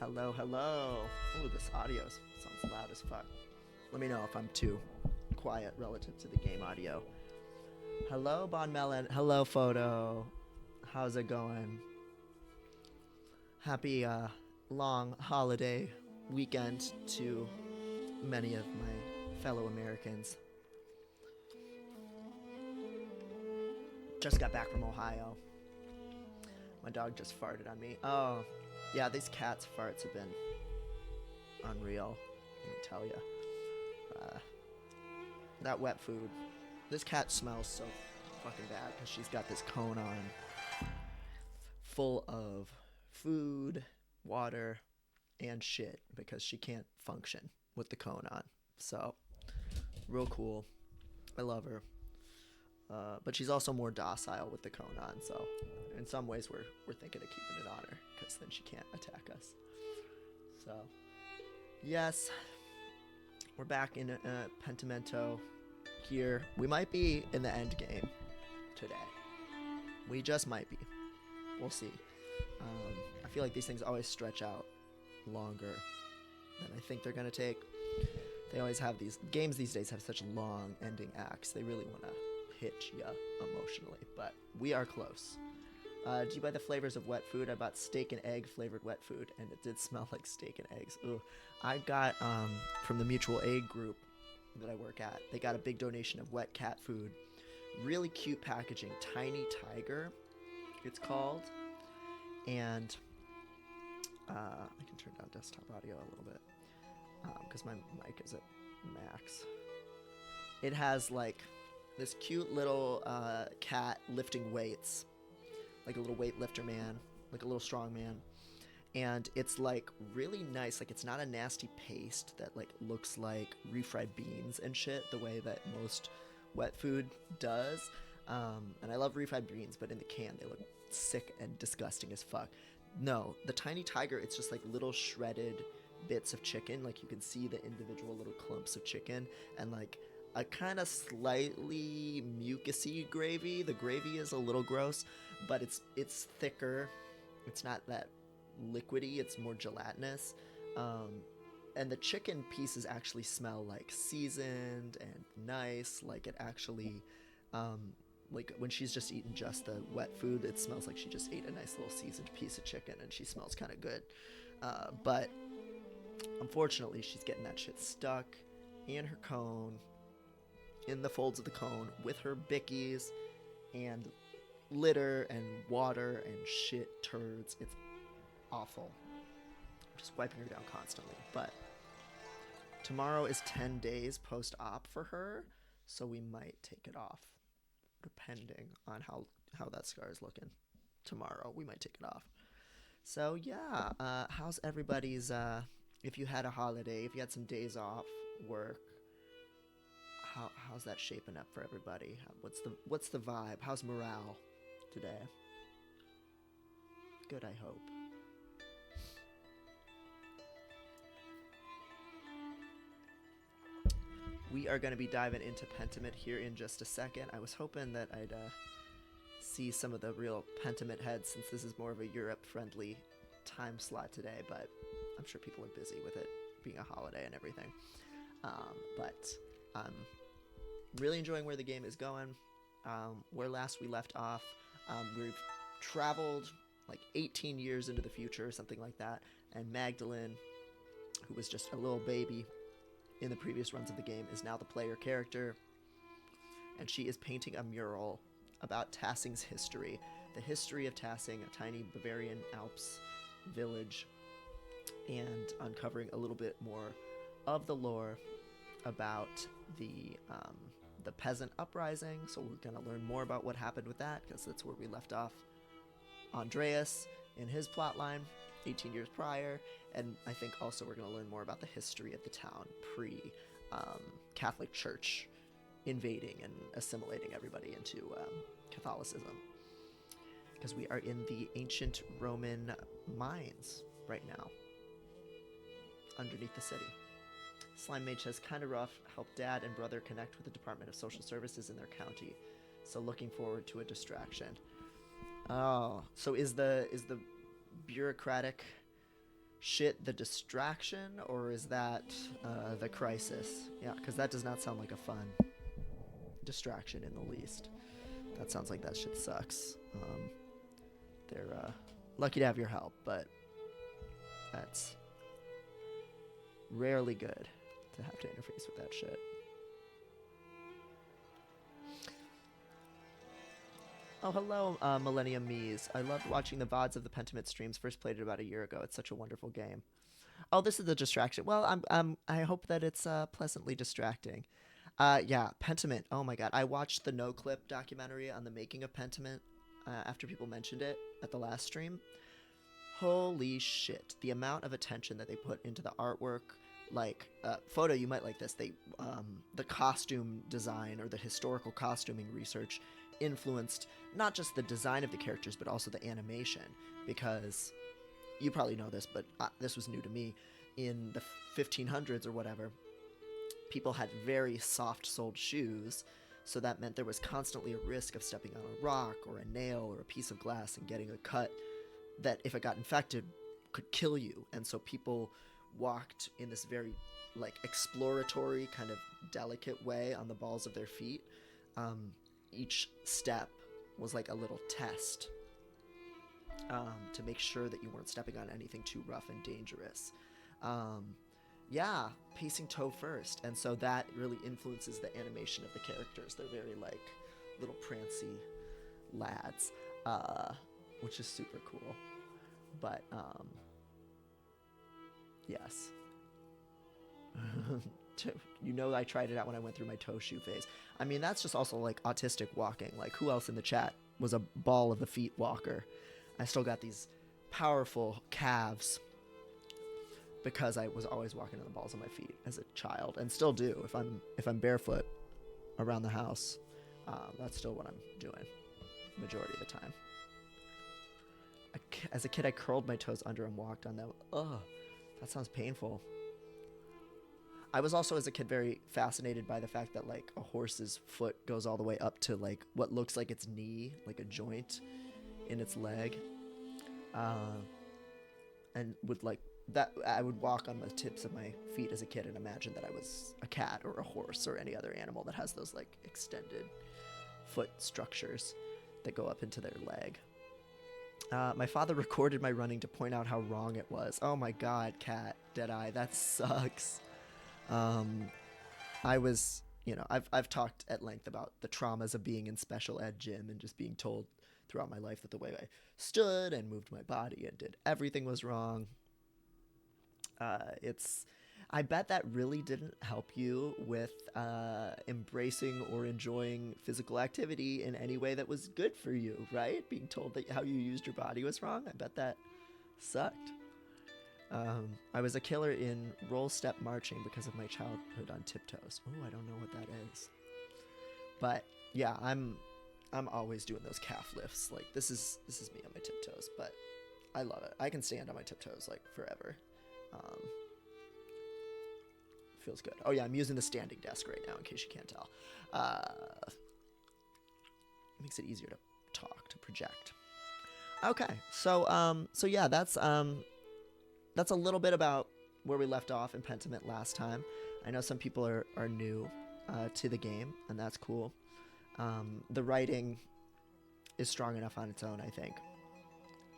Hello, hello. Ooh, this audio sounds loud as fuck. Let me know if I'm too quiet relative to the game audio. Hello, Bon Melon. Hello, Photo. How's it going? Happy long holiday weekend to many of my fellow Americans. Just got back from Ohio. My dog just farted on me. Oh, yeah, these cats' farts have been unreal. Let me tell you. Uh, that wet food. This cat smells so fucking bad because she's got this cone on full of food, water, and shit because she can't function with the cone on. So, real cool. I love her. But she's also more docile with the cone on. So, in some ways, we're thinking of keeping it on her because then she can't attack us. So, yes, we're back in Pentimento here. We might be in the end game today. We just might be. We'll see. I feel like these things always stretch out longer than I think they're going to take. They always have these games these days have such long ending acts. They really want to hit ya emotionally, but we are close. Do you buy the flavors of wet food? I bought steak and egg flavored wet food, and it did smell like steak and eggs. Ooh. I got from the mutual aid group that I work at. They got a big donation of wet cat food. Really cute packaging. Tiny Tiger, it's called. And I can turn down desktop audio a little bit because my mic is at max. It has like this cute little cat lifting weights, like a little weightlifter man, like a little strong man. And it's like really nice. Like it's not a nasty paste that like looks like refried beans and shit the way that most wet food does. And I love refried beans, but in the can they look sick and disgusting as fuck. No, the Tiny Tiger, it's just like little shredded bits of chicken. Like you can see the individual little clumps of chicken and like a kind of slightly mucusy gravy. The gravy is a little gross, but it's thicker. It's not that liquidy. It's more gelatinous. And the chicken pieces actually smell like seasoned and nice. Like it actually, like when she's just eaten just the wet food, it smells like she just ate a nice little seasoned piece of chicken, and she smells kind of good. But unfortunately, she's getting that shit stuck in her cone, in the folds of the cone, with her bickies and litter and water and shit turds. It's awful. I'm just wiping her down constantly. But tomorrow is 10 days post-op for her, so we might take it off, depending on how that scar is looking. Tomorrow we might take it off. So yeah, how's everybody's? If you had a holiday, if you had some days off work, how's that shaping up for everybody? What's the vibe? How's morale today? Good, I hope. We are going to be diving into Pentiment here in just a second. I was hoping that I'd see some of the real Pentiment heads since this is more of a Europe-friendly time slot today, but I'm sure people are busy with it being a holiday and everything. But I'm really enjoying where the game is going. Where last we left off, we've traveled like 18 years into the future, something like that, and Magdalene, who was just a little baby in the previous runs of the game, is now the player character, and she is painting a mural about Tassing's history, the history of Tassing, a tiny Bavarian Alps village, and uncovering a little bit more of the lore about the peasant uprising. So we're gonna learn more about what happened with that because that's where we left off Andreas in his plotline 18 years prior, and I think also we're going to learn more about the history of the town pre-Catholic Church invading and assimilating everybody into Catholicism, because we are in the ancient Roman mines right now underneath the city. Slime Mage says, kind of rough, help dad and brother connect with the Department of Social Services in their county, so looking forward to a distraction. Oh, so is the bureaucratic shit the distraction, or is that the crisis? Yeah, because that does not sound like a fun distraction in the least. That sounds like that shit sucks. They're lucky to have your help, but that's rarely good to have to interface with that shit. Oh, hello, Millennium Mees. I loved watching the VODs of the Pentiment streams. First played it about a year ago. It's such a wonderful game. Oh, this is the distraction. Well, I hope that it's pleasantly distracting. Yeah, Pentiment. Oh my god, I watched the No Clip documentary on the making of Pentiment after people mentioned it at the last stream. Holy shit, the amount of attention that they put into the artwork. Like, photo, you might like this. The costume design or the historical costuming research influenced not just the design of the characters, but also the animation. Because you probably know this, but this was new to me. In the 1500s or whatever, people had very soft-soled shoes, so that meant there was constantly a risk of stepping on a rock or a nail or a piece of glass and getting a cut that, if it got infected, could kill you. And so people walked in this very, like, exploratory, kind of delicate way on the balls of their feet. Each step was like a little test to make sure that you weren't stepping on anything too rough and dangerous. Yeah, pacing toe first. And so that really influences the animation of the characters. They're very, like, little prancy lads, which is super cool. But, yes. You know, I tried it out when I went through my toe shoe phase. I mean, that's just also, like, autistic walking. Like, who else in the chat was a ball of the feet walker? I still got these powerful calves because I was always walking on the balls of my feet as a child, and still do if I'm barefoot around the house. That's still what I'm doing majority of the time. As a kid, I curled my toes under and walked on them. Ugh, that sounds painful. I was also, as a kid, very fascinated by the fact that, like, a horse's foot goes all the way up to, like, what looks like its knee, like a joint in its leg. And would, like, that I would walk on the tips of my feet as a kid and imagine that I was a cat or a horse or any other animal that has those, like, extended foot structures that go up into their leg. My father recorded my running to point out how wrong it was. Oh my god, cat, Deadeye, that sucks. I was, you know, I've talked at length about the traumas of being in special ed gym and just being told throughout my life that the way I stood and moved my body and did everything was wrong. I bet that really didn't help you with embracing or enjoying physical activity in any way that was good for you, right? Being told that how you used your body was wrong. I bet that sucked. I was a killer in roll step marching because of my childhood on tiptoes. Oh, I don't know what that is. But yeah, I'm always doing those calf lifts. Like, this is me on my tiptoes, but I love it. I can stand on my tiptoes like forever. Feels good. Oh yeah, I'm using the standing desk right now in case you can't tell. Makes it easier to talk, to project. Okay, so yeah, that's a little bit about where we left off in Pentiment last time. I know some people are new to the game, and that's cool. The writing is strong enough on its own, I think,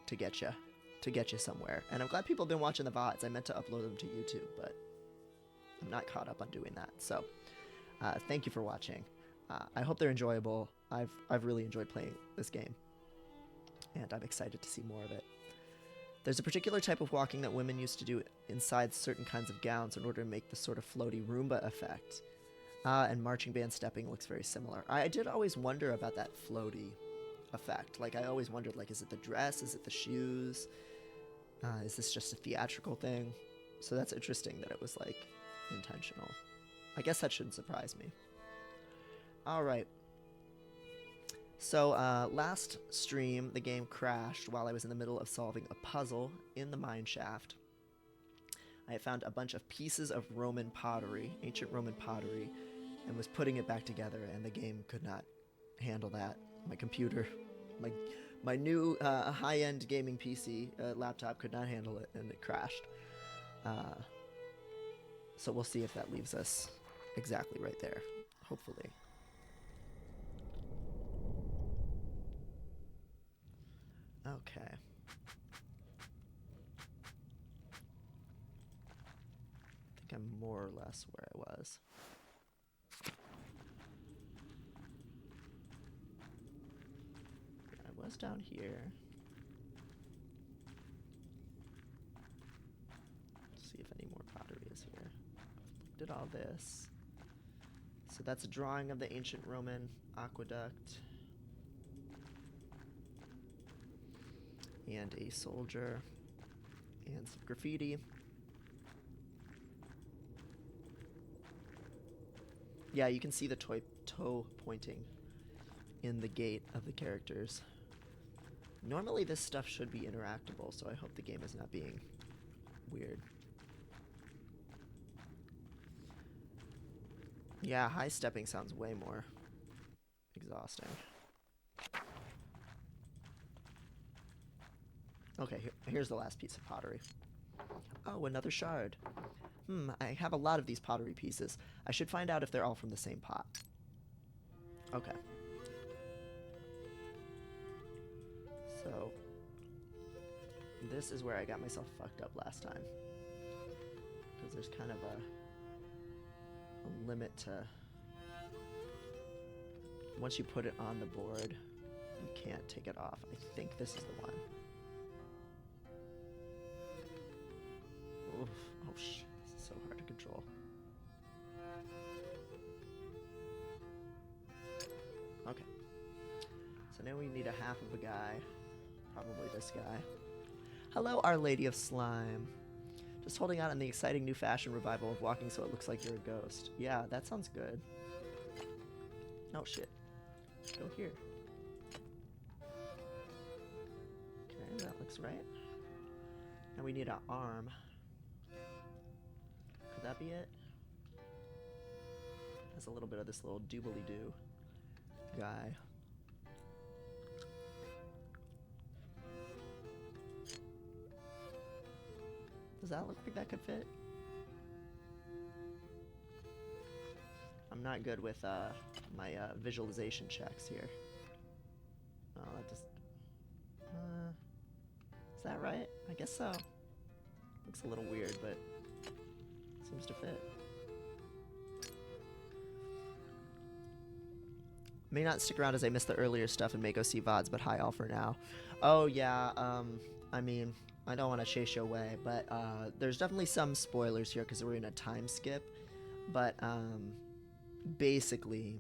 to get you somewhere. And I'm glad people have been watching the VODs. I meant to upload them to YouTube, but I'm not caught up on doing that. So thank you for watching. I hope they're enjoyable. I've really enjoyed playing this game, and I'm excited to see more of it. There's a particular type of walking that women used to do inside certain kinds of gowns in order to make the sort of floaty Roomba effect. And marching band stepping looks very similar. I did always wonder about that floaty effect. Like, I always wondered, like, is it the dress? Is it the shoes? Is this just a theatrical thing? So that's interesting that it was, like, intentional. I guess that shouldn't surprise me. All right. So last stream, the game crashed while I was in the middle of solving a puzzle in the mine shaft. I had found a bunch of pieces of Roman pottery, ancient Roman pottery, and was putting it back together, and the game could not handle that. My computer, My new high-end gaming PC laptop could not handle it, and it crashed. So we'll see if that leaves us exactly right there, hopefully. Okay. I think I'm more or less where I was. I was down here. Let's see if any more pottery is here. Did all this. So that's a drawing of the ancient Roman aqueduct. And a soldier. And some graffiti. Yeah, you can see the toe pointing in the gait of the characters. Normally this stuff should be interactable, so I hope the game is not being weird. Yeah, high stepping sounds way more exhausting. Okay, here's the last piece of pottery. Oh, another shard. I have a lot of these pottery pieces. I should find out if they're all from the same pot. Okay. So, this is where I got myself fucked up last time. Because there's kind of a limit to... Once you put it on the board, you can't take it off. I think this is the one. Oof. Oh, shit. This is so hard to control. Okay. So now we need a half of a guy. Probably this guy. Hello, Our Lady of Slime. Just holding out on the exciting new fashion revival of walking so it looks like you're a ghost. Yeah, that sounds good. Oh, shit. Go here. Okay, that looks right. Now we need an arm. Could that be it? Has a little bit of this little doobly-doo guy. Does that look like that could fit? I'm not good with my visualization checks here. Oh, that just... is that right? I guess so. Looks a little weird, but seems to fit. May not stick around as I missed the earlier stuff and may go see VODs, but hi all for now. Oh yeah, I mean, I don't want to chase you away, but there's definitely some spoilers here because we're in a time skip. But basically,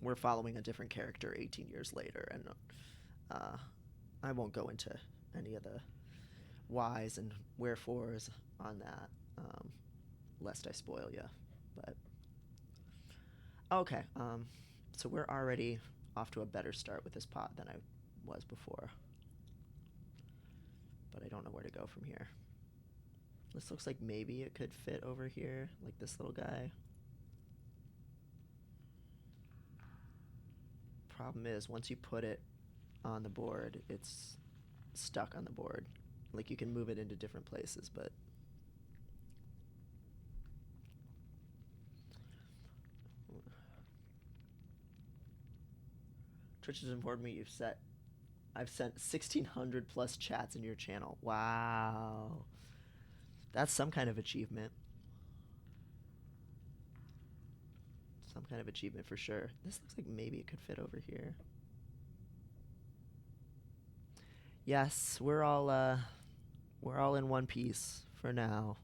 we're following a different character 18 years later, and I won't go into any of the whys and wherefores on that, lest I spoil you. But okay, so we're already off to a better start with this pot than I was before. But I don't know where to go from here. This looks like maybe it could fit over here, like this little guy. Problem is, once you put it on the board, it's stuck on the board. Like, you can move it into different places, but... Twitch has informed me I've sent 1,600 plus chats in your channel. Wow. That's some kind of achievement. Some kind of achievement for sure. This looks like maybe it could fit over here. Yes, we're all in one piece for now.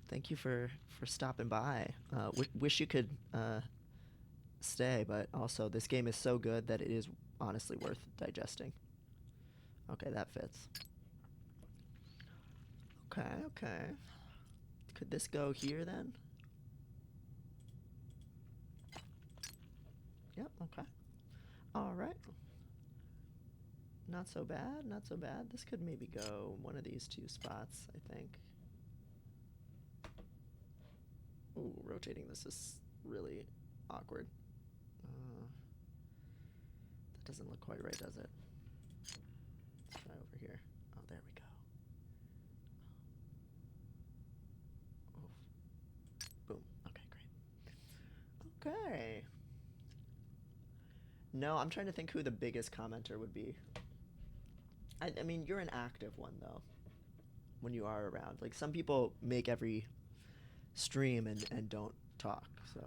Thank you for stopping by. Wish you could stay, but also this game is so good that it is honestly worth digesting. Okay, that fits. Okay. Could this go here then? Yep, okay. Alright. Not so bad, not so bad. This could maybe go one of these two spots, I think. Ooh, rotating this is really awkward. doesn't look quite right, does it? Let's try over here. Oh, there we go. Oh. Boom. Okay, great. Okay. No, I'm trying to think who the biggest commenter would be. I mean, you're an active one, though, when you are around. Like, some people make every stream and don't talk, so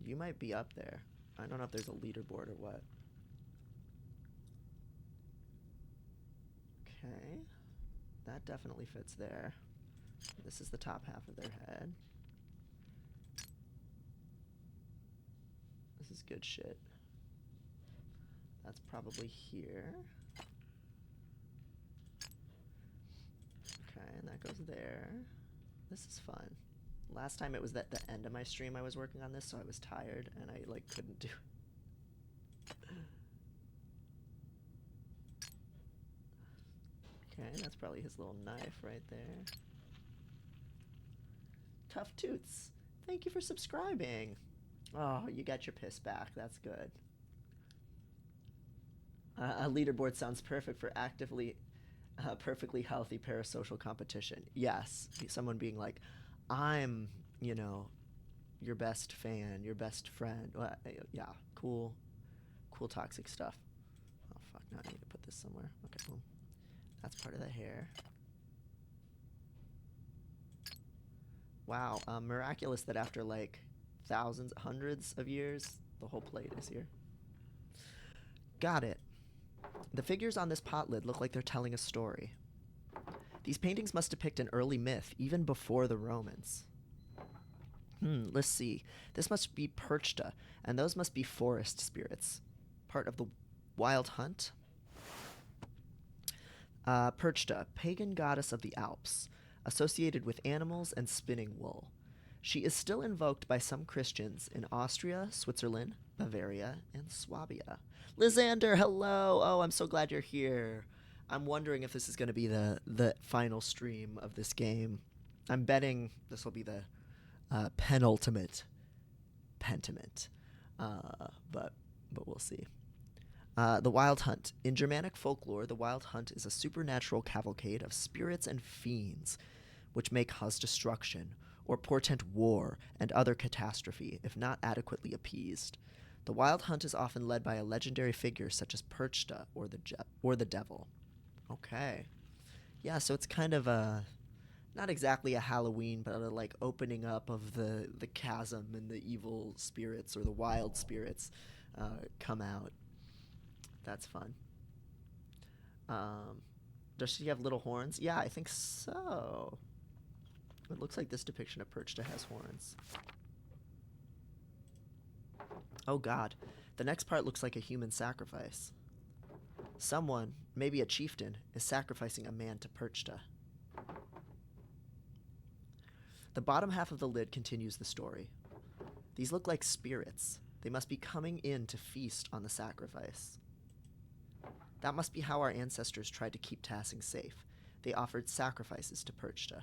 you might be up there. I don't know if there's a leaderboard or what. Okay. That definitely fits there. This is the top half of their head. This is good shit. That's probably here. Okay, and that goes there. This is fun. Last time it was at the end of my stream I was working on this, so I was tired and I like couldn't do it. Okay, that's probably his little knife right there. Tough Toots, thank you for subscribing. Oh, you got your piss back. That's good. A leaderboard sounds perfect for actively, perfectly healthy parasocial competition. Yes, someone being like, I'm, you know, your best fan, your best friend. Yeah, cool toxic stuff. Oh, fuck, now I need to put this somewhere. Okay, boom. That's part of the hair. Wow, miraculous that after like thousands, hundreds of years, the whole plate is here. Got it. The figures on this pot lid look like they're telling a story. These paintings must depict an early myth, even before the Romans. Let's see. This must be Perchta, and those must be forest spirits. Part of the Wild Hunt? Perchta, pagan goddess of the Alps, associated with animals and spinning wool. She is still invoked by some Christians in Austria, Switzerland, Bavaria, and Swabia. Lysander, hello! Oh, I'm so glad you're here. I'm wondering if this is going to be the final stream of this game. I'm betting this will be the penultimate Pentiment. But we'll see. The Wild Hunt. In Germanic folklore, the Wild Hunt is a supernatural cavalcade of spirits and fiends which may cause destruction or portend war and other catastrophe if not adequately appeased. The Wild Hunt is often led by a legendary figure such as Perchta or the devil. Okay. Yeah, so it's kind of a not exactly a Halloween, but a like opening up of the chasm and the evil spirits or the wild spirits come out. That's fun. Does she have little horns? Yeah, I think so. It looks like this depiction of Perchta has horns. Oh god. The next part looks like a human sacrifice. Someone, maybe a chieftain, is sacrificing a man to Perchta. The bottom half of the lid continues the story. These look like spirits. They must be coming in to feast on the sacrifice. That must be how our ancestors tried to keep Tassing safe. They offered sacrifices to Perchta.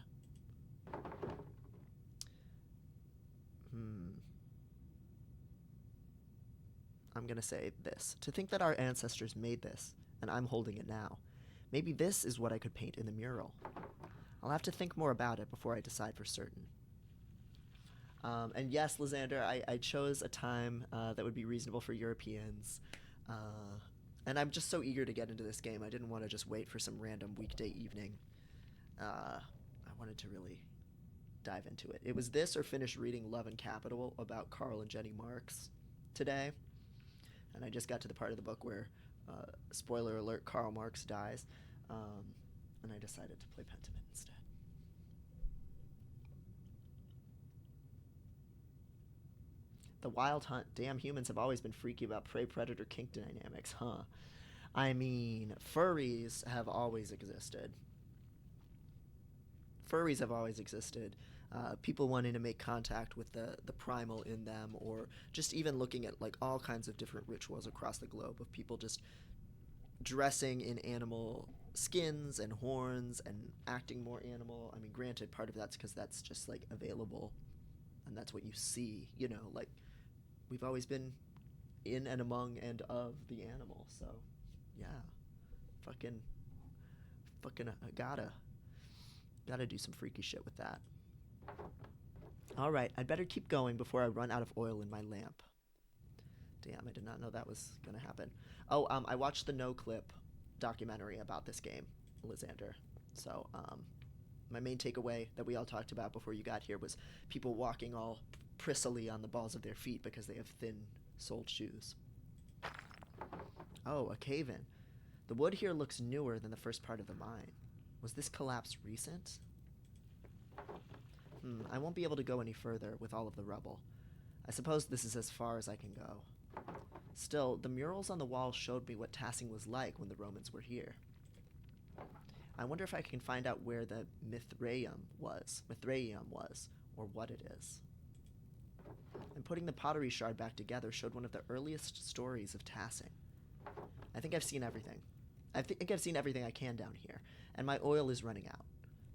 I'm gonna say this. To think that our ancestors made this, and I'm holding it now. Maybe this is what I could paint in the mural. I'll have to think more about it before I decide for certain. And yes, Lysander, I chose a time that would be reasonable for Europeans. And I'm just so eager to get into this game. I didn't want to just wait for some random weekday evening. I wanted to really dive into it. It was this or finish reading Love and Capital about Karl and Jenny Marx today. And I just got to the part of the book where, spoiler alert, Karl Marx dies. And I decided to play Pentiment instead. The Wild Hunt. Damn, humans have always been freaky about prey-predator kink dynamics, huh? I mean, furries have always existed. Furries have always existed. People wanting to make contact with the primal in them, or just even looking at like all kinds of different rituals across the globe of people just dressing in animal skins and horns and acting more animal. I mean, granted, part of that's because that's just like available and that's what you see, you know, like we've always been in and among and of the animal. So, yeah. Fucking gotta do some freaky shit with that. All right, I'd better keep going before I run out of oil in my lamp. Damn, I did not know that was gonna happen. Oh, I watched the No Clip documentary about this game, Lysander. So, my main takeaway that we all talked about before you got here was people walking all prissily on the balls of their feet because they have thin-soled shoes. Oh, a cave-in. The wood here looks newer than the first part of the mine. Was this collapse recent? I won't be able to go any further with all of the rubble. I suppose this is as far as I can go. Still, the murals on the wall showed me what Tassing was like when the Romans were here. I wonder if I can find out where the Mithraeum was, or what it is. And putting the pottery shard back together showed one of the earliest stories of Tassing. I think I've seen everything. I think I've seen everything I can down here, and my oil is running out.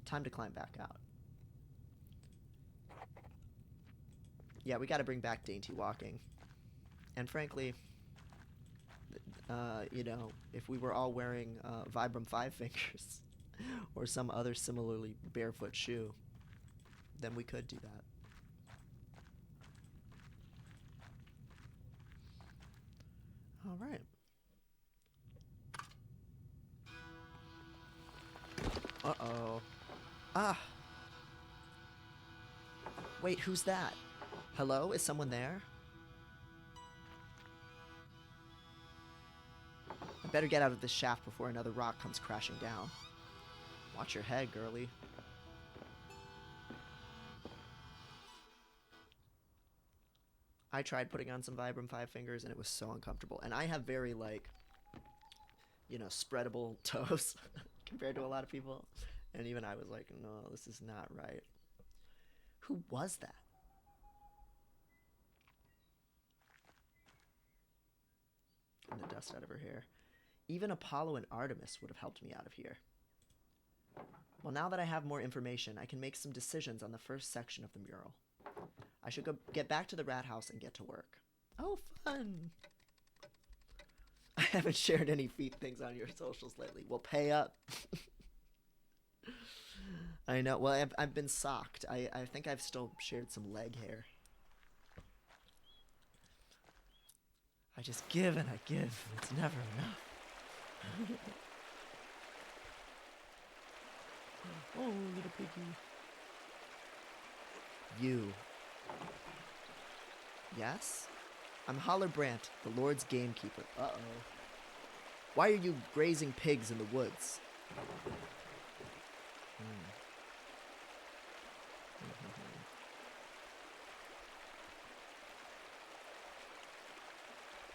Time to climb back out. Yeah, we gotta bring back dainty walking. And frankly, you know, if we were all wearing Vibram 5 fingers or some other similarly barefoot shoe, then we could do that. All right. Uh-oh. Ah! Wait, who's that? Hello? Is someone there? I better get out of this shaft before another rock comes crashing down. Watch your head, girlie. I tried putting on some Vibram 5 fingers and it was so uncomfortable. And I have very, like, you know, spreadable toes compared to a lot of people. And even I was like, no, this is not right. Who was that? Getting the dust out of her hair. Even Apollo and Artemis would have helped me out of here. Well, now that I have more information, I can make some decisions on the first section of the mural. I should go get back to the rat house and get to work. Oh, fun! I haven't shared any feet things on your socials lately. Well, pay up. I know. Well, I've been socked. I think I've still shared some leg hair. I just give and I give. It's never enough. Oh, little piggy. You. Yes? I'm Hollerbrant, the Lord's gamekeeper. Uh-oh. Why are you grazing pigs in the woods?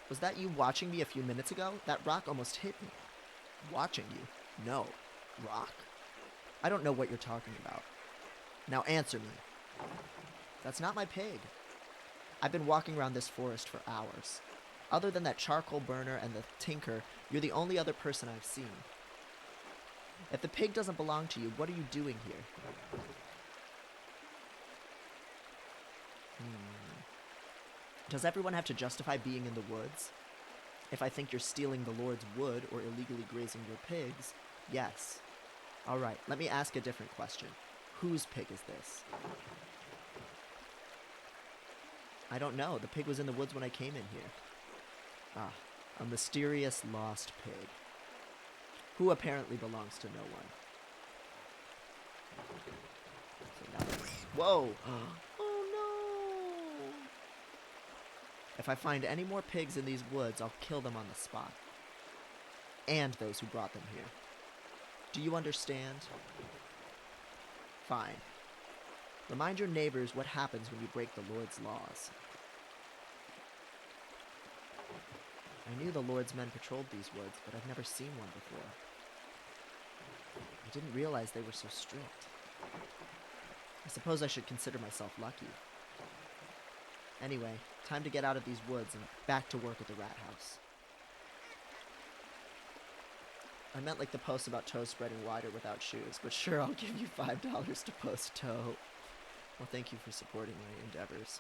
Was that you watching me a few minutes ago? That rock almost hit me. Watching you? No. Rock? I don't know what you're talking about. Now answer me. That's not my pig. I've been walking around this forest for hours. Other than that charcoal burner and the tinker, you're the only other person I've seen. If the pig doesn't belong to you, what are you doing here? Does everyone have to justify being in the woods? If I think you're stealing the Lord's wood or illegally grazing your pigs, yes. All right, let me ask a different question. Whose pig is this? I don't know. The pig was in the woods when I came in here. Ah, a mysterious lost pig. Who apparently belongs to no one. So now whoa! Oh no! If I find any more pigs in these woods, I'll kill them on the spot. And those who brought them here. Do you understand? Fine. Remind your neighbors what happens when you break the Lord's laws. I knew the Lord's men patrolled these woods, but I've never seen one before. I didn't realize they were so strict. I suppose I should consider myself lucky. Anyway, time to get out of these woods and back to work at the rat house. I meant like the post about toes spreading wider without shoes, but sure, I'll give you $5 to post toe. Well, thank you for supporting my endeavors.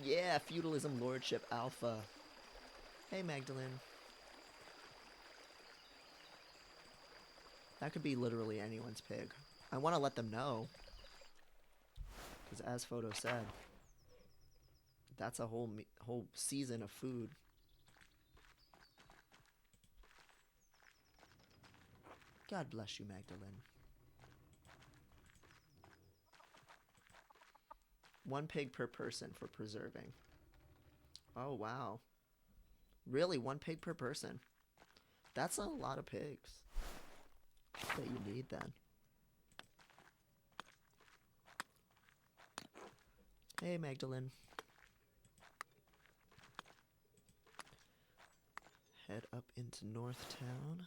Yeah, feudalism, lordship, alpha. Hey, Magdalene. That could be literally anyone's pig. I want to let them know, because as Photo said, that's a whole season of food. God bless you, Magdalene. One pig per person for preserving. Oh, wow. Really, one pig per person. That's a lot of pigs that you need then. Hey, Magdalene. Head up into North Town.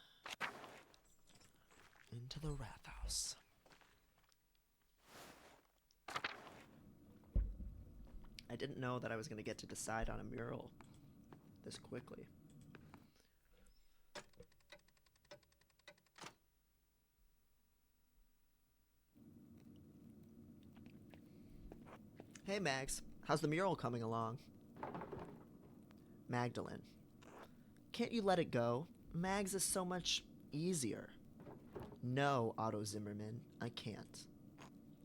Into the Wrath House. I didn't know that I was going to get to decide on a mural this quickly. Hey, Mags. How's the mural coming along? Magdalene. Can't you let it go? Mags is so much easier. No, Otto Zimmerman, I can't.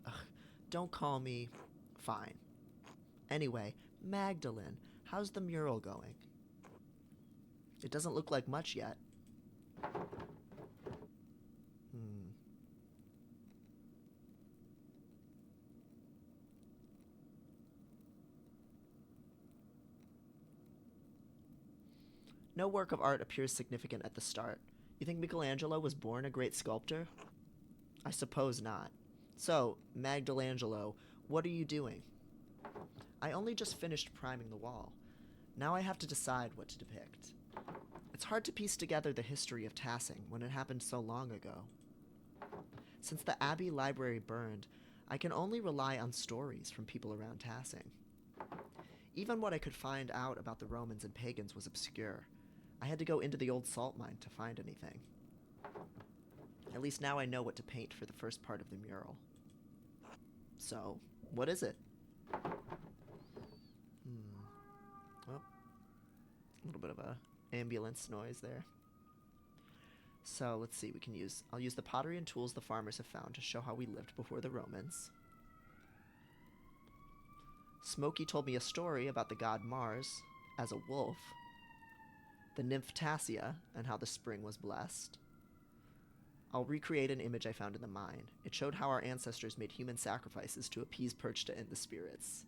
Ugh, don't call me. Fine. Anyway, Magdalene, how's the mural going? It doesn't look like much yet. No work of art appears significant at the start. You think Michelangelo was born a great sculptor? I suppose not. So, Magdalangelo, what are you doing? I only just finished priming the wall. Now I have to decide what to depict. It's hard to piece together the history of Tassing when it happened so long ago. Since the Abbey library burned, I can only rely on stories from people around Tassing. Even what I could find out about the Romans and pagans was obscure. I had to go into the old salt mine to find anything. At least now I know what to paint for the first part of the mural. So, what is it? Well, a little bit of a ambulance noise there. So, let's see, I'll use the pottery and tools the farmers have found to show how we lived before the Romans. Smokey told me a story about the god Mars as a wolf, the nymph Tassia, and how the spring was blessed. I'll recreate an image I found in the mine. It showed how our ancestors made human sacrifices to appease Perchta and the spirits.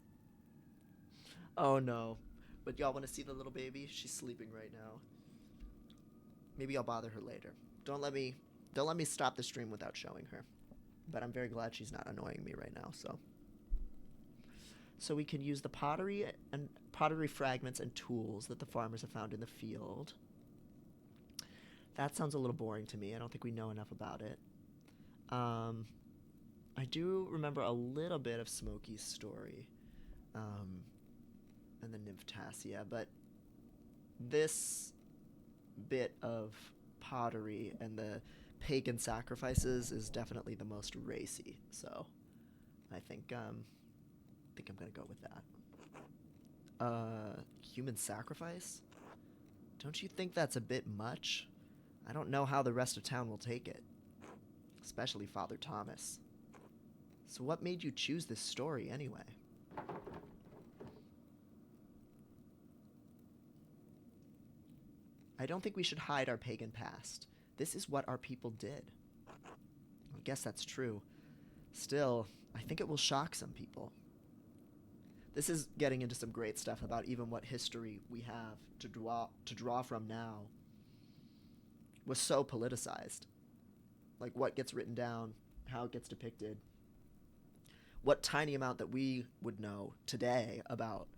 Oh no. But y'all want to see the little baby? She's sleeping right now. Maybe I'll bother her later. Don't let me stop the stream without showing her. But I'm very glad she's not annoying me right now, So we can use the pottery fragments and tools that the farmers have found in the field. That sounds a little boring to me. I don't think we know enough about it. I do remember a little bit of Smokey's story, and the nymph Tassia, but this bit of pottery and the pagan sacrifices is definitely the most racy. So I think I'm gonna go with that. Human sacrifice? Don't you think that's a bit much? I don't know how the rest of town will take it. Especially Father Thomas. So what made you choose this story anyway? I don't think we should hide our pagan past. This is what our people did. I guess that's true. Still, I think it will shock some people. This is getting into some great stuff about even what history we have to draw from now was so politicized. Like what gets written down, how it gets depicted, what tiny amount that we would know today about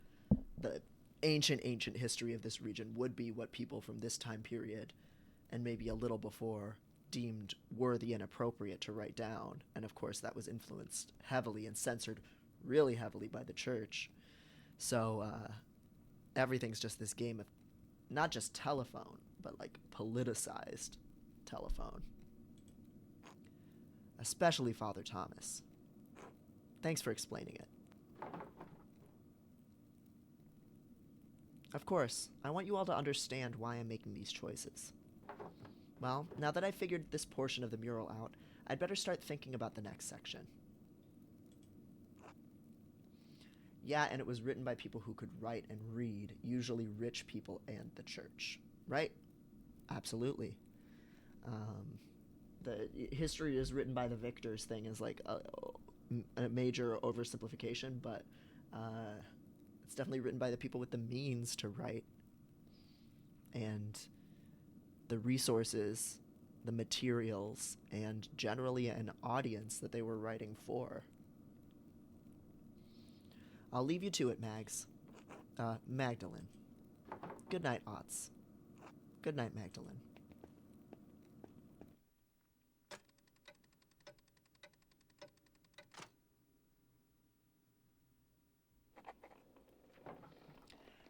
the ancient history of this region would be what people from this time period and maybe a little before deemed worthy and appropriate to write down. And of course that was influenced heavily and censored really heavily by the church. So everything's just this game of not just telephone, but like politicized telephone. Especially Father Thomas. Thanks for explaining it. Of course, I want you all to understand why I'm making these choices. Well, now that I've figured this portion of the mural out, I'd better start thinking about the next section. Yeah, and it was written by people who could write and read, usually rich people and the church. Right? Absolutely. The history is written by the victors thing is like a major oversimplification, but it's definitely written by the people with the means to write and the resources, the materials, and generally an audience that they were writing for. I'll leave you to it, Mags. Magdalene. Good night, Otts. Good night, Magdalene.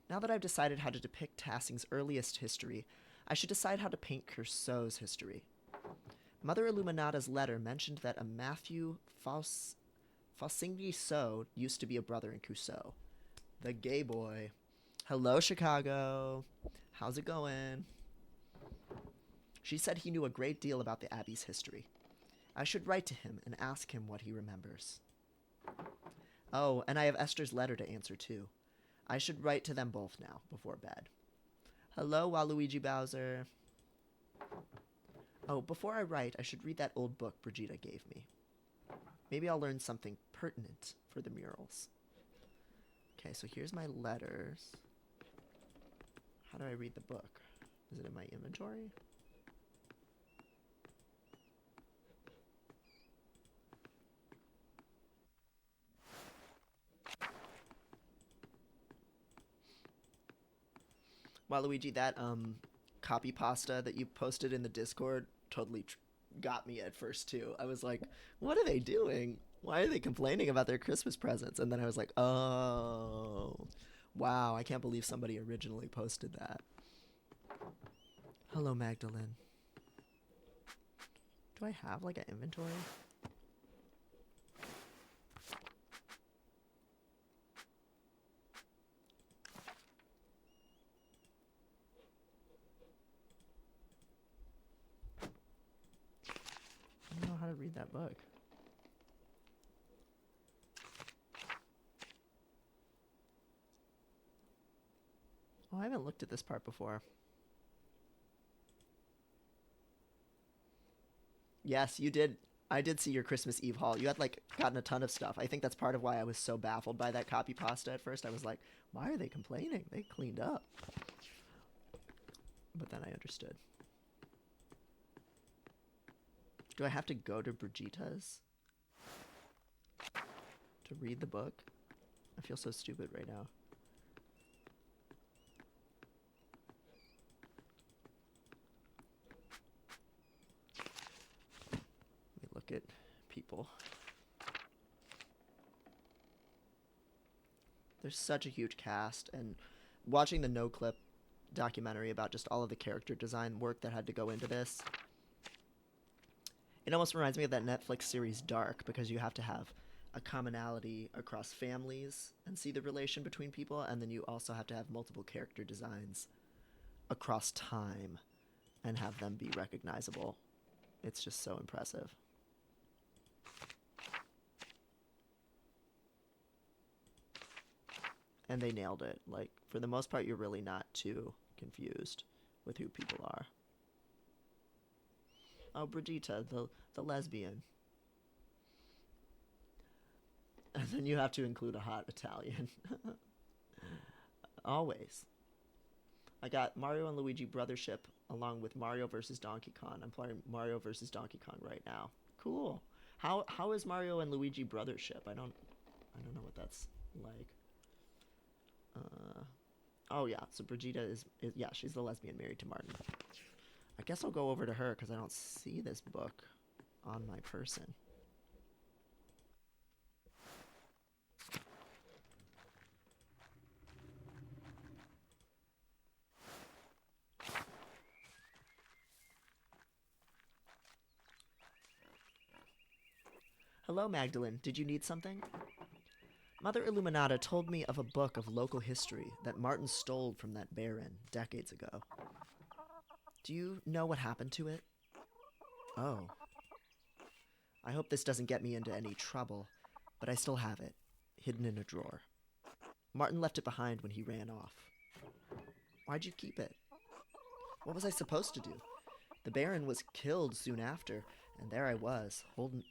Now that I've decided how to depict Tassing's earliest history, I should decide how to paint Cursoe's history. Mother Illuminata's letter mentioned that a Matthew Faucigny So used to be a brother in Cursoe. The gay boy. Hello, Chicago. How's it going? She said he knew a great deal about the Abbey's history. I should write to him and ask him what he remembers. Oh, and I have Esther's letter to answer, too. I should write to them both now, before bed. Hello, Waluigi Bowser. Oh, before I write, I should read that old book Brigida gave me. Maybe I'll learn something pertinent for the murals. Okay, so here's my letters. How do I read the book? Is it in my inventory? Waluigi, that copy pasta that you posted in the Discord totally got me at first too. I was like, what are they doing? Why are they complaining about their Christmas presents? And then I was like, oh, wow, I can't believe somebody originally posted that. Hello, Magdalene. Do I have like an inventory? I don't know how to read that book. Oh, I haven't looked at this part before. Yes, you did. I did see your Christmas Eve haul. You had like gotten a ton of stuff. I think that's part of why I was so baffled by that copy pasta at first. I was like, why are they complaining? They cleaned up. But then I understood. Do I have to go to Brigitta's to read the book? I feel so stupid right now. Let me look at people. There's such a huge cast, and watching the No Clip documentary about just all of the character design work that had to go into this, it almost reminds me of that Netflix series Dark, because you have to have a commonality across families and see the relation between people, and then you also have to have multiple character designs across time and have them be recognizable. It's just so impressive. And they nailed it. Like, for the most part, you're really not too confused with who people are. Oh, Brigitta, the lesbian. And then you have to include a hot Italian. Always. I got Mario and Luigi Brothership along with Mario vs. Donkey Kong. I'm playing Mario vs. Donkey Kong right now. Cool. How is Mario and Luigi Brothership? I don't know what that's like. Oh yeah, so Brigitta is yeah, she's the lesbian married to Martin. I guess I'll go over to her because I don't see this book on my person. Hello, Magdalene. Did you need something? Mother Illuminata told me of a book of local history that Martin stole from that baron decades ago. Do you know what happened to it? Oh. I hope this doesn't get me into any trouble, but I still have it, hidden in a drawer. Martin left it behind when he ran off. Why'd you keep it? What was I supposed to do? The Baron was killed soon after, and there I was,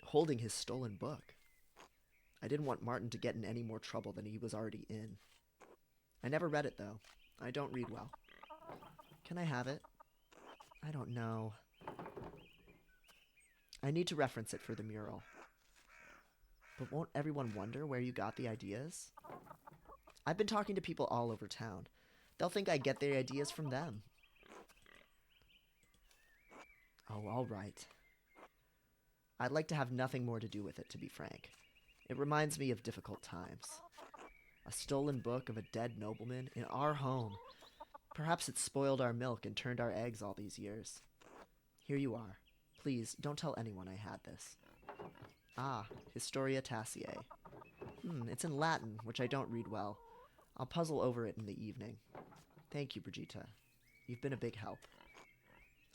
holding his stolen book. I didn't want Martin to get in any more trouble than he was already in. I never read it, though. I don't read well. Can I have it? I don't know. I need to reference it for the mural. But won't everyone wonder where you got the ideas? I've been talking to people all over town. They'll think I get their ideas from them. Oh, all right. I'd like to have nothing more to do with it, to be frank. It reminds me of difficult times. A stolen book of a dead nobleman in our home. Perhaps it spoiled our milk and turned our eggs all these years. Here you are. Please, don't tell anyone I had this. Ah, Historia Taciae. It's in Latin, which I don't read well. I'll puzzle over it in the evening. Thank you, Brigitta. You've been a big help.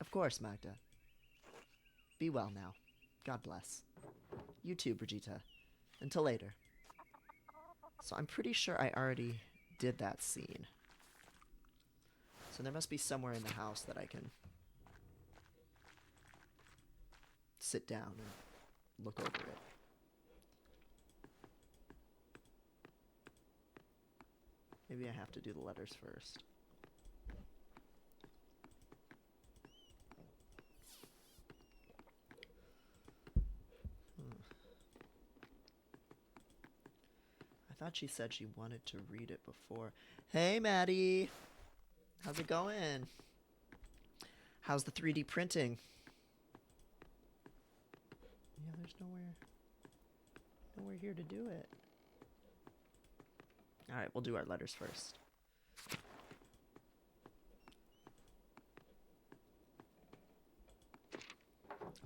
Of course, Magda. Be well now. God bless. You too, Brigitta. Until later. So I'm pretty sure I already did that scene. So there must be somewhere in the house that I can sit down and look over it. Maybe I have to do the letters first. I thought she said she wanted to read it before. Hey, Maddie! How's it going? How's the 3D printing? Yeah, there's nowhere here to do it. Alright, we'll do our letters first.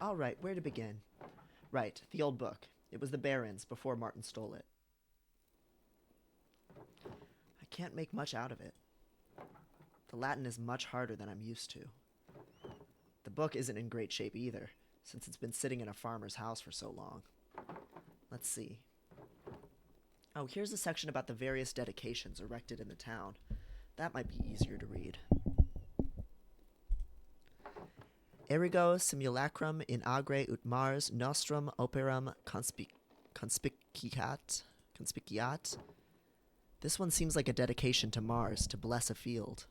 Alright, where to begin? Right, the old book. It was the Baron's before Martin stole it. I can't make much out of it. The Latin is much harder than I'm used to. The book isn't in great shape either, since it's been sitting in a farmer's house for so long. Let's see. Oh, here's a section about the various dedications erected in the town. That might be easier to read. Erigo simulacrum in agre ut Mars nostrum operam conspiciat. This one seems like a dedication to Mars to bless a field.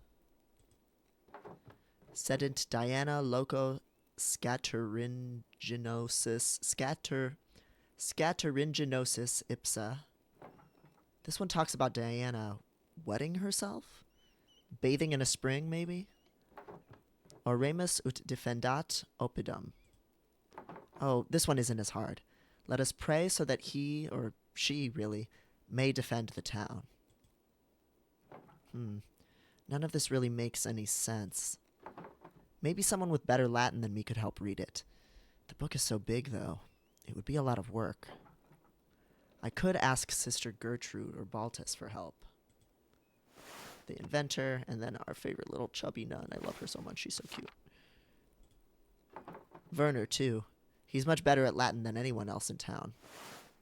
Sedent Diana loco scatteringenosis ipsa. This one talks about Diana wetting herself? Bathing in a spring, maybe? Oremus ut defendat oppidum. Oh, this one isn't as hard. Let us pray so that he, or she really, may defend the town. None of this really makes any sense. Maybe someone with better Latin than me could help read it. The book is so big, though. It would be a lot of work. I could ask Sister Gertrude or Baltus for help. The inventor, and then our favorite little chubby nun. I love her so much. She's so cute. Werner, too. He's much better at Latin than anyone else in town.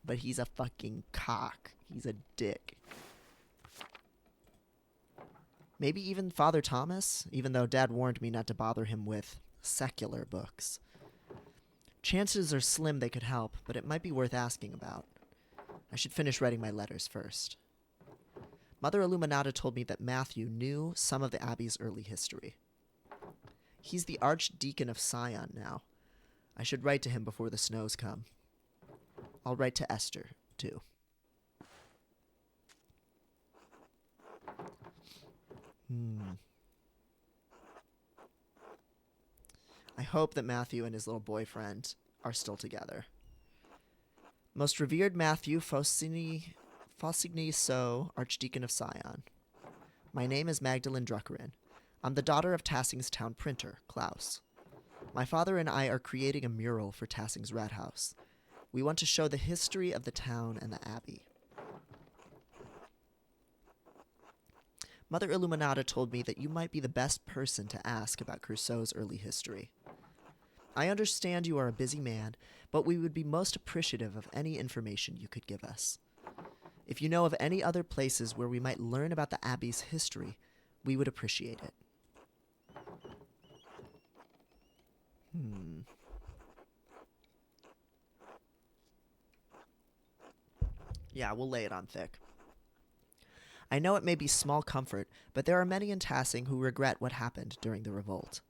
But he's a fucking cock. He's a dick. Maybe even Father Thomas, even though Dad warned me not to bother him with secular books. Chances are slim they could help, but it might be worth asking about. I should finish writing my letters first. Mother Illuminata told me that Matthew knew some of the Abbey's early history. He's the Archdeacon of Sion now. I should write to him before the snows come. I'll write to Esther, too. I hope that Matthew and his little boyfriend are still together. Most revered Matthew Faucigny So, Archdeacon of Sion. My name is Magdalene Druckerin. I'm the daughter of Tassing's town printer, Klaus. My father and I are creating a mural for Tassing's Red House. We want to show the history of the town and the abbey. Mother Illuminata told me that you might be the best person to ask about Crusoe's early history. I understand you are a busy man, but we would be most appreciative of any information you could give us. If you know of any other places where we might learn about the Abbey's history, we would appreciate it. Yeah, we'll lay it on thick. I know it may be small comfort, but there are many in Tassing who regret what happened during the revolt.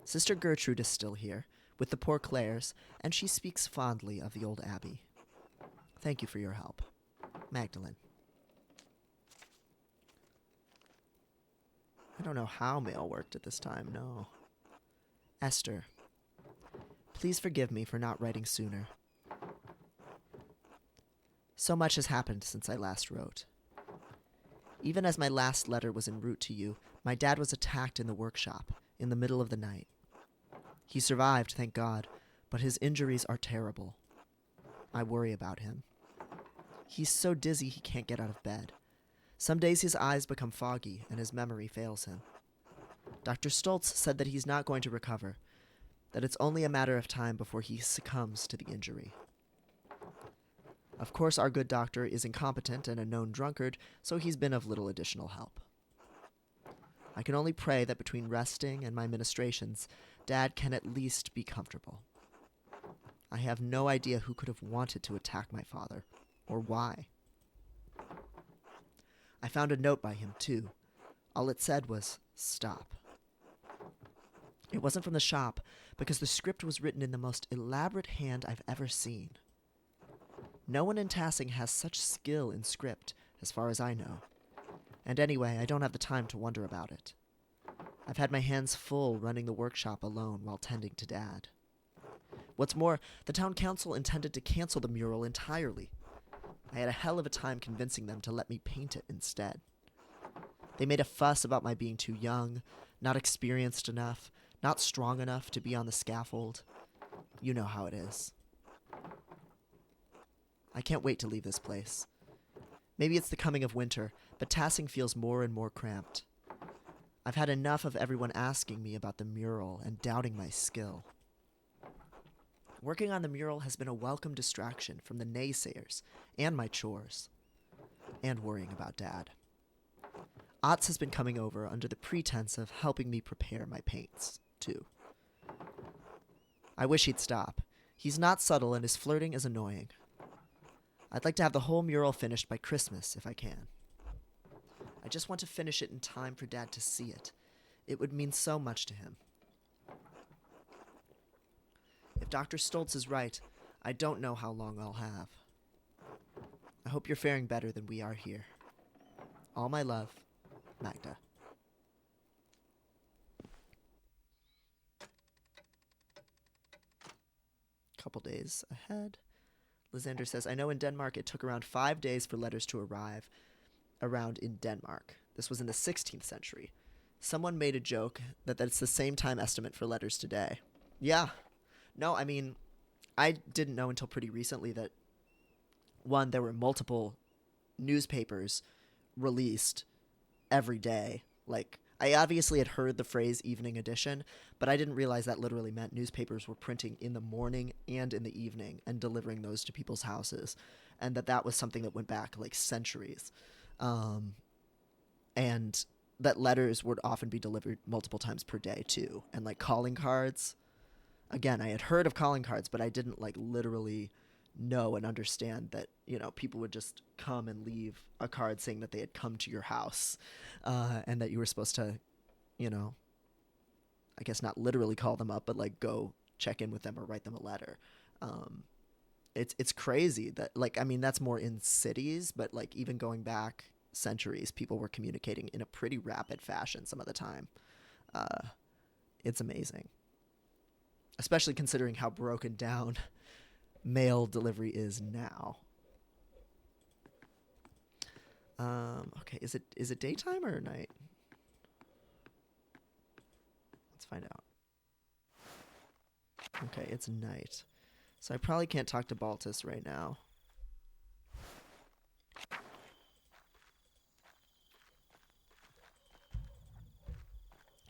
Sister Gertrude is still here, with the poor Clares, and she speaks fondly of the old abbey. Thank you for your help. Magdalene. I don't know how mail worked at this time, no. Esther. Please forgive me for not writing sooner. So much has happened since I last wrote. Even as my last letter was en route to you, my dad was attacked in the workshop, in the middle of the night. He survived, thank God, but his injuries are terrible. I worry about him. He's so dizzy he can't get out of bed. Some days his eyes become foggy and his memory fails him. Dr. Stoltz said that he's not going to recover, that it's only a matter of time before he succumbs to the injury. Of course, our good doctor is incompetent and a known drunkard, so he's been of little additional help. I can only pray that between resting and my ministrations, Dad can at least be comfortable. I have no idea who could have wanted to attack my father, or why. I found a note by him, too. All it said was, "Stop." It wasn't from the shop, because the script was written in the most elaborate hand I've ever seen. No one in Tassing has such skill in script, as far as I know. And anyway, I don't have the time to wonder about it. I've had my hands full running the workshop alone while tending to Dad. What's more, the town council intended to cancel the mural entirely. I had a hell of a time convincing them to let me paint it instead. They made a fuss about my being too young, not experienced enough, not strong enough to be on the scaffold. You know how it is. I can't wait to leave this place. Maybe it's the coming of winter, but Tassing feels more and more cramped. I've had enough of everyone asking me about the mural and doubting my skill. Working on the mural has been a welcome distraction from the naysayers and my chores, and worrying about Dad. Otz has been coming over under the pretense of helping me prepare my paints, too. I wish he'd stop. He's not subtle and his flirting is annoying. I'd like to have the whole mural finished by Christmas, if I can. I just want to finish it in time for Dad to see it. It would mean so much to him. If Dr. Stoltz is right, I don't know how long I'll have. I hope you're faring better than we are here. All my love, Magda. Couple days ahead. Lysander says, I know in Denmark it took around 5 days for letters to arrive around in Denmark. This was in the 16th century. Someone made a joke that that's the same time estimate for letters today. Yeah. No, I mean, I didn't know until pretty recently that, one, there were multiple newspapers released every day. Like, I obviously had heard the phrase evening edition, but I didn't realize that literally meant newspapers were printing in the morning and in the evening and delivering those to people's houses, and that was something that went back like centuries. And that letters would often be delivered multiple times per day too. And like calling cards, again, I had heard of calling cards, but I didn't like literally know and understand that, you know, people would just come and leave a card saying that they had come to your house, and that you were supposed to, you know, I guess not literally call them up, but like go check in with them or write them a letter. It's crazy that, like, I mean, that's more in cities, but like even going back centuries, people were communicating in a pretty rapid fashion some of the time. It's amazing, especially considering how broken down mail delivery is now. Okay, is it daytime or night? Let's find out. Okay, it's night. So I probably can't talk to Baltus right now.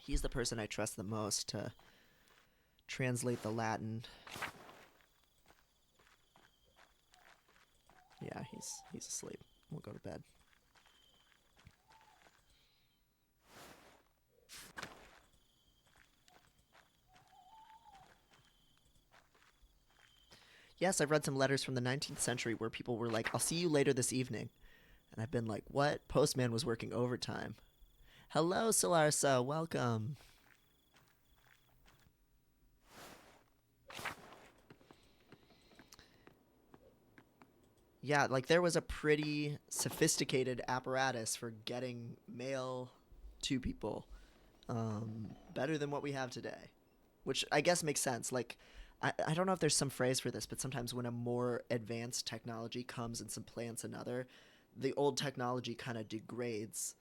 He's the person I trust the most to translate the Latin. Yeah, he's asleep. We'll go to bed. Yes, I've read some letters from the 19th century where people were like, I'll see you later this evening. And I've been like, what? Postman was working overtime. Hello, Solarsa. Welcome. Yeah, like there was a pretty sophisticated apparatus for getting mail to people. Better than what we have today. Which I guess makes sense. Like, I don't know if there's some phrase for this, but sometimes when a more advanced technology comes and supplants another, the old technology kind of degrades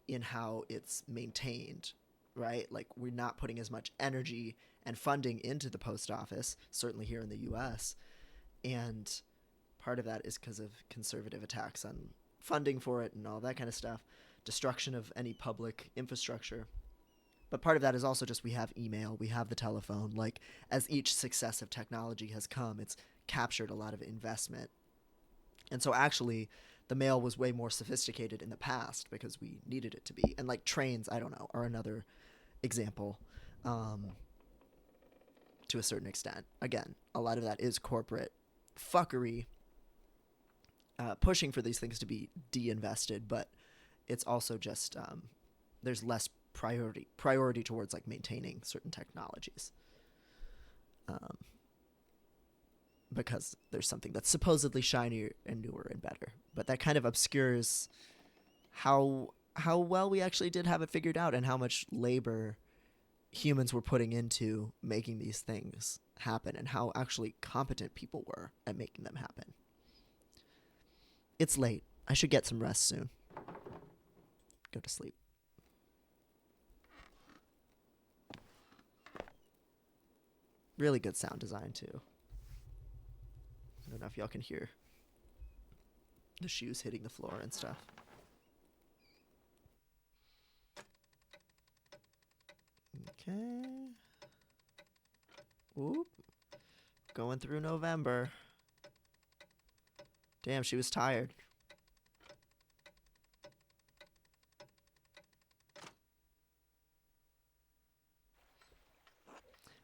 in how it's maintained, right? Like, we're not putting as much energy and funding into the post office, certainly here in the US. And part of that is because of conservative attacks on funding for it and all that kind of stuff, destruction of any public infrastructure. But part of that is also just we have email, we have the telephone. Like, as each successive technology has come, it's captured a lot of investment. And so actually, the mail was way more sophisticated in the past because we needed it to be. And like trains, I don't know, are another example to a certain extent. Again, a lot of that is corporate fuckery, pushing for these things to be de-invested, but it's also just there's less priority towards like maintaining certain technologies, because there's something that's supposedly shinier and newer and better, but that kind of obscures how well we actually did have it figured out and how much labor humans were putting into making these things happen and how actually competent people were at making them happen. It's late. I should get some rest soon. Go to sleep. Really good sound design, too. I don't know if y'all can hear the shoes hitting the floor and stuff. Okay. Oop. Going through November. Damn, she was tired.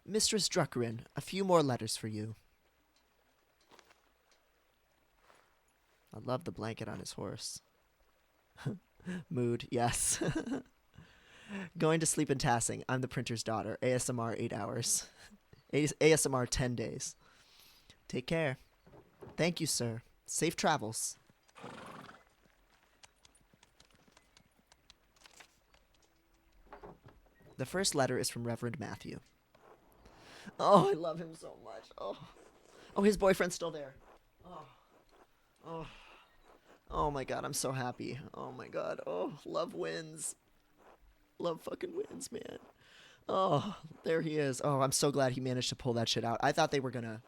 Mistress Druckerin, a few more letters for you. I love the blanket on his horse. Mood, yes. Going to sleep in Tassing. I'm the printer's daughter. ASMR 8 hours. ASMR 10 days. Take care. Thank you, sir. Safe travels. The first letter is from Reverend Matthew. Oh, I love him so much. Oh, his boyfriend's still there. Oh my god, I'm so happy. Oh my god. Oh, love wins. Love fucking wins, man. Oh, there he is. Oh, I'm so glad he managed to pull that shit out. I thought they were gonna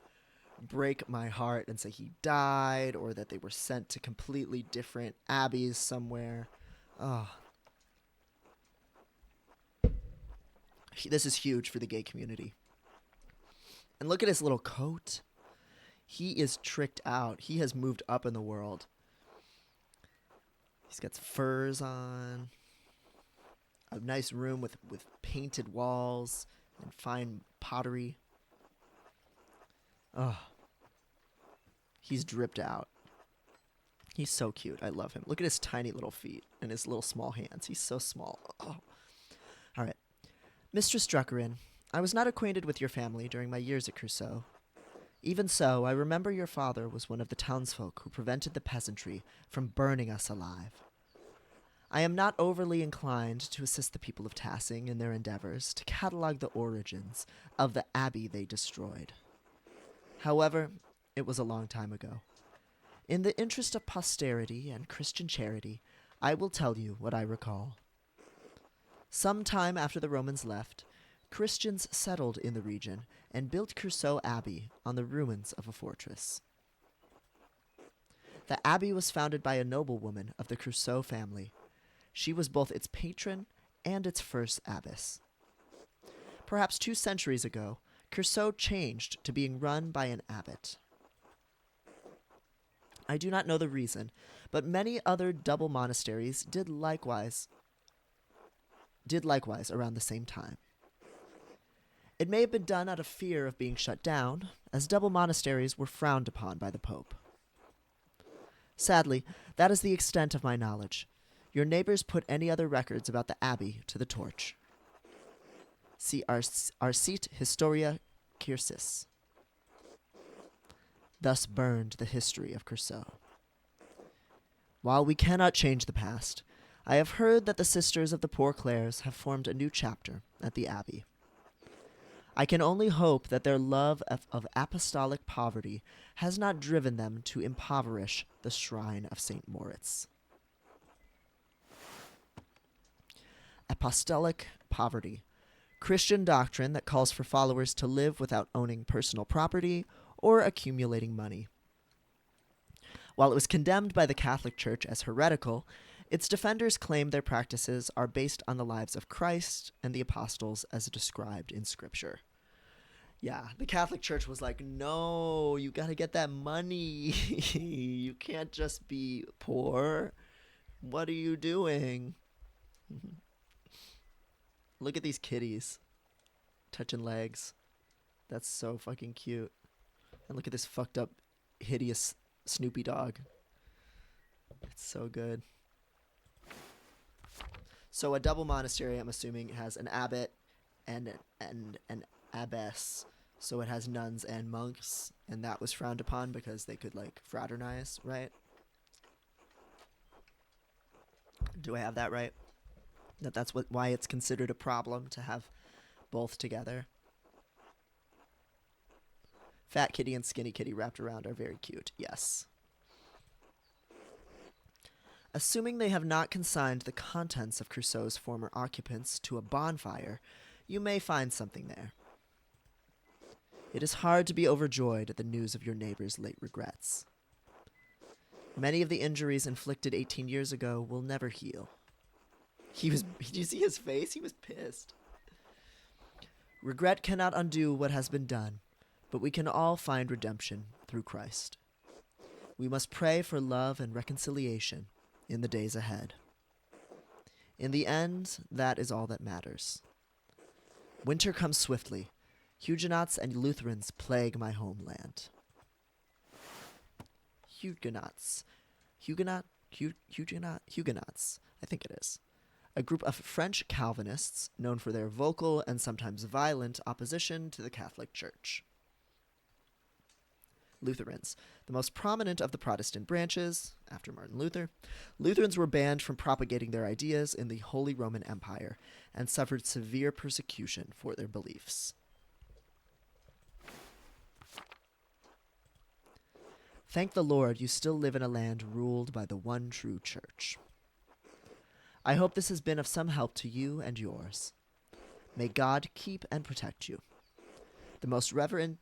break my heart and say he died or that they were sent to completely different abbeys somewhere. Oh. This is huge for the gay community. And look at his little coat. He is tricked out. He has moved up in the world. He's got furs on. A nice room with painted walls and fine pottery. Oh. He's dripped out. He's so cute. I love him. Look at his tiny little feet and his little small hands. He's so small. Oh. All right. Mistress Druckerin, I was not acquainted with your family during my years at Crusoe. Even so, I remember your father was one of the townsfolk who prevented the peasantry from burning us alive. I am not overly inclined to assist the people of Tassing in their endeavors to catalog the origins of the abbey they destroyed. However, it was a long time ago. In the interest of posterity and Christian charity, I will tell you what I recall. Some time after the Romans left, Christians settled in the region and built Crusoe Abbey on the ruins of a fortress. The abbey was founded by a noblewoman of the Crusoe family. She was both its patron and its first abbess. perhaps 2 centuries ago, Curceau changed to being run by an abbot. I do not know the reason, but many other double monasteries did likewise around the same time. It may have been done out of fear of being shut down, as double monasteries were frowned upon by the Pope. Sadly, that is the extent of my knowledge. Your neighbors put any other records about the abbey to the torch. See Arcite Historia Cursis. Thus burned the history of Curceau. While we cannot change the past, I have heard that the Sisters of the Poor Clares have formed a new chapter at the abbey. I can only hope that their love of apostolic poverty has not driven them to impoverish the shrine of St. Moritz. Apostolic poverty, Christian doctrine that calls for followers to live without owning personal property or accumulating money. While it was condemned by the Catholic Church as heretical, its defenders claim their practices are based on the lives of Christ and the apostles as described in Scripture. Yeah, the Catholic Church was like, no, you gotta get that money. You can't just be poor. What are you doing? Look at these kitties touching legs. That's so fucking cute. And look at this fucked up, hideous Snoopy dog. It's so good. So a double monastery, I'm assuming, has an abbot and an abbess. So it has nuns and monks, and that was frowned upon because they could, like, fraternize, right? Do I have that right? That's why it's considered a problem to have both together. Fat kitty and skinny kitty wrapped around are very cute, yes. Assuming they have not consigned the contents of Curceau's former occupants to a bonfire, you may find something there. It is hard to be overjoyed at the news of your neighbor's late regrets. Many of the injuries inflicted 18 years ago will never heal. Did you see his face? He was pissed. Regret cannot undo what has been done, but we can all find redemption through Christ. We must pray for love and reconciliation in the days ahead. In the end, that is all that matters. Winter comes swiftly. Huguenots and Lutherans plague my homeland. Huguenots. Huguenots, I think it is. A group of French Calvinists known for their vocal and sometimes violent opposition to the Catholic Church. Lutherans, the most prominent of the Protestant branches, after Martin Luther, Lutherans were banned from propagating their ideas in the Holy Roman Empire and suffered severe persecution for their beliefs. Thank the Lord you still live in a land ruled by the one true church. I hope this has been of some help to you and yours. May God keep and protect you. The most reverend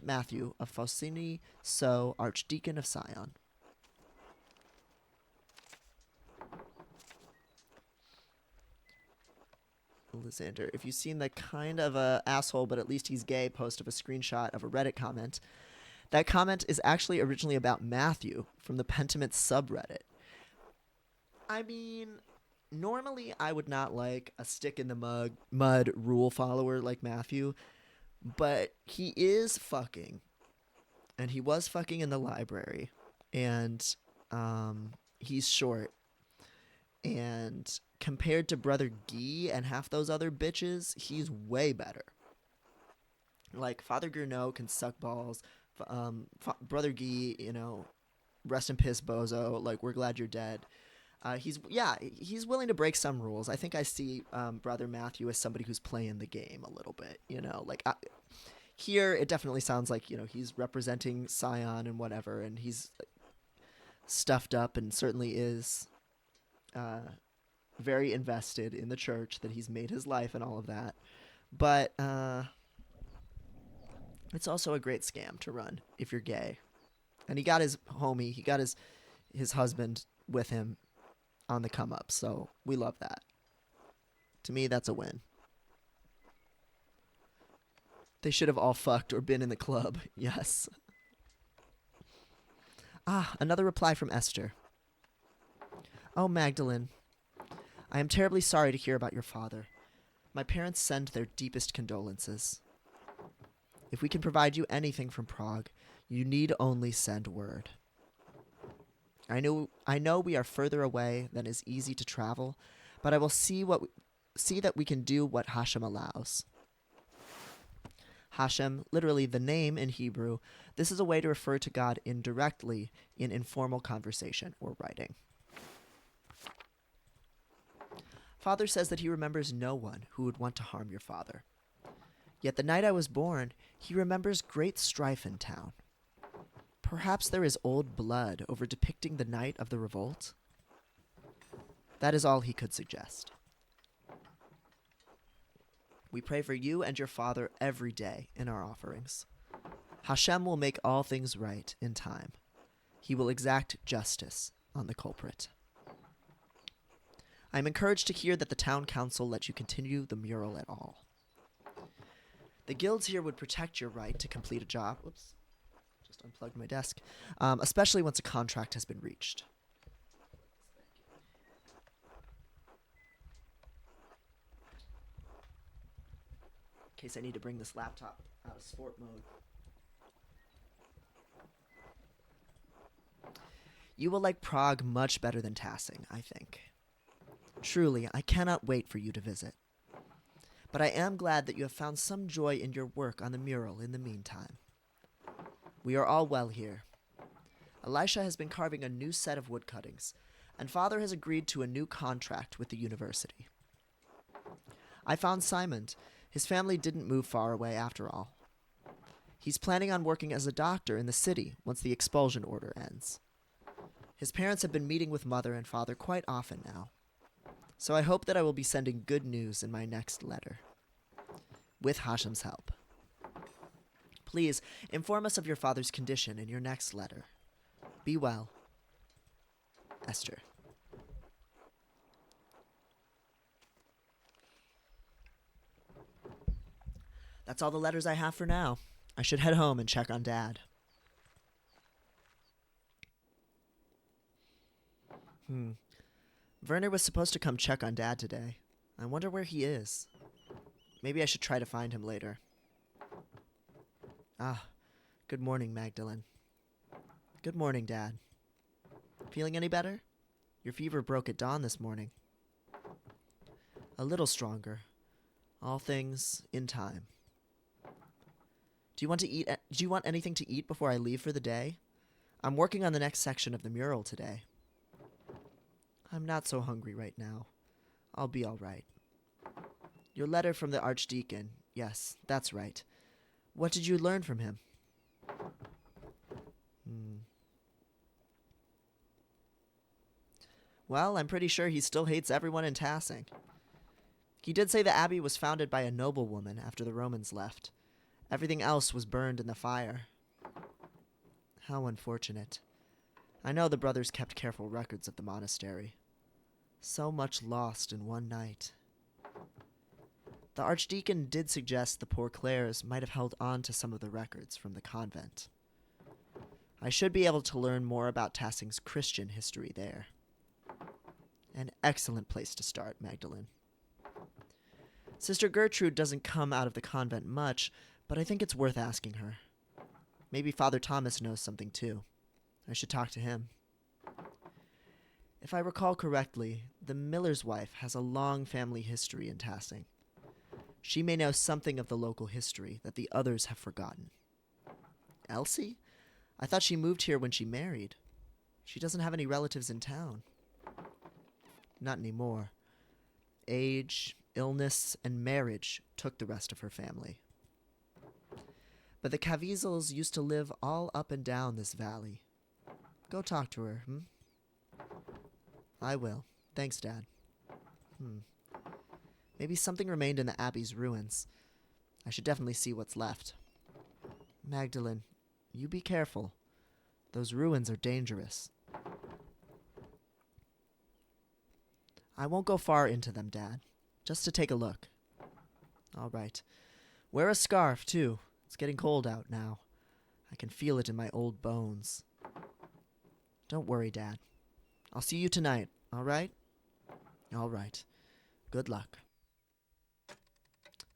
Matthew of Faucigny, So, Archdeacon of Sion. Lysander, if you've seen the kind of a asshole, but at least he's gay post of a screenshot of a Reddit comment, that comment is actually originally about Matthew from the Pentiment subreddit. I mean, normally I would not like a stick in the mud rule follower like Matthew, but he is fucking, and he was fucking in the library, and he's short, and compared to Brother Guy and half those other bitches, he's way better. Like, Father Gourneau can suck balls. Brother Guy, rest in piss, bozo. Like, we're glad you're dead. He's willing to break some rules. I think I see Brother Matthew as somebody who's playing the game a little bit. Here it definitely sounds like he's representing Sion and whatever, and he's stuffed up and certainly is very invested in the church that he's made his life and all of that. But it's also a great scam to run if you're gay. And he got his homie, he got his husband with him on the come up, so we love that. To me, that's a win. They should have all fucked or been in the club. Yes. Ah, another reply from Esther. Oh, Magdalene, I am terribly sorry to hear about your father. My parents send their deepest condolences. If we can provide you anything from Prague, you need only send word. I know we are further away than is easy to travel, but I will see that we can do what Hashem allows. Hashem, literally the name in Hebrew, this is a way to refer to God indirectly in informal conversation or writing. Father says that he remembers no one who would want to harm your father. Yet the night I was born, he remembers great strife in town. Perhaps there is old blood over depicting the night of the revolt? That is all he could suggest. We pray for you and your father every day in our offerings. Hashem will make all things right in time. He will exact justice on the culprit. I am encouraged to hear that the town council let you continue the mural at all. The guilds here would protect your right to complete a job. Whoops. Just unplugged my desk. Especially once a contract has been reached. In case I need to bring this laptop out of sport mode. You will like Prague much better than Tassing, I think. Truly, I cannot wait for you to visit. But I am glad that you have found some joy in your work on the mural in the meantime. We are all well here. Elisha has been carving a new set of wood cuttings, and Father has agreed to a new contract with the university. I found Simon. His family didn't move far away after all. He's planning on working as a doctor in the city once the expulsion order ends. His parents have been meeting with Mother and Father quite often now, so I hope that I will be sending good news in my next letter. With Hashem's help. Please, inform us of your father's condition in your next letter. Be well. Esther. That's all the letters I have for now. I should head home and check on Dad. Werner was supposed to come check on Dad today. I wonder where he is. Maybe I should try to find him later. Ah, good morning, Magdalene. Good morning, Dad. Feeling any better? Your fever broke at dawn this morning. A little stronger. All things in time. Do you want anything to eat before I leave for the day? I'm working on the next section of the mural today. I'm not so hungry right now. I'll be all right. Your letter from the Archdeacon. Yes, that's right. What did you learn from him? Well, I'm pretty sure he still hates everyone in Tassing. He did say the abbey was founded by a noblewoman after the Romans left. Everything else was burned in the fire. How unfortunate. I know the brothers kept careful records of the monastery. So much lost in one night. The archdeacon did suggest the poor Clares might have held on to some of the records from the convent. I should be able to learn more about Tassing's Christian history there. An excellent place to start, Magdalene. Sister Gertrude doesn't come out of the convent much, but I think it's worth asking her. Maybe Father Thomas knows something too. I should talk to him. If I recall correctly, the miller's wife has a long family history in Tassing. She may know something of the local history that the others have forgotten. Elsie? I thought she moved here when she married. She doesn't have any relatives in town. Not anymore. Age, illness, and marriage took the rest of her family. But the Caviezel's used to live all up and down this valley. Go talk to her, I will. Thanks, Dad. Maybe something remained in the Abbey's ruins. I should definitely see what's left. Magdalene, you be careful. Those ruins are dangerous. I won't go far into them, Dad. Just to take a look. All right. Wear a scarf, too. It's getting cold out now. I can feel it in my old bones. Don't worry, Dad. I'll see you tonight, all right? All right. Good luck.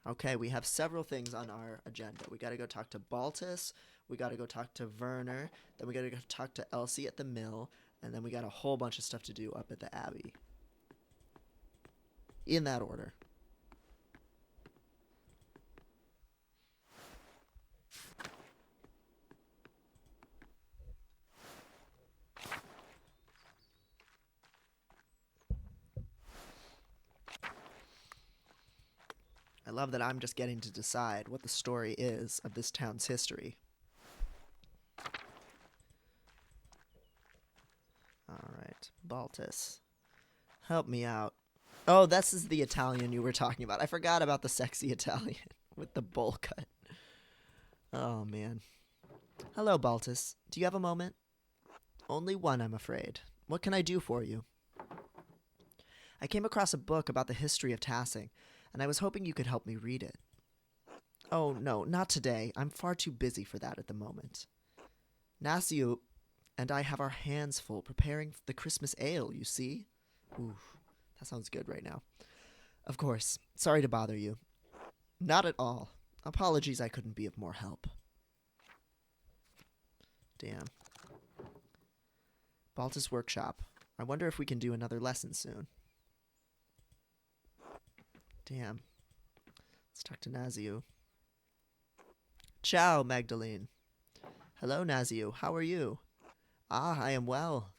Okay, we have several things on our agenda. We gotta go talk to Baltus, we gotta go talk to Werner, then we gotta go talk to Elsie at the mill, and then we got a whole bunch of stuff to do up at the Abbey. In that order. I love that I'm just getting to decide what the story is of this town's history. Alright, Baltus. Help me out. Oh, this is the Italian you were talking about. I forgot about the sexy Italian with the bowl cut. Oh, man. Hello, Baltus. Do you have a moment? Only one, I'm afraid. What can I do for you? I came across a book about the history of Tassing, and I was hoping you could help me read it. Oh, no, not today. I'm far too busy for that at the moment. Nasio and I have our hands full preparing the Christmas ale, you see? Ooh, that sounds good right now. Of course. Sorry to bother you. Not at all. Apologies I couldn't be of more help. Damn. Baltus Workshop. I wonder if we can do another lesson soon. Damn. Let's talk to Nazio. Ciao, Magdalene. Hello, Nazio. How are you? Ah, I am well.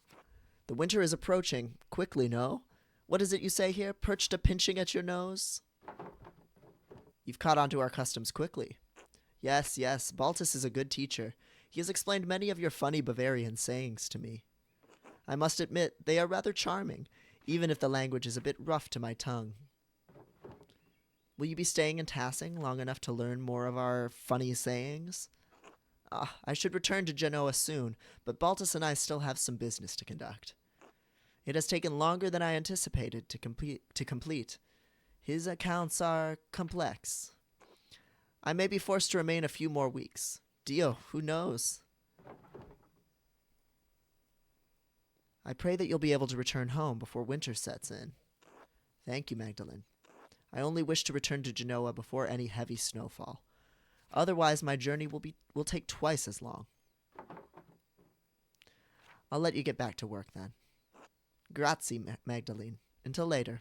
The winter is approaching. Quickly, no? What is it you say here? Perched a pinching at your nose? You've caught on to our customs quickly. Yes, yes, Baltus is a good teacher. He has explained many of your funny Bavarian sayings to me. I must admit, they are rather charming, even if the language is a bit rough to my tongue. Will you be staying in Tassing long enough to learn more of our funny sayings? I should return to Genoa soon, but Baltus and I still have some business to conduct. It has taken longer than I anticipated to complete. His accounts are complex. I may be forced to remain a few more weeks. Dio, who knows? I pray that you'll be able to return home before winter sets in. Thank you, Magdalene. I only wish to return to Genoa before any heavy snowfall. Otherwise, my journey will take twice as long. I'll let you get back to work then. Grazie, Magdalene. Until later.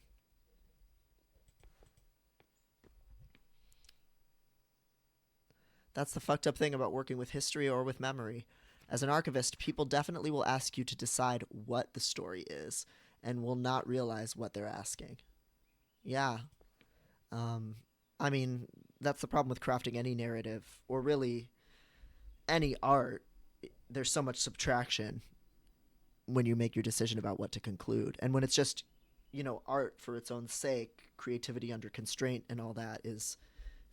That's the fucked up thing about working with history or with memory. As an archivist, people definitely will ask you to decide what the story is, and will not realize what they're asking. Yeah. I mean, that's the problem with crafting any narrative, or really any art. There's so much subtraction when you make your decision about what to conclude. And when it's just, art for its own sake, creativity under constraint and all that is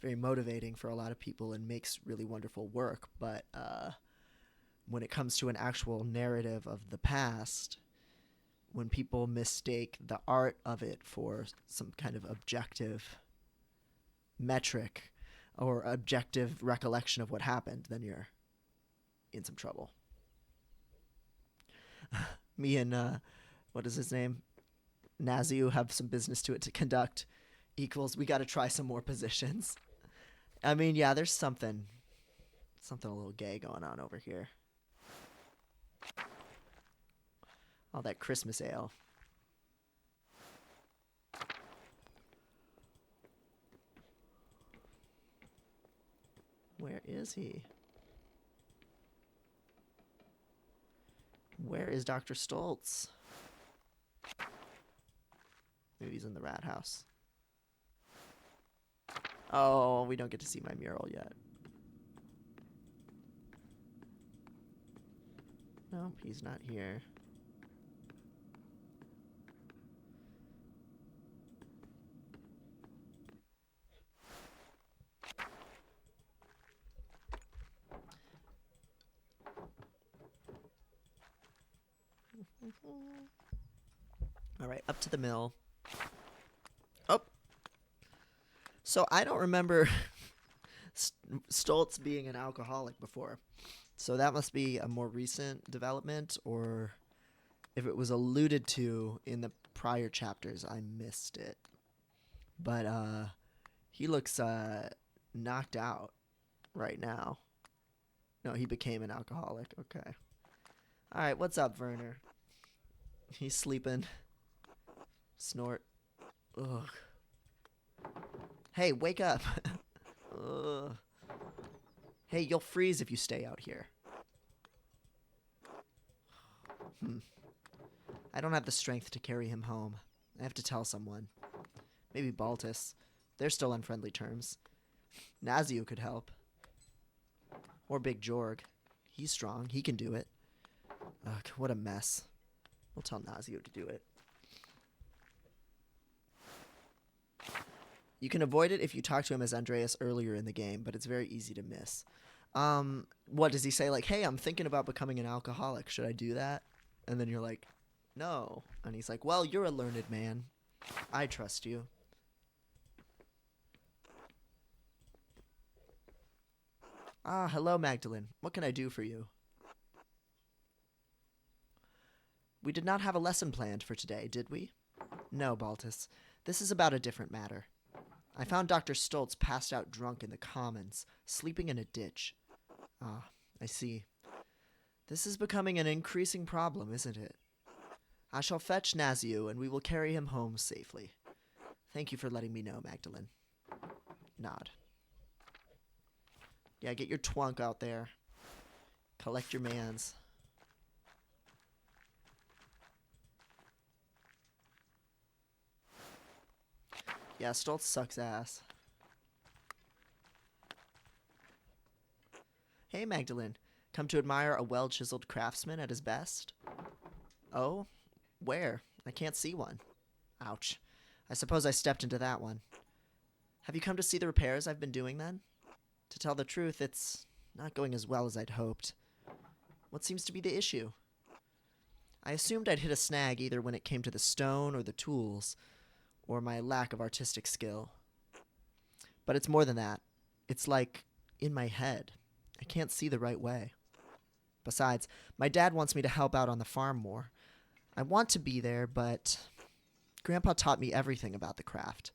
very motivating for a lot of people and makes really wonderful work. But when it comes to an actual narrative of the past, when people mistake the art of it for some kind of objective metric or objective recollection of what happened, then you're in some trouble. Me and, what is his name? Nazio have some business to conduct. Equals, we got to try some more positions. I mean, yeah, there's something a little gay going on over here. All that Christmas ale. Where is he? Where is Dr. Stoltz? Maybe he's in the rat house. Oh, we don't get to see my mural yet. Nope, he's not here. All right, up to the mill. Oh. So I don't remember Stoltz being an alcoholic before. So that must be a more recent development, or if it was alluded to in the prior chapters, I missed it. But he looks knocked out right now. No, he became an alcoholic. Okay. All right, what's up, Werner? He's sleeping. Snort. Ugh. Hey, wake up. Ugh. Hey, you'll freeze if you stay out here. I don't have the strength to carry him home. I have to tell someone. Maybe Baltus. They're still on friendly terms. Nazio could help. Or Big Jorg. He's strong. He can do it. Ugh, what a mess. We'll tell Nazio to do it. You can avoid it if you talk to him as Andreas earlier in the game, but it's very easy to miss. What does he say? Like, hey, I'm thinking about becoming an alcoholic. Should I do that? And then you're like, no. And he's like, well, you're a learned man. I trust you. Ah, hello, Magdalene. What can I do for you? We did not have a lesson planned for today, did we? No, Baltus. This is about a different matter. I found Dr. Stoltz passed out drunk in the commons, sleeping in a ditch. Ah, I see. This is becoming an increasing problem, isn't it? I shall fetch Nazio, and we will carry him home safely. Thank you for letting me know, Magdalene. Nod. Yeah, get your twunk out there. Collect your mans. Yeah, Stoltz sucks ass. Hey, Magdalene. Come to admire a well-chiseled craftsman at his best? Oh? Where? I can't see one. Ouch. I suppose I stepped into that one. Have you come to see the repairs I've been doing, then? To tell the truth, it's not going as well as I'd hoped. What seems to be the issue? I assumed I'd hit a snag either when it came to the stone or the tools, or my lack of artistic skill. But it's more than that. It's like in my head. I can't see the right way. Besides, my dad wants me to help out on the farm more. I want to be there, but Grandpa taught me everything about the craft.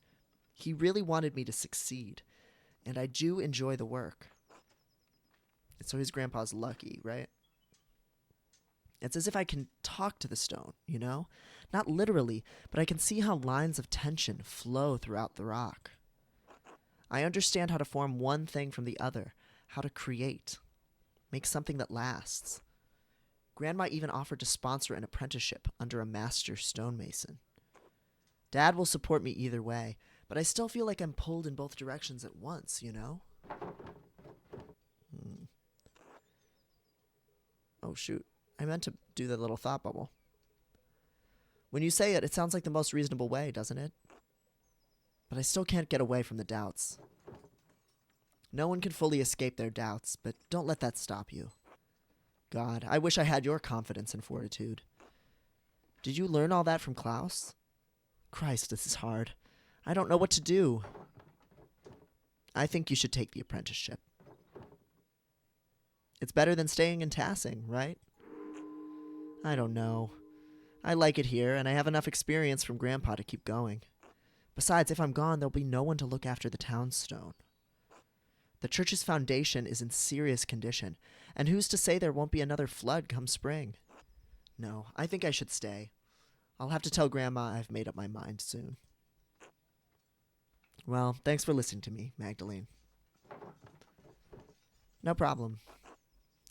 He really wanted me to succeed, and I do enjoy the work. So his grandpa's lucky, right? It's as if I can talk to the stone, you know? Not literally, but I can see how lines of tension flow throughout the rock. I understand how to form one thing from the other, how to create, make something that lasts. Grandma even offered to sponsor an apprenticeship under a master stonemason. Dad will support me either way, but I still feel like I'm pulled in both directions at once, you know? Oh, shoot. I meant to do the little thought bubble. When you say it, it sounds like the most reasonable way, doesn't it? But I still can't get away from the doubts. No one can fully escape their doubts, but don't let that stop you. God, I wish I had your confidence and fortitude. Did you learn all that from Klaus? Christ, this is hard. I don't know what to do. I think you should take the apprenticeship. It's better than staying in Tassing, right? I don't know. I like it here, and I have enough experience from Grandpa to keep going. Besides, if I'm gone, there'll be no one to look after the townstone. The church's foundation is in serious condition, and who's to say there won't be another flood come spring? No, I think I should stay. I'll have to tell Grandma I've made up my mind soon. Well, thanks for listening to me, Magdalene. No problem.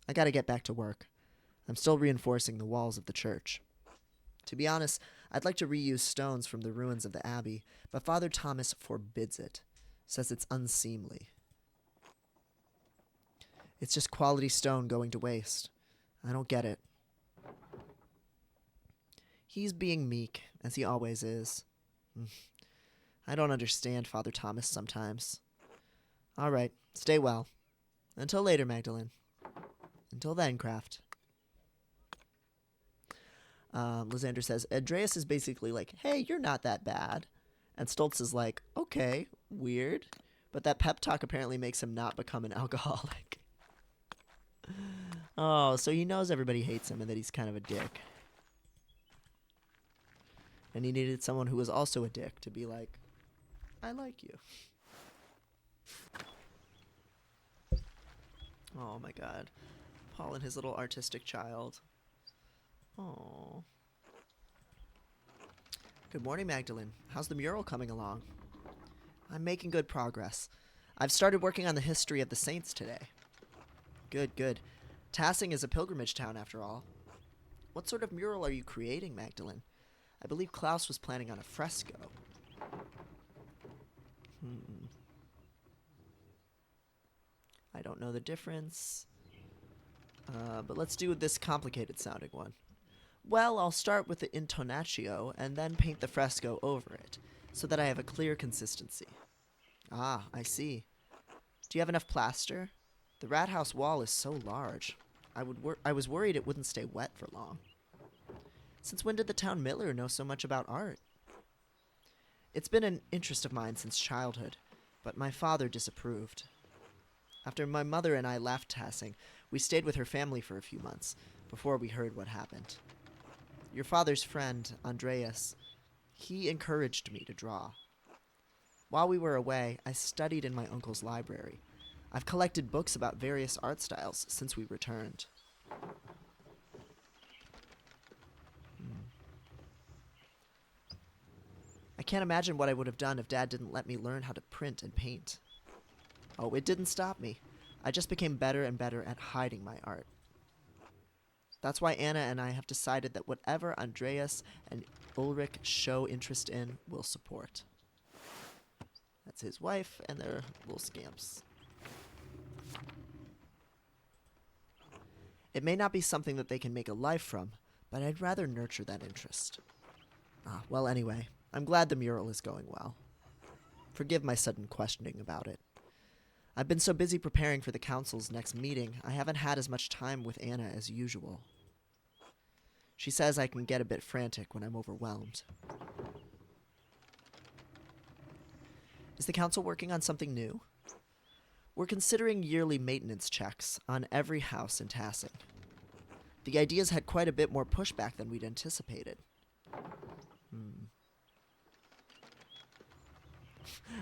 I gotta get back to work. I'm still reinforcing the walls of the church. To be honest, I'd like to reuse stones from the ruins of the abbey, but Father Thomas forbids it, says it's unseemly. It's just quality stone going to waste. I don't get it. He's being meek, as he always is. I don't understand Father Thomas sometimes. All right, stay well. Until later, Magdalene. Until then, Kraft. Lysander says, Andreas is basically like, hey, you're not that bad. And Stoltz is like, okay, weird. But that pep talk apparently makes him not become an alcoholic. Oh, so he knows everybody hates him and that he's kind of a dick. And he needed someone who was also a dick to be like, I like you. Oh my god. Paul and his little artistic child. Oh. Good morning, Magdalene. How's the mural coming along? I'm making good progress. I've started working on the history of the saints today. Good, good. Tassing is a pilgrimage town, after all. What sort of mural are you creating, Magdalene? I believe Klaus was planning on a fresco. I don't know the difference. But let's do this complicated sounding one. Well, I'll start with the intonatio and then paint the fresco over it, so that I have a clear consistency. Ah, I see. Do you have enough plaster? The rat house wall is so large. I was worried it wouldn't stay wet for long. Since when did the town miller know so much about art? It's been an interest of mine since childhood, but my father disapproved. After my mother and I left Tassing, we stayed with her family for a few months, before we heard what happened. Your father's friend, Andreas, he encouraged me to draw. While we were away, I studied in my uncle's library. I've collected books about various art styles since we returned. I can't imagine what I would have done if Dad didn't let me learn how to print and paint. Oh, it didn't stop me. I just became better and better at hiding my art. That's why Anna and I have decided that whatever Andreas and Ulrich show interest in, we'll support. That's his wife and their little scamps. It may not be something that they can make a life from, but I'd rather nurture that interest. Well, anyway, I'm glad the mural is going well. Forgive my sudden questioning about it. I've been so busy preparing for the council's next meeting, I haven't had as much time with Anna as usual. She says I can get a bit frantic when I'm overwhelmed. Is the council working on something new? We're considering yearly maintenance checks on every house in Tassing. The idea's had quite a bit more pushback than we'd anticipated.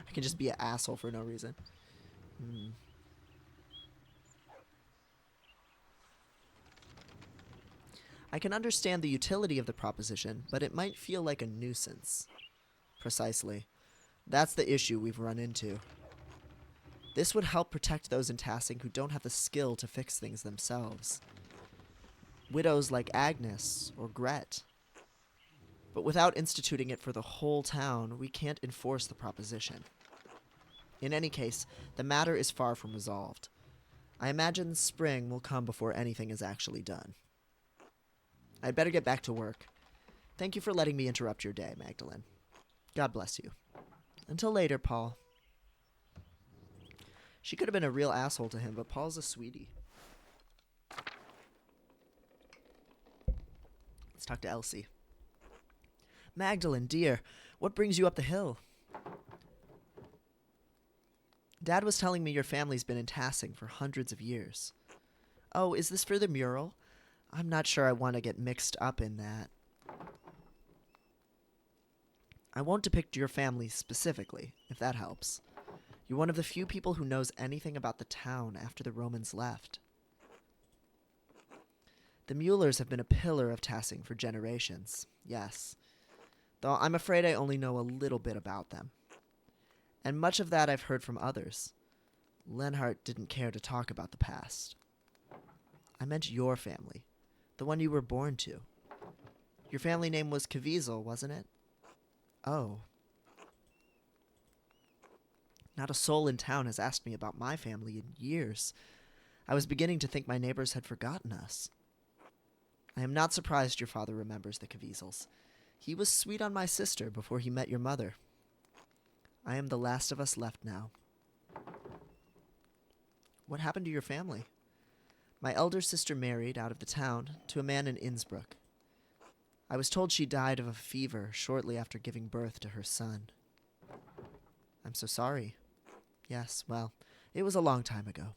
I can just be an asshole for no reason. I can understand the utility of the proposition, but it might feel like a nuisance. Precisely. That's the issue we've run into. This would help protect those in Tassing who don't have the skill to fix things themselves. Widows like Agnes or Gret. But without instituting it for the whole town, we can't enforce the proposition. In any case, the matter is far from resolved. I imagine spring will come before anything is actually done. I'd better get back to work. Thank you for letting me interrupt your day, Magdalene. God bless you. Until later, Paul. She could have been a real asshole to him, but Paul's a sweetie. Let's talk to Elsie. Magdalene, dear, what brings you up the hill? Dad was telling me your family's been in Tassing for hundreds of years. Oh, is this for the mural? I'm not sure I want to get mixed up in that. I won't depict your family specifically, if that helps. You're one of the few people who knows anything about the town after the Romans left. The Muellers have been a pillar of Tassing for generations, yes. Though I'm afraid I only know a little bit about them. And much of that I've heard from others. Lenhart didn't care to talk about the past. I meant your family, the one you were born to. Your family name was Caviezel, wasn't it? Oh. Not a soul in town has asked me about my family in years. I was beginning to think my neighbors had forgotten us. I am not surprised your father remembers the Caviezels. He was sweet on my sister before he met your mother. I am the last of us left now. What happened to your family? My elder sister married out of the town to a man in Innsbruck. I was told she died of a fever shortly after giving birth to her son. I'm so sorry. Yes, well, it was a long time ago.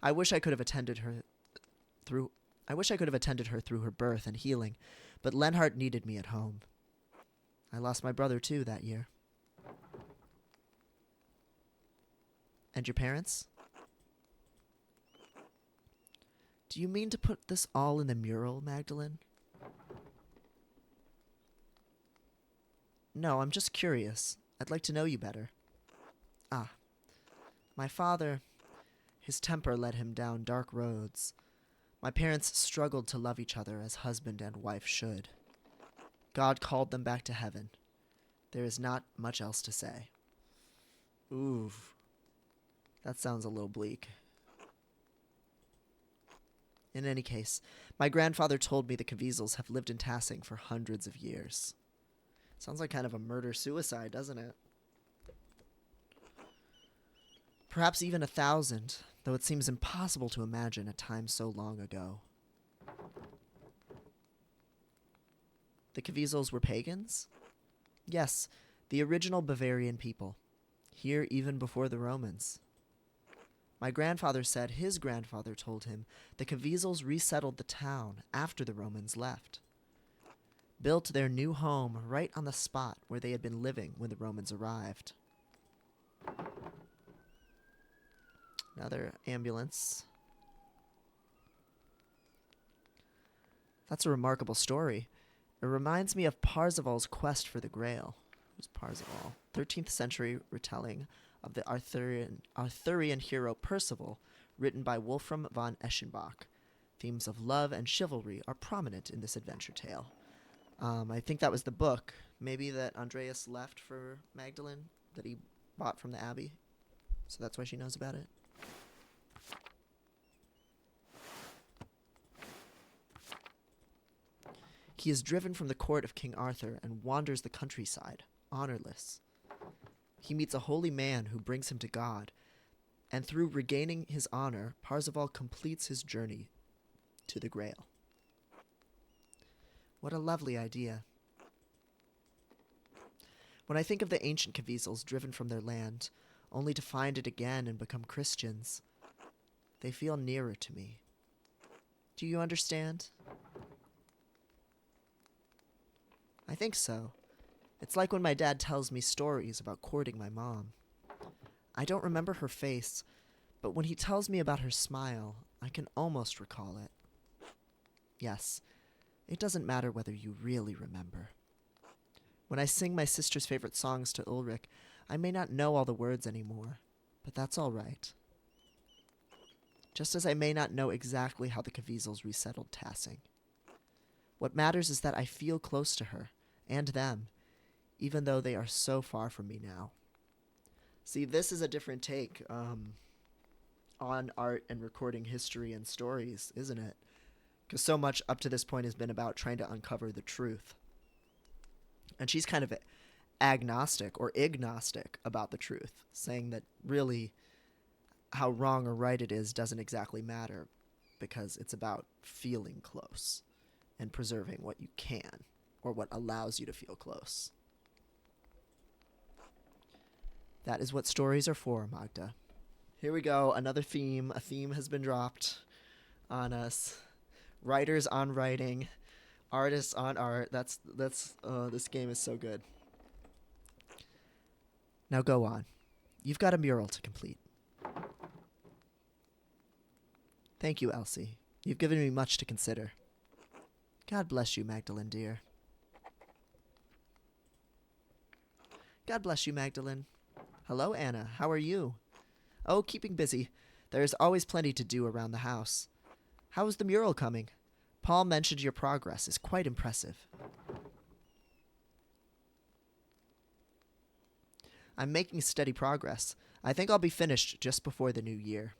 I wish I could have attended her through I wish I could have attended her through her birth and healing, but Lenhart needed me at home. I lost my brother too that year. And your parents? Do you mean to put this all in the mural, Magdalene? No, I'm just curious. I'd like to know you better. Ah, my father, his temper led him down dark roads. My parents struggled to love each other as husband and wife should. God called them back to heaven. There is not much else to say. Oof. That sounds a little bleak. In any case, my grandfather told me the Caviezel's have lived in Tassing for hundreds of years. Sounds like kind of a murder-suicide, doesn't it? Perhaps even 1,000, though it seems impossible to imagine a time so long ago. The Caviezel's were pagans? Yes, the original Bavarian people, here even before the Romans. My grandfather said his grandfather told him the Caviezel's resettled the town after the Romans left, built their new home right on the spot where they had been living when the Romans arrived. Another ambulance. That's a remarkable story. It reminds me of Parzival's quest for the Grail. Who's Parzival? 13th century retelling of the Arthurian hero Percival, written by Wolfram von Eschenbach. Themes of love and chivalry are prominent in this adventure tale. I think that was the book, maybe that Andreas left for Magdalene, that he bought from the Abbey. So that's why she knows about it. He is driven from the court of King Arthur and wanders the countryside, honorless. He meets a holy man who brings him to God, and through regaining his honor, Parzival completes his journey to the Grail. What a lovely idea. When I think of the ancient Caviezel's driven from their land, only to find it again and become Christians, they feel nearer to me. Do you understand? I think so. It's like when my dad tells me stories about courting my mom. I don't remember her face, but when he tells me about her smile, I can almost recall it. Yes, it doesn't matter whether you really remember. When I sing my sister's favorite songs to Ulrich, I may not know all the words anymore, but that's all right. Just as I may not know exactly how the Caviezel's resettled Tassing. What matters is that I feel close to her, and them, even though they are so far from me now. See, this is a different take on art and recording history and stories, isn't it? Because so much up to this point has been about trying to uncover the truth. And she's kind of agnostic or ignostic about the truth, saying that really how wrong or right it is doesn't exactly matter, because it's about feeling close and preserving what you can, or what allows you to feel close. That is what stories are for, Magda. Here we go, another theme. A theme has been dropped on us. Writers on writing, artists on art. This game is so good. Now go on. You've got a mural to complete. Thank you, Elsie. You've given me much to consider. God bless you, Magdalene, dear. God bless you, Magdalene. Hello, Anna. How are you? Oh, keeping busy. There is always plenty to do around the house. How is the mural coming? Paul mentioned your progress is quite impressive. I'm making steady progress. I think I'll be finished just before the new year.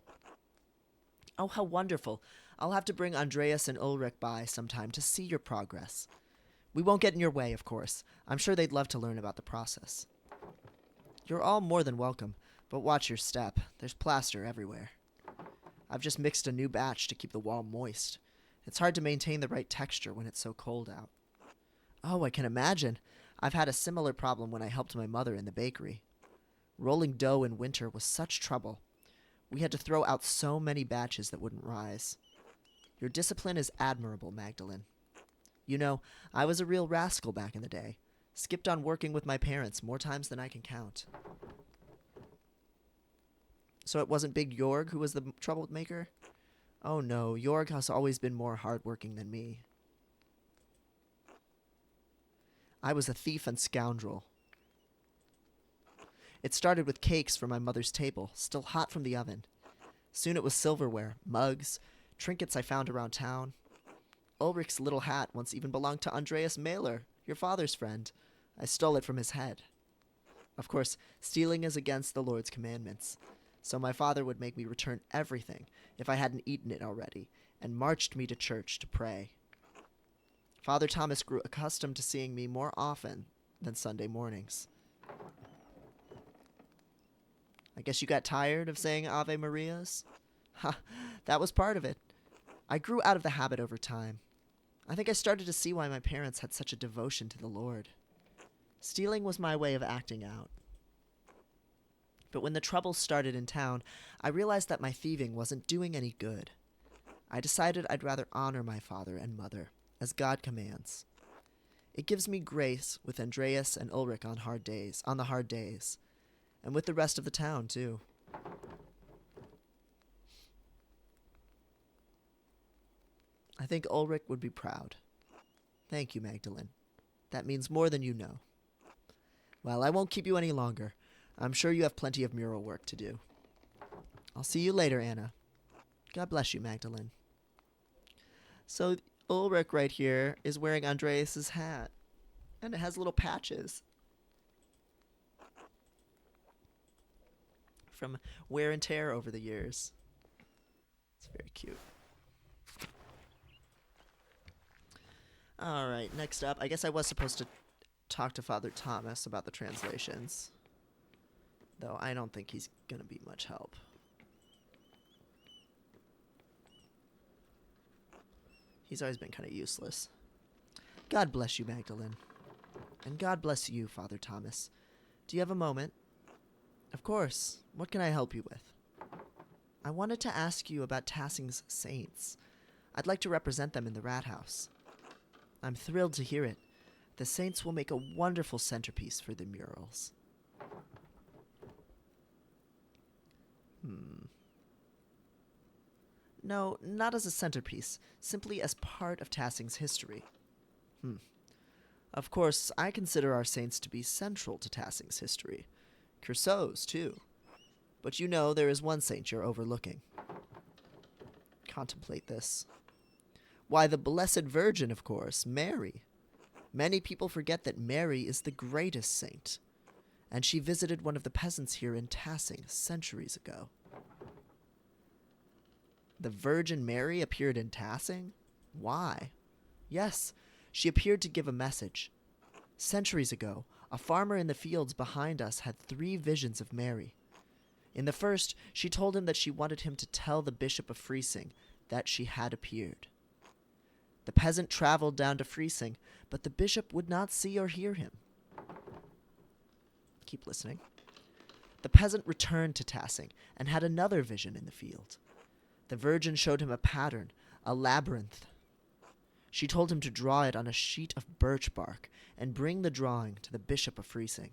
Oh, how wonderful. I'll have to bring Andreas and Ulrich by sometime to see your progress. We won't get in your way, of course. I'm sure they'd love to learn about the process. You're all more than welcome, but watch your step. There's plaster everywhere. I've just mixed a new batch to keep the wall moist. It's hard to maintain the right texture when it's so cold out. Oh, I can imagine. I've had a similar problem when I helped my mother in the bakery. Rolling dough in winter was such trouble. We had to throw out so many batches that wouldn't rise. Your discipline is admirable, Magdalene. You know, I was a real rascal back in the day. Skipped on working with my parents more times than I can count. So it wasn't Big Jorg who was the troublemaker? Oh no, Jorg has always been more hardworking than me. I was a thief and scoundrel. It started with cakes from my mother's table, still hot from the oven. Soon it was silverware, mugs, trinkets I found around town. Ulrich's little hat once even belonged to Andreas Mahler, your father's friend. I stole it from his head. Of course, stealing is against the Lord's commandments, so my father would make me return everything if I hadn't eaten it already, and marched me to church to pray. Father Thomas grew accustomed to seeing me more often than Sunday mornings. I guess you got tired of saying Ave Marias? Ha, that was part of it. I grew out of the habit over time. I think I started to see why my parents had such a devotion to the Lord. Stealing was my way of acting out. But when the troubles started in town, I realized that my thieving wasn't doing any good. I decided I'd rather honor my father and mother, as God commands. It gives me grace with Andreas and Ulrich on the hard days, and with the rest of the town, too. I think Ulrich would be proud. Thank you, Magdalene. That means more than you know. Well, I won't keep you any longer. I'm sure you have plenty of mural work to do. I'll see you later, Anna. God bless you, Magdalene. So Ulrich right here is wearing Andreas's hat, and it has little patches from wear and tear over the years. It's very cute. All right, next up, I guess I was supposed to talk to Father Thomas about the translations, though I don't think he's going to be much help. He's always been kind of useless. God bless you, Magdalene. And God bless you, Father Thomas. Do you have a moment? Of course. What can I help you with? I wanted to ask you about Tassing's saints. I'd like to represent them in the rat house. I'm thrilled to hear it. The saints will make a wonderful centerpiece for the murals. No, not as a centerpiece, simply as part of Tassing's history. Of course, I consider our saints to be central to Tassing's history. Curceau's, too. But you know there is one saint you're overlooking. Contemplate this. Why, the Blessed Virgin, of course, Mary. Many people forget that Mary is the greatest saint, and she visited one of the peasants here in Tassing centuries ago. The Virgin Mary appeared in Tassing? Why? Yes, she appeared to give a message. Centuries ago, a farmer in the fields behind us had 3 visions of Mary. In the first, she told him that she wanted him to tell the Bishop of Freising that she had appeared. The peasant traveled down to Freising, but the bishop would not see or hear him. Keep listening. The peasant returned to Tassing and had another vision in the field. The Virgin showed him a pattern, a labyrinth. She told him to draw it on a sheet of birch bark and bring the drawing to the Bishop of Freising.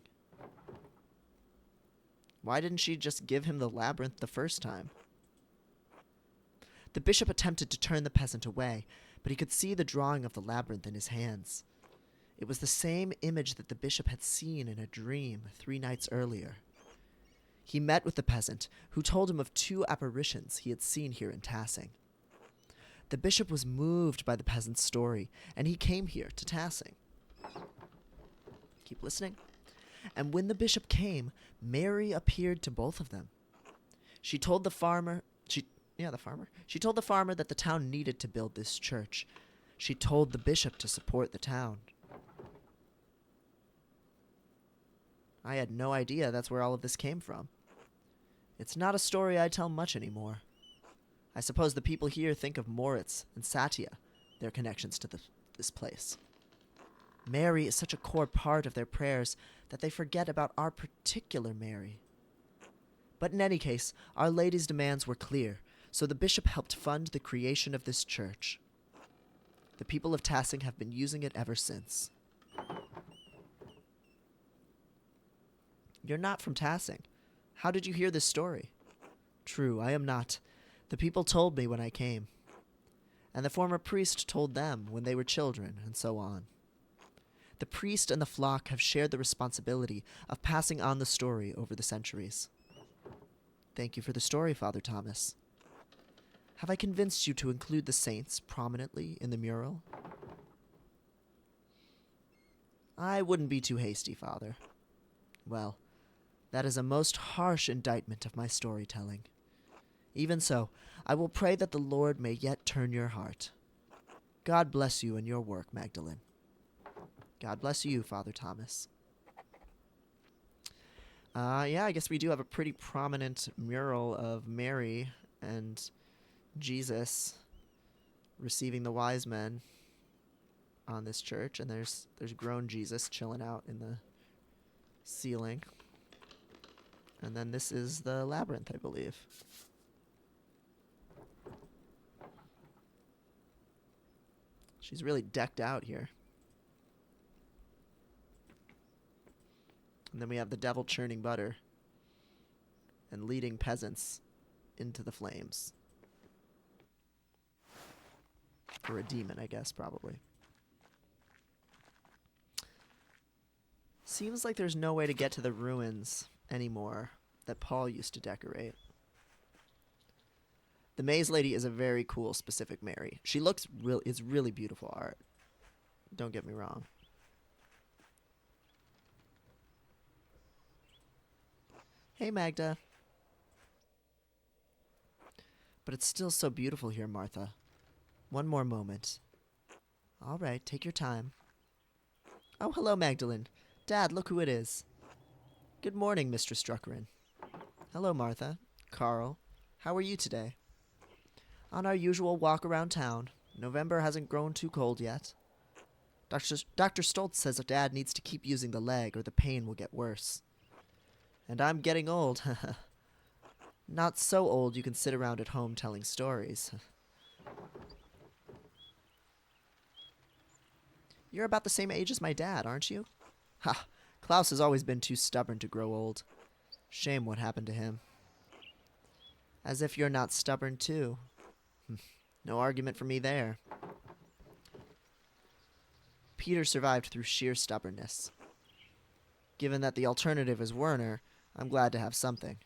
Why didn't she just give him the labyrinth the first time? The bishop attempted to turn the peasant away, but he could see the drawing of the labyrinth in his hands. It was the same image that the bishop had seen in a dream 3 nights earlier. He met with the peasant, who told him of 2 apparitions he had seen here in Tassing. The bishop was moved by the peasant's story, and he came here to Tassing. Keep listening. And when the bishop came, Mary appeared to both of them. She told the farmer that the town needed to build this church. She told the bishop to support the town. I had no idea that's where all of this came from. It's not a story I tell much anymore. I suppose the people here think of Moritz and Satya, their connections to this place. Mary is such a core part of their prayers that they forget about our particular Mary, But in any case, Our Lady's demands were clear, so the bishop helped fund the creation of this church. The people of Tassing have been using it ever since. You're not from Tassing. How did you hear this story? True, I am not. The people told me when I came. And the former priest told them when they were children, and so on. The priest and the flock have shared the responsibility of passing on the story over the centuries. Thank you for the story, Father Thomas. Have I convinced you to include the saints prominently in the mural? I wouldn't be too hasty, Father. Well, that is a most harsh indictment of my storytelling. Even so, I will pray that the Lord may yet turn your heart. God bless you in your work, Magdalene. God bless you, Father Thomas. Yeah, I guess we do have a pretty prominent mural of Mary and Jesus receiving the wise men on this church, and there's grown Jesus chilling out in the ceiling. And then this is the labyrinth, I believe. She's really decked out here. And then we have the devil churning butter and leading peasants into the flames. Or a demon, I guess, probably. Seems like there's no way to get to the ruins anymore that Paul used to decorate. The Maze Lady is a very cool, specific Mary. She looks it's really beautiful art. Don't get me wrong. Hey, Magda. But it's still so beautiful here, Martha. One more moment. All right, take your time. Oh, hello, Magdalene. Dad, look who it is. Good morning, Mistress Druckerin. Hello, Martha. Carl. How are you today? On our usual walk around town. November hasn't grown too cold yet. Dr. Stoltz says that Dad needs to keep using the leg or the pain will get worse. And I'm getting old. Not so old you can sit around at home telling stories. You're about the same age as my dad, aren't you? Ha! Klaus has always been too stubborn to grow old. Shame what happened to him. As if you're not stubborn, too. No argument for me there. Peter survived through sheer stubbornness. Given that the alternative is Werner, I'm glad to have something.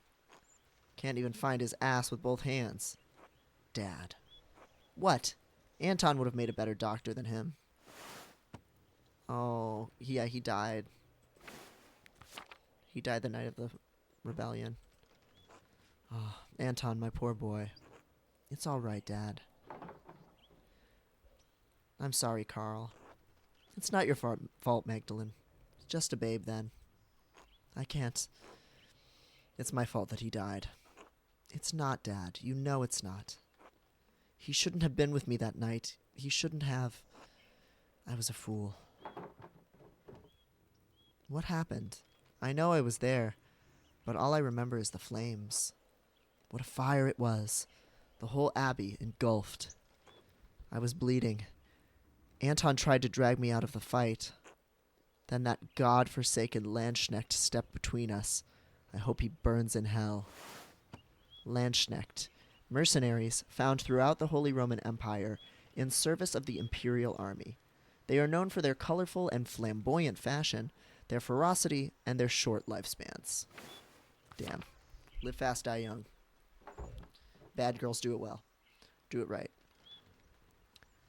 Can't even find his ass with both hands. Dad. What? Anton would have made a better doctor than him. Oh, yeah, he died. He died the night of the rebellion. Oh, Anton, my poor boy. It's all right, Dad. I'm sorry, Carl. It's not your fault, Magdalene. Just a babe then. I can't. It's my fault that he died. It's not, Dad. You know it's not. He shouldn't have been with me that night. He shouldn't have. I was a fool. What happened? I know I was there, but all I remember is the flames. What a fire it was. The whole abbey engulfed. I was bleeding. Anton tried to drag me out of the fight. Then that god-forsaken Landsknecht stepped between us. I hope he burns in hell. Landsknecht, mercenaries found throughout the Holy Roman Empire in service of the imperial army. They are known for their colorful and flamboyant fashion, their ferocity, and their short lifespans. Damn. Live fast, die young. Bad girls do it well. Do it right.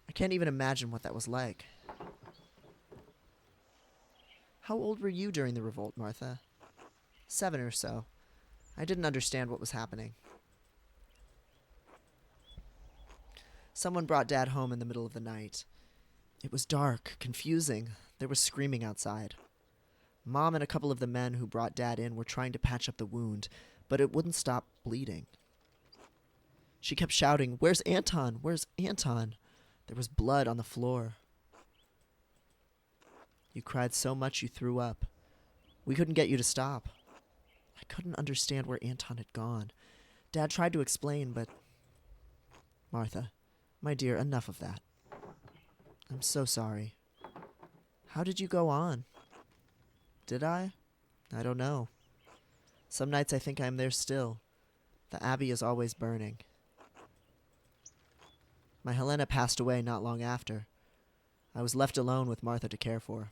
I can't even imagine what that was like. How old were you during the revolt, Martha? 7 or so. I didn't understand what was happening. Someone brought Dad home in the middle of the night. It was dark, confusing. There was screaming outside. Mom and a couple of the men who brought Dad in were trying to patch up the wound, but it wouldn't stop bleeding. She kept shouting, "Where's Anton? Where's Anton?" There was blood on the floor. You cried so much you threw up. We couldn't get you to stop. I couldn't understand where Anton had gone. Dad tried to explain, but... Martha, my dear, enough of that. I'm so sorry. How did you go on? Did I? I don't know. Some nights I think I'm there still. The abbey is always burning. My Helena passed away not long after. I was left alone with Martha to care for.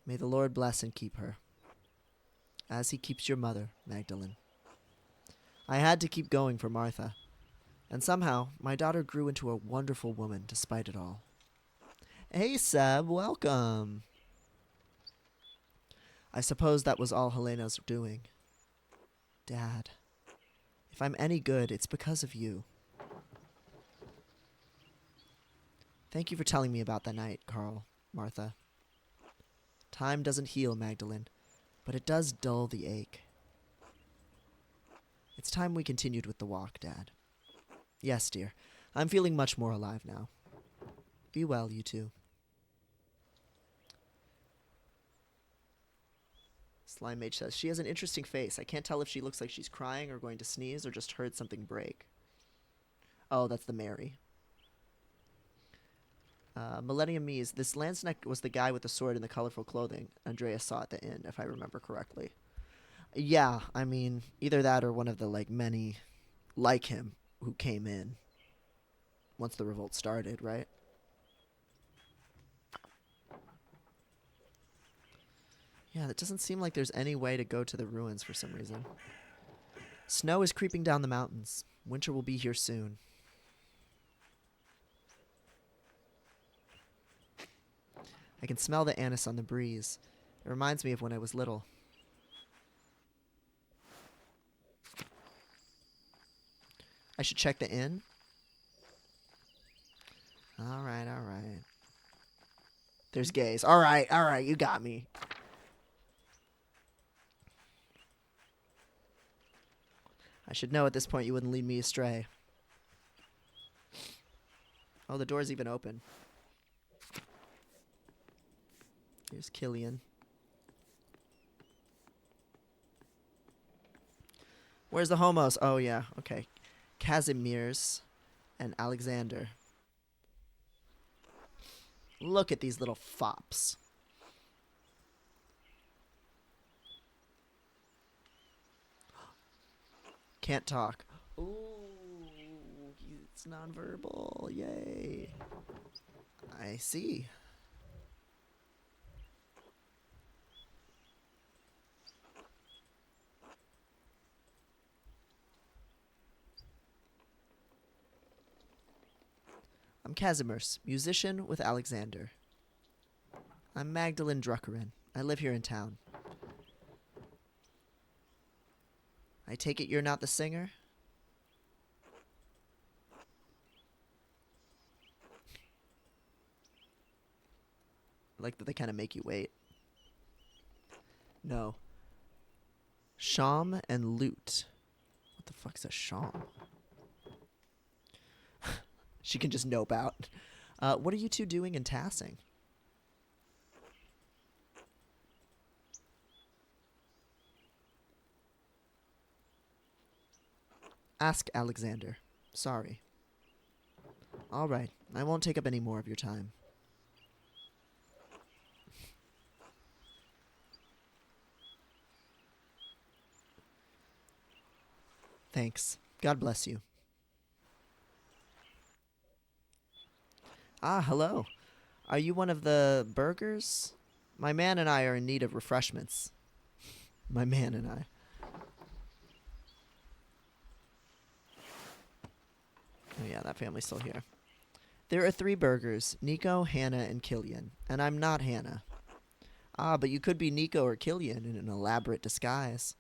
May the Lord bless and keep her, as he keeps your mother, Magdalene. I had to keep going for Martha, and somehow my daughter grew into a wonderful woman despite it all. Hey, Seb, welcome. I suppose that was all Helena's doing. Dad, if I'm any good, it's because of you. Thank you for telling me about that night, Carl, Martha. Time doesn't heal, Magdalene, but it does dull the ache. It's time we continued with the walk, Dad. Yes, dear. I'm feeling much more alive now. Be well, you two. Slime Mage says, she has an interesting face. I can't tell if she looks like she's crying or going to sneeze or just heard something break. Oh, that's the Mary. Millennium Mies, this Landsneck was the guy with the sword and the colorful clothing Andreas saw at the inn, if I remember correctly. Yeah, I mean, either that or one of the, many like him who came in once the revolt started, right? Yeah, it doesn't seem like there's any way to go to the ruins for some reason. Snow is creeping down the mountains. Winter will be here soon. I can smell the anise on the breeze. It reminds me of when I was little. I should check the inn. Alright, alright. There's gays. Alright, alright, you got me. I should know at this point you wouldn't lead me astray. Oh, the door's even open. Here's Killian. Where's the homos? Oh, yeah. Okay. Casimir's and Alexander. Look at these little fops. Can't talk. Ooh, it's nonverbal. Yay. I see. I'm Casimir's, musician with Alexander. I'm Magdalene Druckerin. I live here in town. I take it you're not the singer? I like that they kind of make you wait. No. Sham and lute. What the fuck's a sham? She can just nope out. What are you two doing in Tassing? Ask Alexander. Sorry. All right. I won't take up any more of your time. Thanks. God bless you. Ah, hello. Are you one of the burgers? My man and I are in need of refreshments. My man and I. Oh yeah, that family's still here. There are 3 burgers, Nico, Hannah, and Killian. And I'm not Hannah. Ah, but you could be Nico or Killian in an elaborate disguise.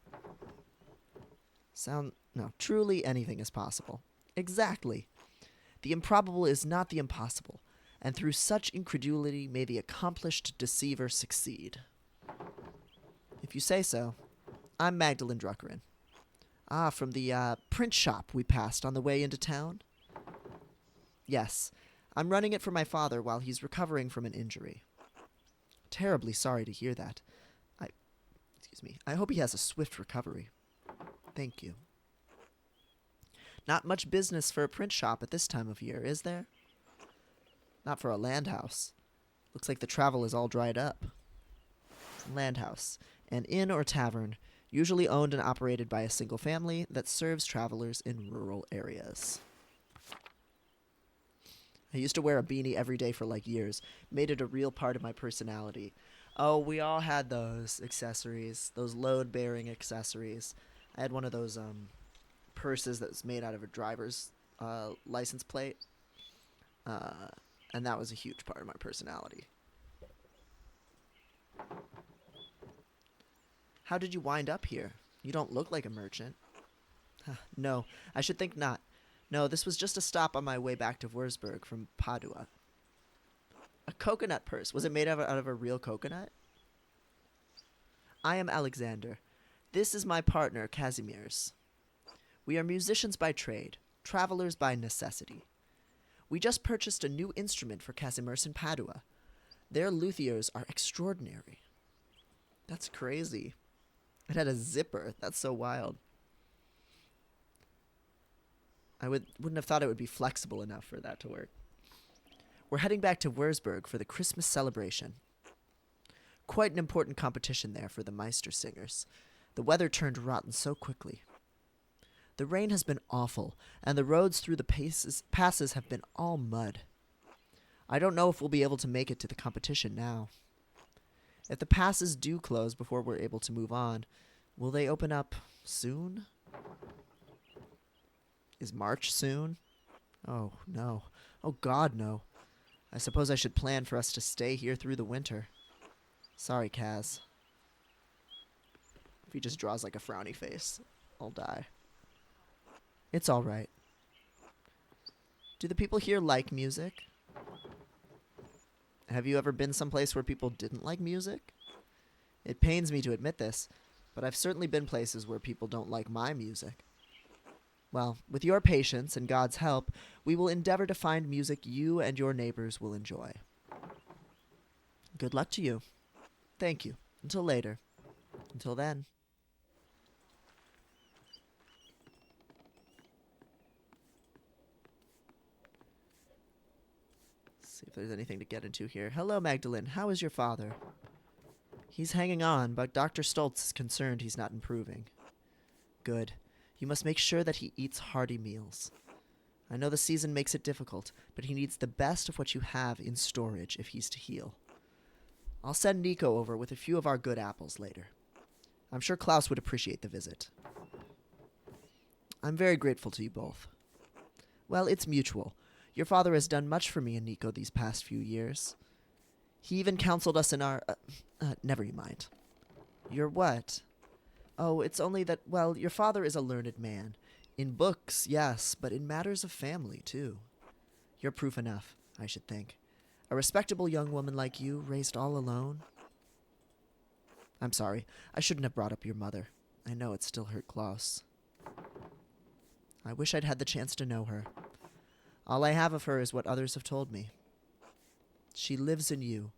No, truly anything is possible. Exactly. The improbable is not the impossible. And through such incredulity may the accomplished deceiver succeed. If you say so, I'm Magdalene Druckerin. Ah, from the print shop we passed on the way into town? Yes, I'm running it for my father while he's recovering from an injury. Terribly sorry to hear that. Excuse me. I hope he has a swift recovery. Thank you. Not much business for a print shop at this time of year, is there? Not for a land house. Looks like the travel is all dried up. Land house, an inn or tavern, usually owned and operated by a single family that serves travelers in rural areas. I used to wear a beanie every day for like years. Made it a real part of my personality. Oh, we all had those accessories, those load-bearing accessories. I had one of those purses that was made out of a driver's license plate. And that was a huge part of my personality. How did you wind up here? You don't look like a merchant. No, I should think not. No, this was just a stop on my way back to Würzburg from Padua. A coconut purse. Was it made out of a real coconut? I am Alexander. This is my partner, Kazimierz. We are musicians by trade, travelers by necessity. We just purchased a new instrument for Kazimierz in Padua. Their luthiers are extraordinary. That's crazy. It had a zipper. That's so wild. I wouldn't have thought it would be flexible enough for that to work. We're heading back to Würzburg for the Christmas celebration. Quite an important competition there for the Meister singers. The weather turned rotten so quickly. The rain has been awful, and the roads through the passes have been all mud. I don't know if we'll be able to make it to the competition now. If the passes do close before we're able to move on, will they open up soon? Is March soon? Oh, no. Oh, God, no. I suppose I should plan for us to stay here through the winter. Sorry, Kaz. If he just draws like a frowny face, I'll die. It's all right. Do the people here like music? Have you ever been someplace where people didn't like music? It pains me to admit this, but I've certainly been places where people don't like my music. Well, with your patience and God's help, we will endeavor to find music you and your neighbors will enjoy. Good luck to you. Thank you. Until later. Until then. Let's see if there's anything to get into here. Hello, Magdalene. How is your father? He's hanging on, but Dr. Stoltz is concerned he's not improving. Good. You must make sure that he eats hearty meals. I know the season makes it difficult, but he needs the best of what you have in storage if he's to heal. I'll send Nico over with a few of our good apples later. I'm sure Klaus would appreciate the visit. I'm very grateful to you both. Well, it's mutual. Your father has done much for me and Nico these past few years. He even counseled us in our... never you mind. Your what? Oh, it's only that, well, your father is a learned man. In books, yes, but in matters of family, too. You're proof enough, I should think. A respectable young woman like you, raised all alone. I'm sorry. I shouldn't have brought up your mother. I know it still hurt Klaus. I wish I'd had the chance to know her. All I have of her is what others have told me. She lives in you.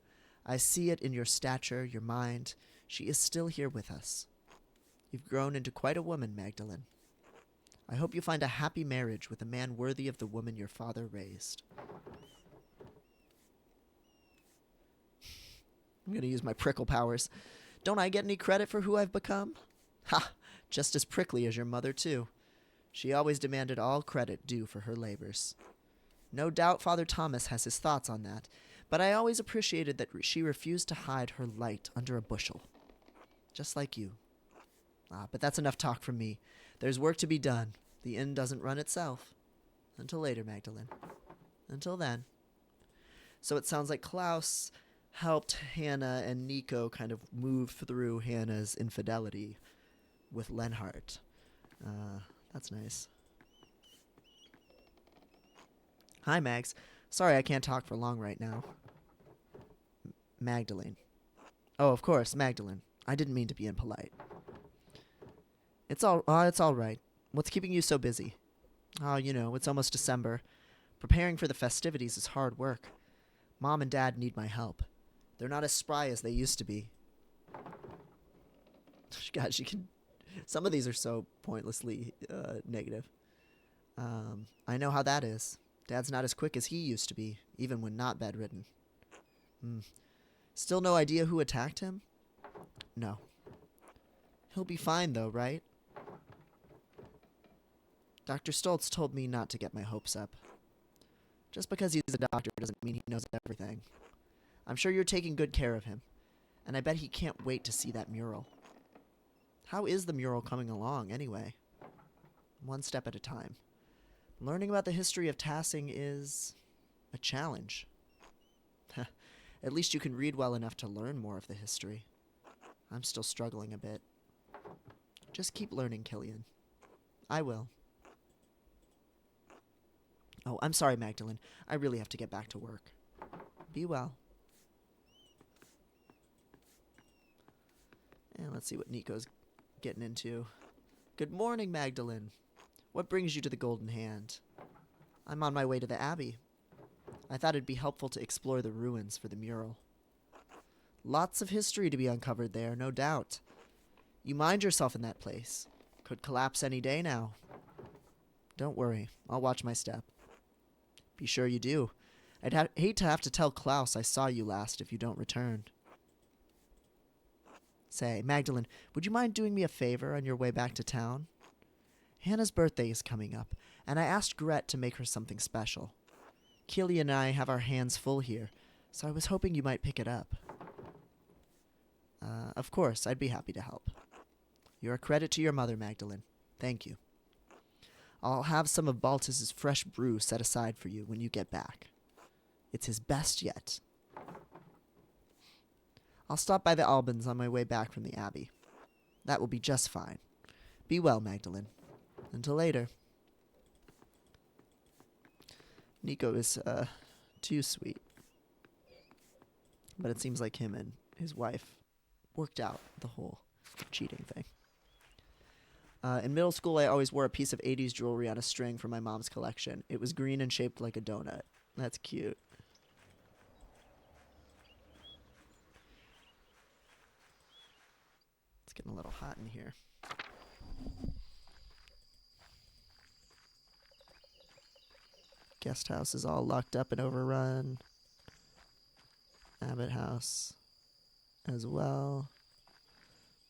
I see it in your stature, your mind. She is still here with us. You've grown into quite a woman, Magdalene. I hope you find a happy marriage with a man worthy of the woman your father raised. I'm going to use my prickle powers. Don't I get any credit for who I've become? Ha! Just as prickly as your mother, too. She always demanded all credit due for her labors. No doubt Father Thomas has his thoughts on that, but I always appreciated that she refused to hide her light under a bushel. Just like you. But that's enough talk from me. There's work to be done. The inn doesn't run itself. Until later, Magdalene. Until then. So it sounds like Klaus helped Hannah and Nico kind of move through Hannah's infidelity with Lenhart. That's nice. Hi, Mags. Sorry I can't talk for long right now. Magdalene. Oh, of course, Magdalene. I didn't mean to be impolite. It's all right. What's keeping you so busy? Oh, it's almost December. Preparing for the festivities is hard work. Mom and Dad need my help. They're not as spry as they used to be. God, she can. Some of these are so pointlessly negative. I know how that is. Dad's not as quick as he used to be, even when not bedridden. Still no idea who attacked him? No. He'll be fine, though, right? Dr. Stoltz told me not to get my hopes up. Just because he's a doctor doesn't mean he knows everything. I'm sure you're taking good care of him, and I bet he can't wait to see that mural. How is the mural coming along, anyway? One step at a time. Learning about the history of Tassing is a challenge. At least you can read well enough to learn more of the history. I'm still struggling a bit. Just keep learning, Killian. I will. Oh, I'm sorry, Magdalene. I really have to get back to work. Be well. And let's see what Nico's getting into. Good morning, Magdalene. What brings you to the Golden Hand? I'm on my way to the Abbey. I thought it'd be helpful to explore the ruins for the mural. Lots of history to be uncovered there, no doubt. You mind yourself in that place. Could collapse any day now. Don't worry, I'll watch my step. Be sure you do. I'd hate to have to tell Klaus I saw you last if you don't return. Say, Magdalene, would you mind doing me a favor on your way back to town? Hannah's birthday is coming up, and I asked Gret to make her something special. Killian and I have our hands full here, so I was hoping you might pick it up. Of course, I'd be happy to help. You're a credit to your mother, Magdalene. Thank you. I'll have some of Baltus's fresh brew set aside for you when you get back. It's his best yet. I'll stop by the Albans on my way back from the Abbey. That will be just fine. Be well, Magdalene. Until later. Nico is too sweet. But it seems like him and his wife worked out the whole cheating thing. In middle school, I always wore a piece of 80s jewelry on a string from my mom's collection. It was green and shaped like a donut. That's cute. It's getting a little hot in here. Guest house is all locked up and overrun. Abbott house as well.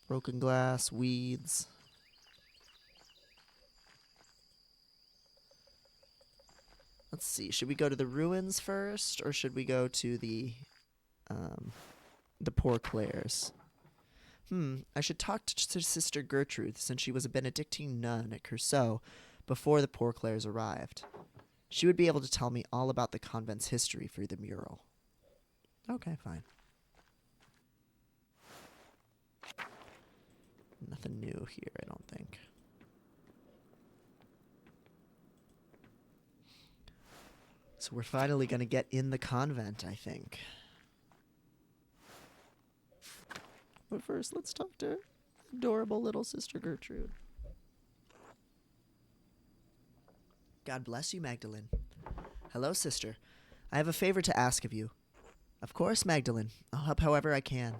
Broken glass, weeds. Let's see, should we go to the ruins first, or should we go to the Poor Clares? I should talk to Sister Gertrude, since she was a Benedictine nun at Curceau before the Poor Clares arrived. She would be able to tell me all about the convent's history for the mural. Okay, fine. Nothing new here, I don't think. So we're finally going to get in the convent, I think. But first, let's talk to adorable little Sister Gertrude. God bless you, Magdalene. Hello, sister. I have a favor to ask of you. Of course, Magdalene. I'll help however I can.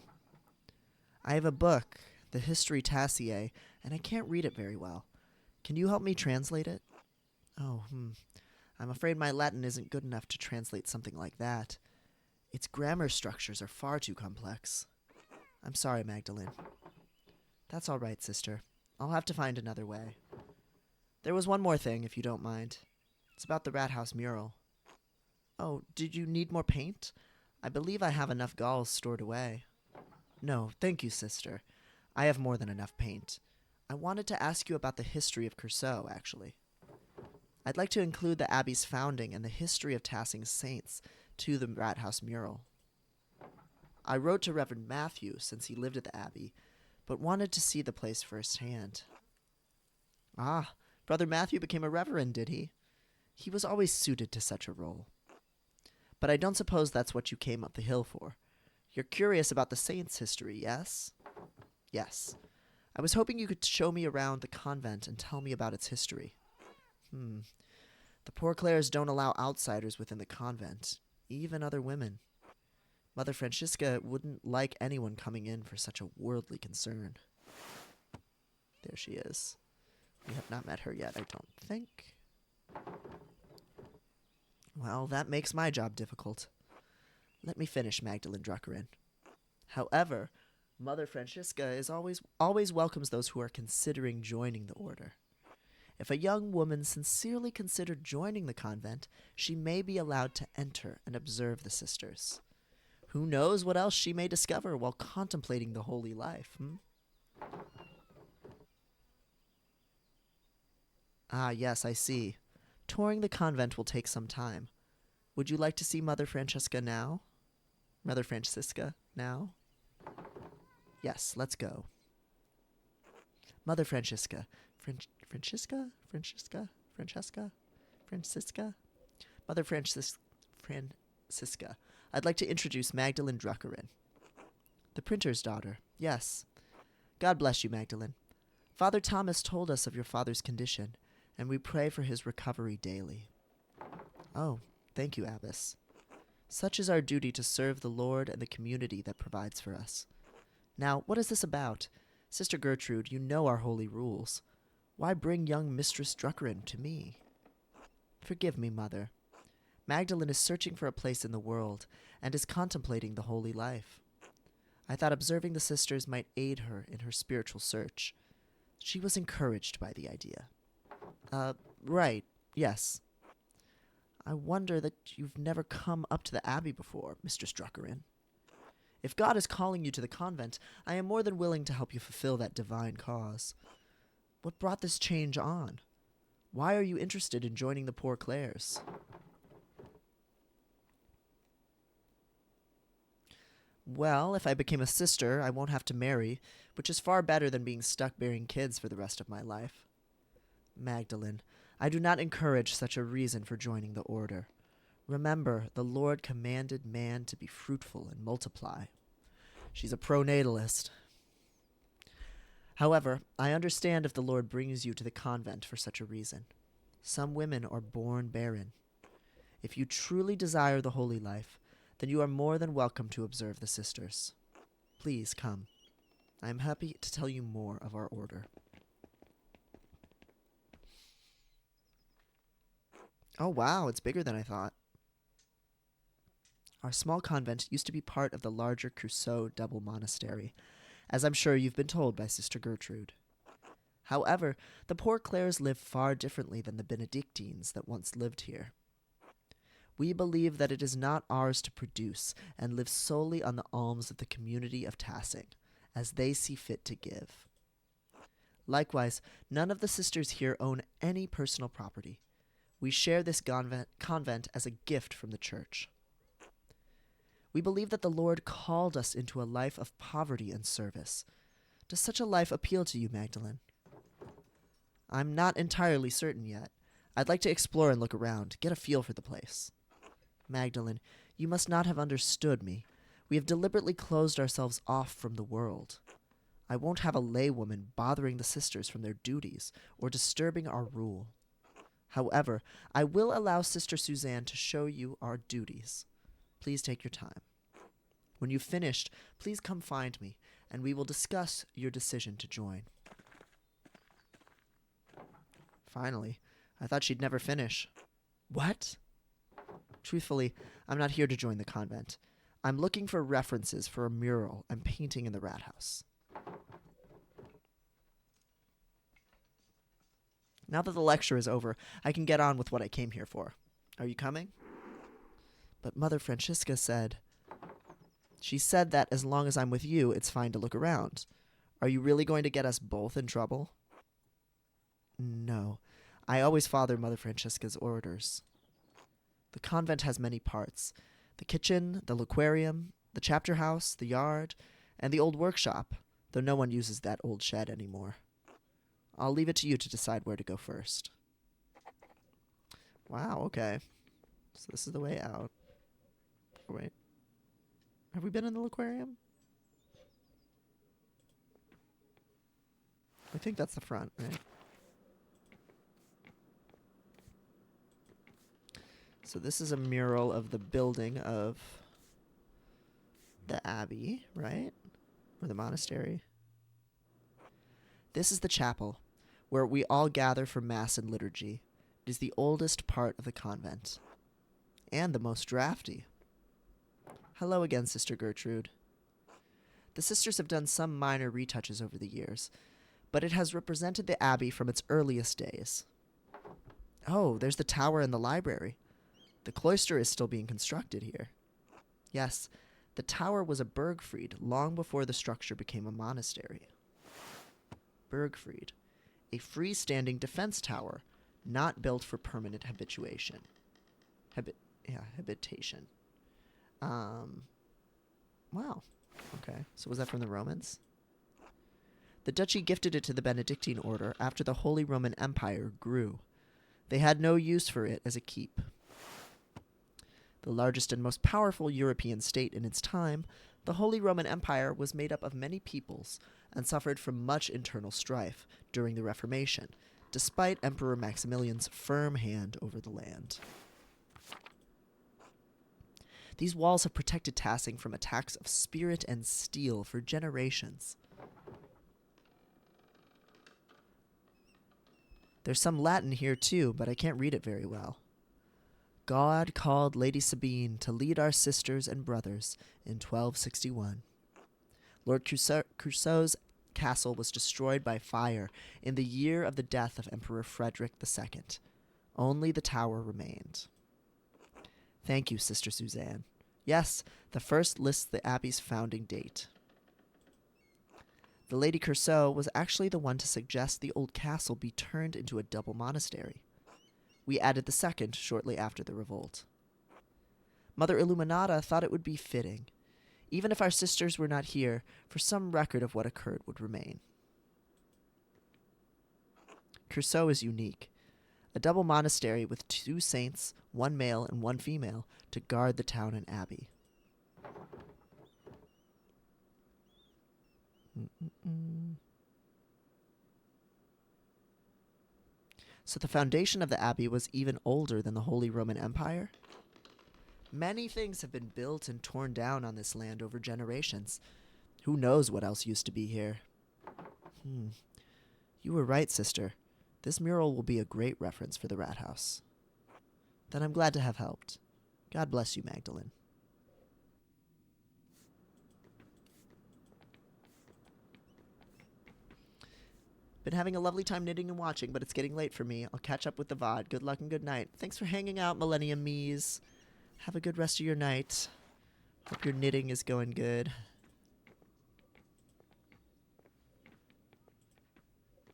I have a book, the History Tassier, and I can't read it very well. Can you help me translate it? Oh, I'm afraid my Latin isn't good enough to translate something like that. Its grammar structures are far too complex. I'm sorry, Magdalene. That's all right, sister. I'll have to find another way. There was one more thing, if you don't mind. It's about the Rat House mural. Oh, did you need more paint? I believe I have enough galls stored away. No, thank you, sister. I have more than enough paint. I wanted to ask you about the history of Curceau, actually. I'd like to include the Abbey's founding and the history of Tassing's saints to the Rat House mural. I wrote to Reverend Matthew, since he lived at the Abbey, but wanted to see the place firsthand. Ah, Brother Matthew became a reverend, did he? He was always suited to such a role. But I don't suppose that's what you came up the hill for. You're curious about the saints' history, yes? Yes. I was hoping you could show me around the convent and tell me about its history. The Poor Clares don't allow outsiders within the convent, even other women. Mother Francisca wouldn't like anyone coming in for such a worldly concern. There she is. We have not met her yet, I don't think. Well, that makes my job difficult. Let me finish, Magdalene Druckerin. However, Mother Francisca is always welcomes those who are considering joining the order. If a young woman sincerely considered joining the convent, she may be allowed to enter and observe the sisters. Who knows what else she may discover while contemplating the holy life, Ah, yes, I see. Touring the convent will take some time. Would you like to see Mother Francisca now? Mother Francisca now? Yes, let's go. Mother Francisca. Francisca? Mother Francisca. I'd like to introduce Magdalene Druckerin. The printer's daughter. Yes. God bless you, Magdalene. Father Thomas told us of your father's condition, and we pray for his recovery daily. Oh, thank you, Abbess. Such is our duty to serve the Lord and the community that provides for us. Now, what is this about? Sister Gertrude, you know our holy rules. Why bring young Mistress Druckerin to me? Forgive me, Mother. Magdalene is searching for a place in the world and is contemplating the holy life. I thought observing the sisters might aid her in her spiritual search. She was encouraged by the idea. Right, yes. I wonder that you've never come up to the Abbey before, Mistress Druckerin. If God is calling you to the convent, I am more than willing to help you fulfill that divine cause. What brought this change on? Why are you interested in joining the Poor Clares? Well, if I became a sister, I won't have to marry, which is far better than being stuck bearing kids for the rest of my life. Magdalene, I do not encourage such a reason for joining the order. Remember, the Lord commanded man to be fruitful and multiply. She's a pronatalist. However, I understand if the Lord brings you to the convent for such a reason. Some women are born barren. If you truly desire the holy life, then you are more than welcome to observe the sisters. Please come. I am happy to tell you more of our order. Oh wow, it's bigger than I thought. Our small convent used to be part of the larger Crusoe double monastery, as I'm sure you've been told by Sister Gertrude. However, the Poor Clares live far differently than the Benedictines that once lived here. We believe that it is not ours to produce and live solely on the alms of the community of Tassing, as they see fit to give. Likewise, none of the sisters here own any personal property. We share this convent as a gift from the Church. We believe that the Lord called us into a life of poverty and service. Does such a life appeal to you, Magdalene? I'm not entirely certain yet. I'd like to explore and look around, get a feel for the place. Magdalene, you must not have understood me. We have deliberately closed ourselves off from the world. I won't have a laywoman bothering the sisters from their duties or disturbing our rule. However, I will allow Sister Suzanne to show you our duties. Please take your time. When you've finished, please come find me, and we will discuss your decision to join. Finally, I thought she'd never finish. What? Truthfully, I'm not here to join the convent. I'm looking for references for a mural I'm painting in the rat house. Now that the lecture is over, I can get on with what I came here for. Are you coming? But Mother Francisca said... She said that as long as I'm with you, it's fine to look around. Are you really going to get us both in trouble? No. I always follow Mother Francisca's orders. The convent has many parts. The kitchen, the laquarium, the chapter house, the yard, and the old workshop, though no one uses that old shed anymore. I'll leave it to you to decide where to go first. Wow, okay. So this is the way out. Oh, wait. Have we been in the aquarium? I think that's the front, right? So this is a mural of the building of the abbey, right? Or the monastery. This is the chapel, where we all gather for Mass and liturgy. It is the oldest part of the convent. And the most drafty. Hello again, Sister Gertrude. The sisters have done some minor retouches over the years, but it has represented the abbey from its earliest days. Oh, there's the tower and the library. The cloister is still being constructed here. Yes, the tower was a Burgfried long before the structure became a monastery. Burgfried, a freestanding defense tower, not built for permanent habitation. Habitation. Wow. Okay, so was that from the Romans? The duchy gifted it to the Benedictine order after the Holy Roman Empire grew. They had no use for it as a keep. The largest and most powerful European state in its time, the Holy Roman Empire was made up of many peoples and suffered from much internal strife during the Reformation, despite Emperor Maximilian's firm hand over the land. These walls have protected Tassing from attacks of spirit and steel for generations. There's some Latin here too, but I can't read it very well. God called Lady Sabine to lead our sisters and brothers in 1261. Lord Crusoe's castle was destroyed by fire in the year of the death of Emperor Frederick II. Only the tower remained. Thank you, Sister Suzanne. Yes, the first lists the abbey's founding date. The Lady Crusoe was actually the one to suggest the old castle be turned into a double monastery. We added the second shortly after the revolt. Mother Illuminata thought it would be fitting, even if our sisters were not here, for some record of what occurred would remain. Crusoe is unique. A double monastery with 2 saints, 1 male and 1 female, to guard the town and abbey. So the foundation of the abbey was even older than the Holy Roman Empire? Many things have been built and torn down on this land over generations. Who knows what else used to be here? You were right, sister. This mural will be a great reference for the rat house. Then I'm glad to have helped. God bless you, Magdalene. Been having a lovely time knitting and watching, but it's getting late for me. I'll catch up with the VOD. Good luck and good night. Thanks for hanging out, Millennium Me's. Have a good rest of your night. Hope your knitting is going good.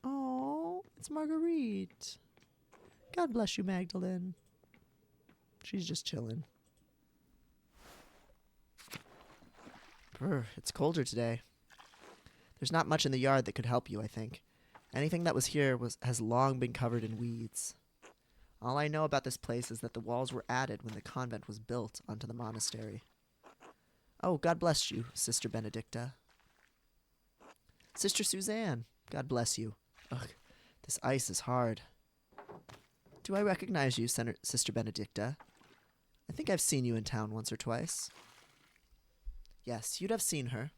Oh, it's Marguerite. God bless you, Magdalene. She's just chilling. It's colder today. There's not much in the yard that could help you, I think. Anything that was here has long been covered in weeds. All I know about this place is that the walls were added when the convent was built onto the monastery. Oh, God bless you, Sister Benedicta. Sister Suzanne, God bless you. Ugh, this ice is hard. Do I recognize you, Sister Benedicta? I think I've seen you in town once or twice. Yes, you'd have seen her.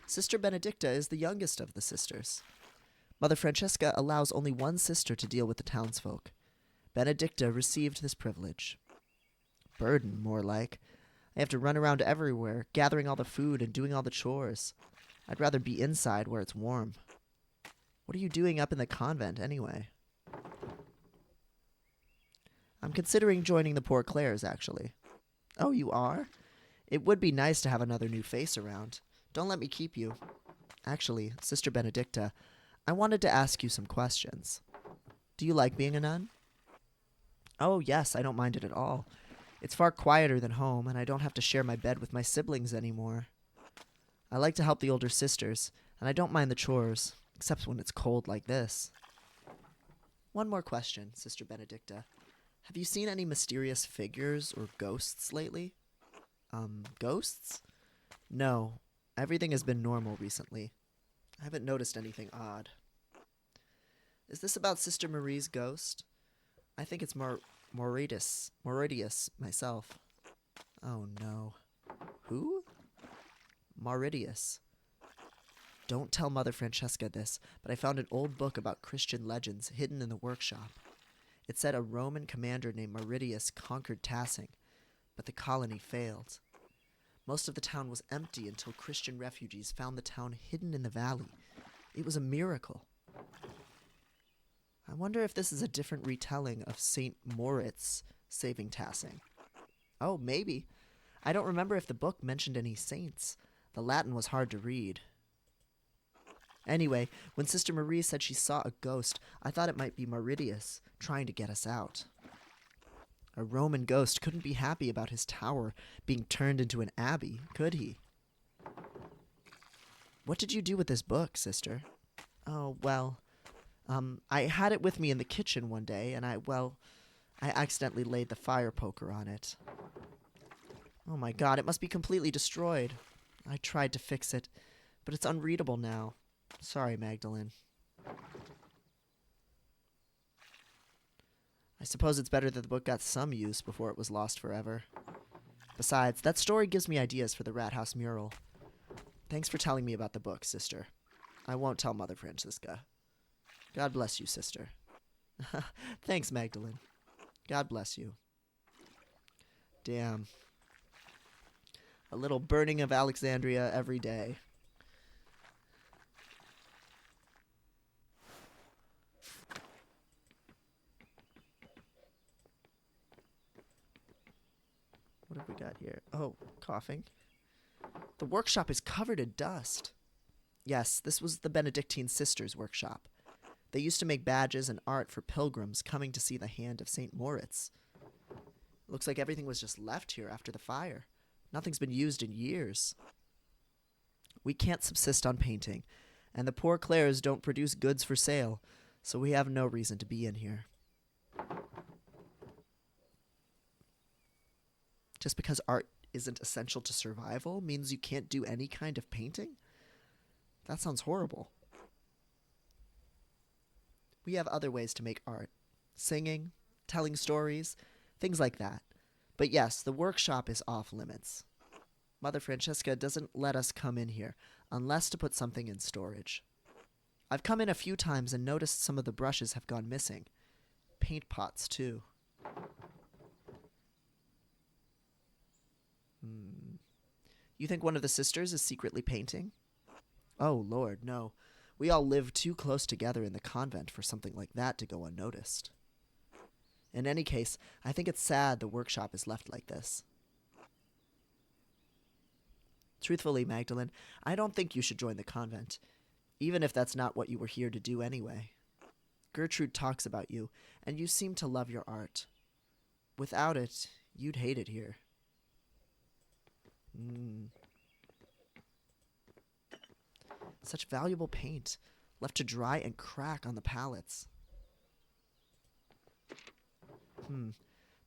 Sister Benedicta is the youngest of the sisters. Mother Francesca allows only one sister to deal with the townsfolk. Benedicta received this privilege. Burden, more like. I have to run around everywhere, gathering all the food and doing all the chores. I'd rather be inside where it's warm. What are you doing up in the convent, anyway? I'm considering joining the Poor Clares, actually. Oh, you are? It would be nice to have another new face around. Don't let me keep you. Actually, Sister Benedicta, I wanted to ask you some questions. Do you like being a nun? Oh, yes, I don't mind it at all. It's far quieter than home, and I don't have to share my bed with my siblings anymore. I like to help the older sisters, and I don't mind the chores, except when it's cold like this. One more question, Sister Benedicta. Have you seen any mysterious figures or ghosts lately? Ghosts? No. Everything has been normal recently. I haven't noticed anything odd. Is this about Sister Marie's ghost? I think it's Mauritius myself. Oh no. Who? Mauritius. Don't tell Mother Francesca this, but I found an old book about Christian legends hidden in the workshop. It said a Roman commander named Meridius conquered Tassing, but the colony failed. Most of the town was empty until Christian refugees found the town hidden in the valley. It was a miracle. I wonder if this is a different retelling of St. Moritz saving Tassing. Oh, maybe. I don't remember if the book mentioned any saints. The Latin was hard to read. Anyway, when Sister Marie said she saw a ghost, I thought it might be Meridius trying to get us out. A Roman ghost couldn't be happy about his tower being turned into an abbey, could he? What did you do with this book, Sister? Oh, well, I had it with me in the kitchen one day, and I accidentally laid the fire poker on it. Oh my God, it must be completely destroyed. I tried to fix it, but it's unreadable now. Sorry, Magdalene. I suppose it's better that the book got some use before it was lost forever. Besides, that story gives me ideas for the Rat House mural. Thanks for telling me about the book, Sister. I won't tell Mother Francisca. God bless you, Sister. Thanks, Magdalene. God bless you. Damn. A little burning of Alexandria every day. What have we got here? Oh, coughing. The workshop is covered in dust. Yes, this was the Benedictine sisters' workshop. They used to make badges and art for pilgrims coming to see the hand of St. Moritz. Looks like everything was just left here after the fire. Nothing's been used in years. We can't subsist on painting, and the poor Clares don't produce goods for sale, so we have no reason to be in here. Just because art isn't essential to survival means you can't do any kind of painting? That sounds horrible. We have other ways to make art. Singing, telling stories, things like that. But yes, the workshop is off limits. Mother Francesca doesn't let us come in here unless to put something in storage. I've come in a few times and noticed some of the brushes have gone missing. Paint pots, too. You think one of the sisters is secretly painting? Oh, Lord, no. We all live too close together in the convent for something like that to go unnoticed. In any case, I think it's sad the workshop is left like this. Truthfully, Magdalene, I don't think you should join the convent, even if that's not what you were here to do anyway. Gertrude talks about you, and you seem to love your art. Without it, you'd hate it here. Such valuable paint, left to dry and crack on the palettes.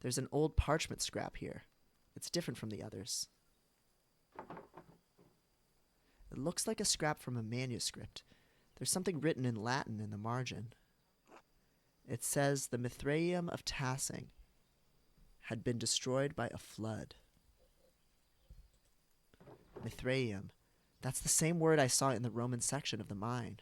There's an old parchment scrap here. It's different from the others. It looks like a scrap from a manuscript. There's something written in Latin in the margin. It says the Mithraeum of Tassing had been destroyed by a flood. Mithraeum. That's the same word I saw in the Roman section of the mine.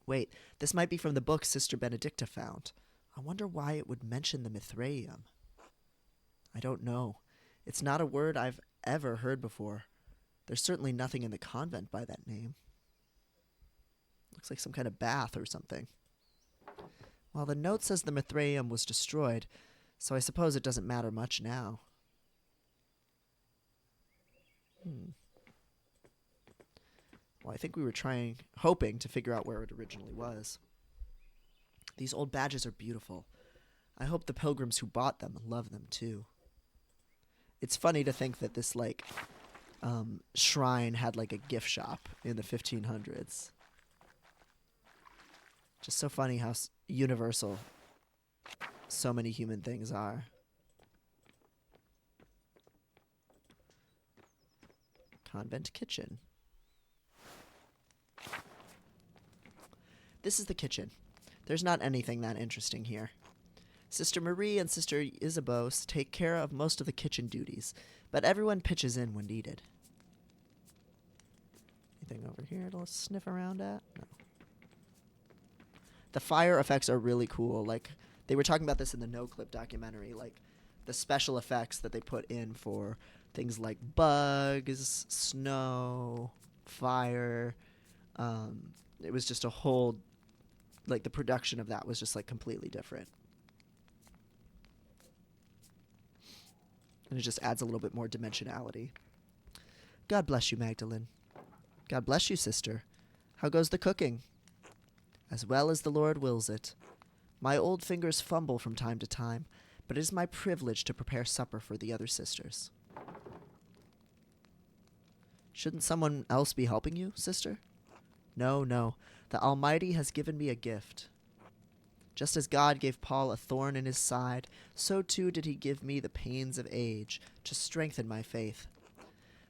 Wait, this might be from the book Sister Benedicta found. I wonder why it would mention the Mithraeum. I don't know. It's not a word I've ever heard before. There's certainly nothing in the convent by that name. Looks like some kind of bath or something. Well, the note says the Mithraeum was destroyed, so I suppose it doesn't matter much now. Well, I think we were hoping to figure out where it originally was. These old badges are beautiful. I hope the pilgrims who bought them love them too. It's funny to think that this, shrine had, a gift shop in the 1500s. Just so funny how universal so many human things are. Convent kitchen. This is the kitchen. There's not anything that interesting here. Sister Marie and Sister Isabeau take care of most of the kitchen duties, but everyone pitches in when needed. Anything over here to sniff around at? No. The fire effects are really cool. Like, they were talking about this in the No Clip documentary, like the special effects that they put in for things like bugs, snow, fire. It was just a whole, like, the production of that was just like completely different. And it just adds a little bit more dimensionality. God bless you, Magdalene. God bless you, sister. How goes the cooking? As well as the Lord wills it. My old fingers fumble from time to time, but it is my privilege to prepare supper for the other sisters. Shouldn't someone else be helping you, sister? No, no. The Almighty has given me a gift. Just as God gave Paul a thorn in his side, so too did he give me the pains of age to strengthen my faith.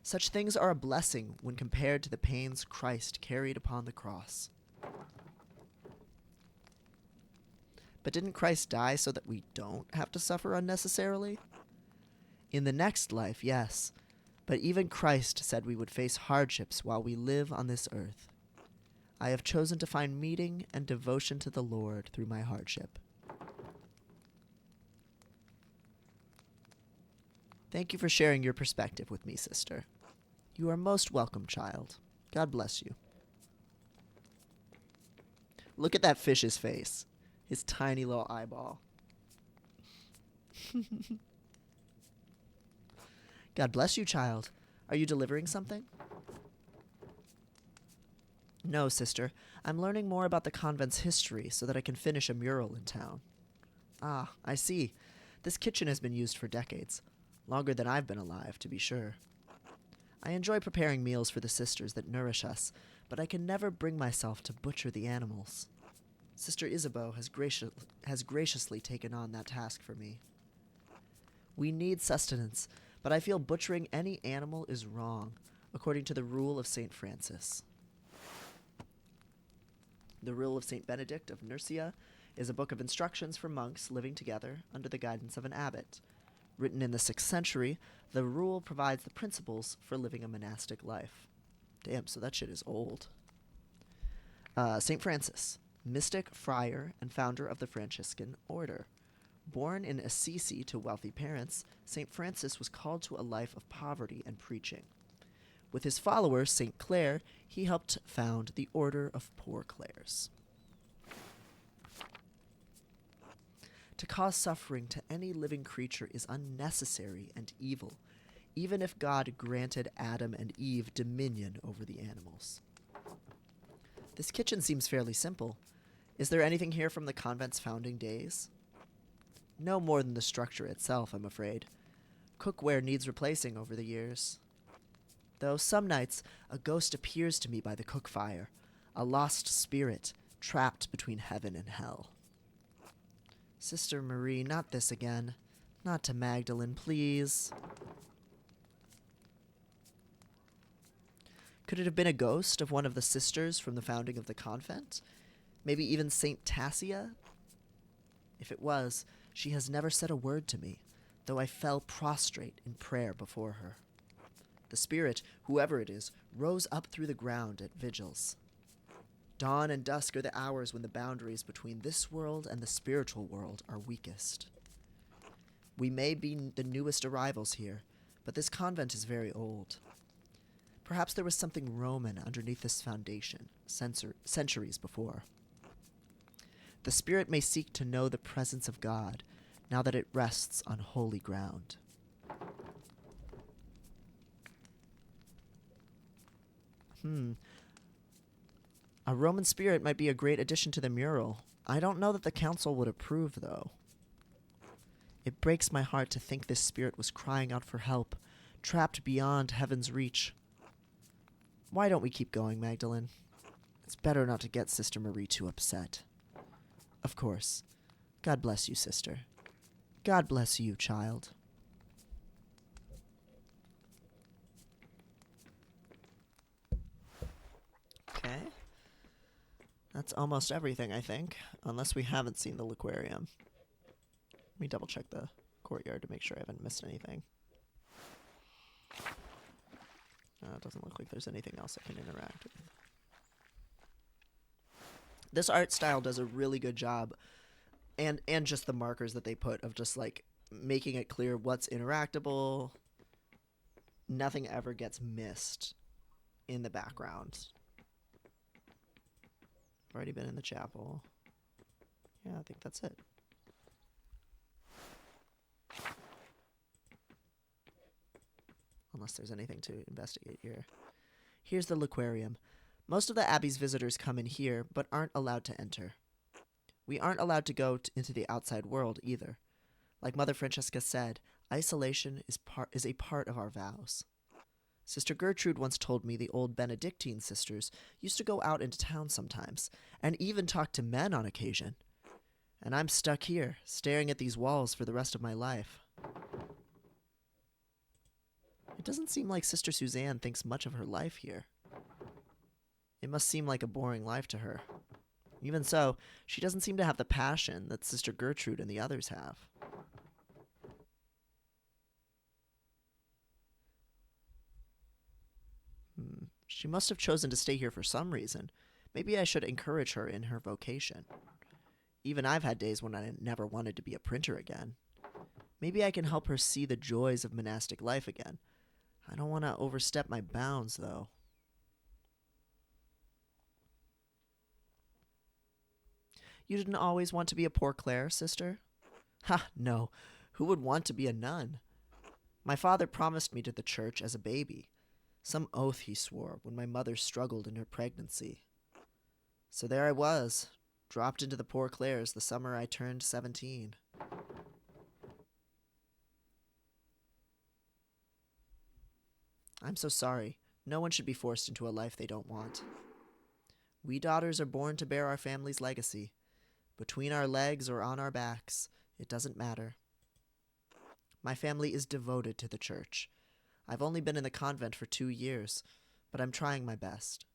Such things are a blessing when compared to the pains Christ carried upon the cross. But didn't Christ die so that we don't have to suffer unnecessarily? In the next life, yes, but even Christ said we would face hardships while we live on this earth. I have chosen to find meaning and devotion to the Lord through my hardship. Thank you for sharing your perspective with me, sister. You are most welcome, child. God bless you. Look at that fish's face. His tiny little eyeball. God bless you, child. Are you delivering something? No, sister. I'm learning more about the convent's history so that I can finish a mural in town. Ah, I see. This kitchen has been used for decades. Longer than I've been alive, to be sure. I enjoy preparing meals for the sisters that nourish us, but I can never bring myself to butcher the animals. Sister Isabeau has graciously taken on that task for me. We need sustenance, but I feel butchering any animal is wrong, according to the rule of St. Francis. The Rule of St. Benedict of Nursia is a book of instructions for monks living together under the guidance of an abbot. Written in the 6th century, the rule provides the principles for living a monastic life. Damn, so that shit is old. St. Francis, mystic, friar, and founder of the Franciscan order. Born in Assisi to wealthy parents, St. Francis was called to a life of poverty and preaching. With his follower, St. Clare, he helped found the Order of Poor Clares. To cause suffering to any living creature is unnecessary and evil, even if God granted Adam and Eve dominion over the animals. This kitchen seems fairly simple. Is there anything here from the convent's founding days? No more than the structure itself, I'm afraid. Cookware needs replacing over the years. Though some nights a ghost appears to me by the cook fire, a lost spirit trapped between heaven and hell. Sister Marie, not this again. Not to Magdalene, please. Could it have been a ghost of one of the sisters from the founding of the convent? Maybe even Saint Tassia? If it was, she has never said a word to me, though I fell prostrate in prayer before her. The spirit, whoever it is, rose up through the ground at vigils. Dawn and dusk are the hours when the boundaries between this world and the spiritual world are weakest. We may be the newest arrivals here, but this convent is very old. Perhaps there was something Roman underneath this foundation, centuries before. The spirit may seek to know the presence of God, now that it rests on holy ground. A Roman spirit might be a great addition to the mural. I don't know that the council would approve, though. It breaks my heart to think this spirit was crying out for help, trapped beyond heaven's reach. Why don't we keep going, Magdalene? It's better not to get Sister Marie too upset. Of course. God bless you, sister. God bless you, child. Okay. That's almost everything, I think, unless we haven't seen the Laquarium. Let me double check the courtyard to make sure I haven't missed anything. It doesn't look like there's anything else I can interact with. This art style does a really good job, and just the markers that they put of just like making it clear what's interactable. Nothing ever gets missed in the background. I've already been in the chapel. Yeah, I think that's it. Unless there's anything to investigate here. Here's the Liquarium. Most of the Abbey's visitors come in here, but aren't allowed to enter. We aren't allowed to go into the outside world either. Like Mother Francesca said, isolation is a part of our vows. Sister Gertrude once told me the old Benedictine sisters used to go out into town sometimes, and even talk to men on occasion. And I'm stuck here, staring at these walls for the rest of my life. It doesn't seem like Sister Suzanne thinks much of her life here. It must seem like a boring life to her. Even so, she doesn't seem to have the passion that Sister Gertrude and the others have. She must have chosen to stay here for some reason. Maybe I should encourage her in her vocation. Even I've had days when I never wanted to be a printer again. Maybe I can help her see the joys of monastic life again. I don't want to overstep my bounds, though. You didn't always want to be a Poor Clare, sister? Ha, no. Who would want to be a nun? My father promised me to the church as a baby. Some oath he swore when my mother struggled in her pregnancy. So there I was, dropped into the Poor Clares the summer I turned 17. I'm so sorry. No one should be forced into a life they don't want. We daughters are born to bear our family's legacy. Between our legs or on our backs, it doesn't matter. My family is devoted to the church. I've only been in the convent for 2 years, but I'm trying my best.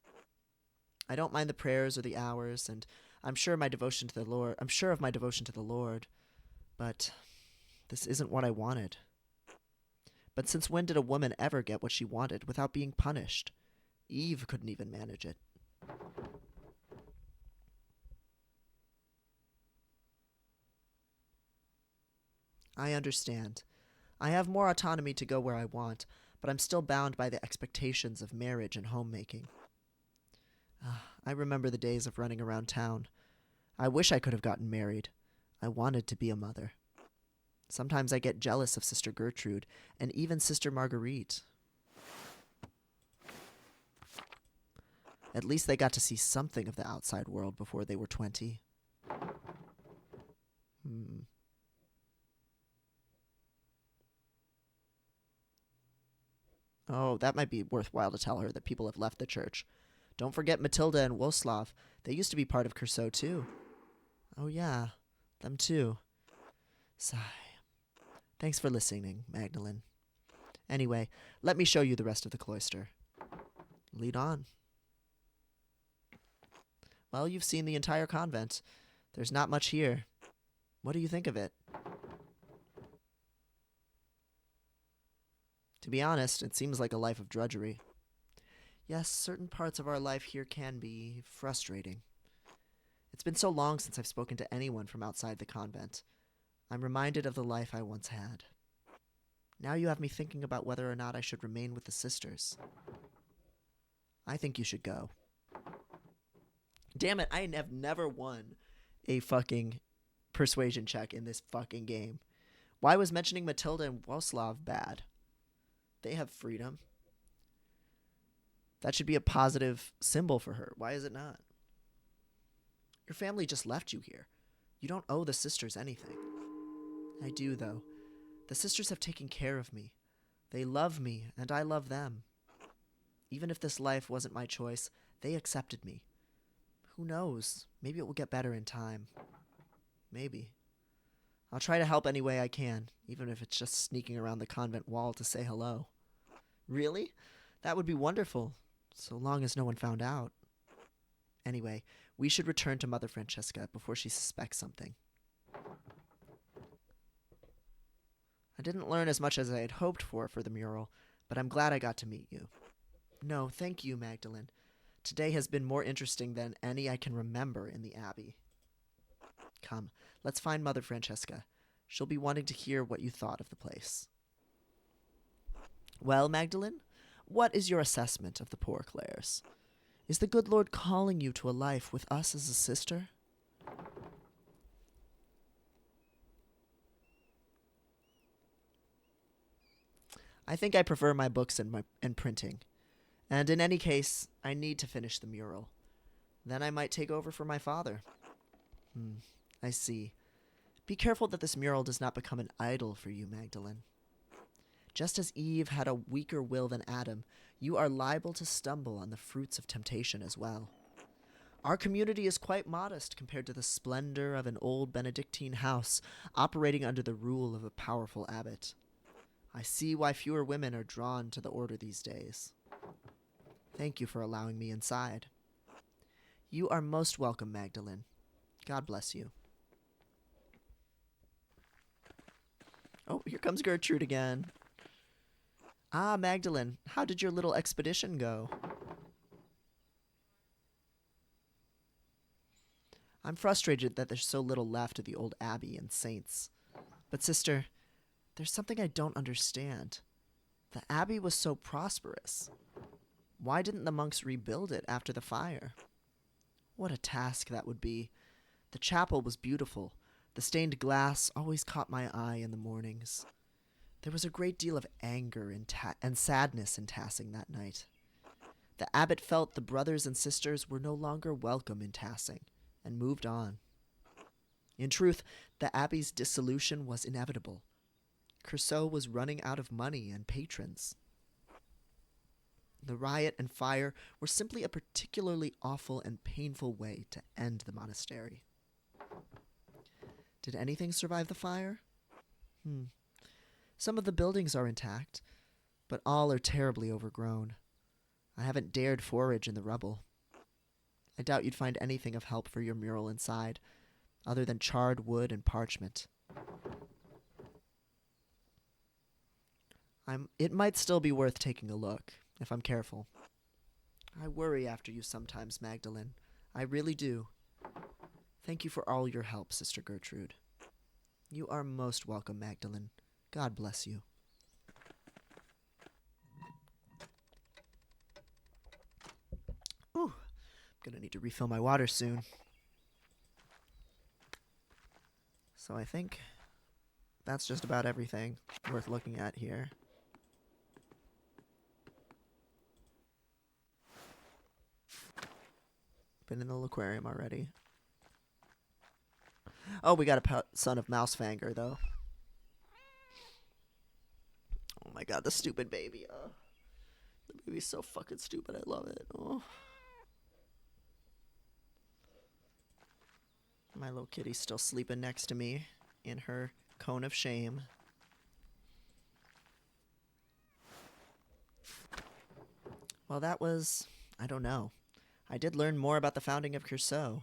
I don't mind the prayers or the hours, and I'm sure of my devotion to the Lord, but this isn't what I wanted. But since when did a woman ever get what she wanted without being punished? Eve couldn't even manage it. I understand. I have more autonomy to go where I want, but I'm still bound by the expectations of marriage and homemaking. I remember the days of running around town. I wish I could have gotten married. I wanted to be a mother. Sometimes I get jealous of Sister Gertrude and even Sister Marguerite. At least they got to see something of the outside world before they were 20. Oh, that might be worthwhile to tell her that people have left the church. Don't forget Matilda and Woslav. They used to be part of Curso too. Oh yeah, them too. Sigh. Thanks for listening, Magdalene. Anyway, let me show you the rest of the cloister. Lead on. Well, you've seen the entire convent. There's not much here. What do you think of it? To be honest, it seems like a life of drudgery. Yes, certain parts of our life here can be frustrating. It's been so long since I've spoken to anyone from outside the convent. I'm reminded of the life I once had. Now you have me thinking about whether or not I should remain with the sisters. I think you should go. Damn it, I have never won a fucking persuasion check in this fucking game. Why was mentioning Matilda and Woslav bad? They have freedom. That should be a positive symbol for her. Why is it not? Your family just left you here. You don't owe the sisters anything. I do, though. The sisters have taken care of me. They love me, and I love them. Even if this life wasn't my choice, they accepted me. Who knows? Maybe it will get better in time. Maybe. I'll try to help any way I can, even if it's just sneaking around the convent wall to say hello. Really? That would be wonderful, so long as no one found out. Anyway, we should return to Mother Francesca before she suspects something. didn't learn as much as I had hoped for the mural, but I'm glad I got to meet you. No, thank you, Magdalene. Today has been more interesting than any I can remember in the Abbey. Come, let's find Mother Francesca. She'll be wanting to hear what you thought of the place. Well, Magdalene, what is your assessment of the poor Clares? Is the good Lord calling you to a life with us as a sister? I think I prefer my books and printing. And in any case, I need to finish the mural. Then I might take over for my father. I see. Be careful that this mural does not become an idol for you, Magdalene. Just as Eve had a weaker will than Adam, you are liable to stumble on the fruits of temptation as well. Our community is quite modest compared to the splendor of an old Benedictine house operating under the rule of a powerful abbot. I see why fewer women are drawn to the order these days. Thank you for allowing me inside. You are most welcome, Magdalene. God bless you. Oh, here comes Gertrude again. Ah, Magdalene, how did your little expedition go? I'm frustrated that there's so little left of the old abbey and saints. But sister, there's something I don't understand. The abbey was so prosperous. Why didn't the monks rebuild it after the fire? What a task that would be. The chapel was beautiful. The stained glass always caught my eye in the mornings. There was a great deal of anger and sadness in Tassing that night. The abbot felt the brothers and sisters were no longer welcome in Tassing, and moved on. In truth, the abbey's dissolution was inevitable. Curceau was running out of money and patrons. The riot and fire were simply a particularly awful and painful way to end the monastery. Did anything survive the fire? Some of the buildings are intact, but all are terribly overgrown. I haven't dared forage in the rubble. I doubt you'd find anything of help for your mural inside, other than charred wood and parchment. It might still be worth taking a look, if I'm careful. I worry after you sometimes, Magdalene. I really do. Thank you for all your help, Sister Gertrude. You are most welcome, Magdalene. God bless you. Ooh, I'm gonna need to refill my water soon. So I think that's just about everything worth looking at here. Been in the aquarium already. Oh, we got a son of Mousefanger, though. Oh my god, the stupid baby. The baby's so fucking stupid. I love it. Oh. My little kitty's still sleeping next to me in her cone of shame. Well, that was... I don't know. I did learn more about the founding of Curceau.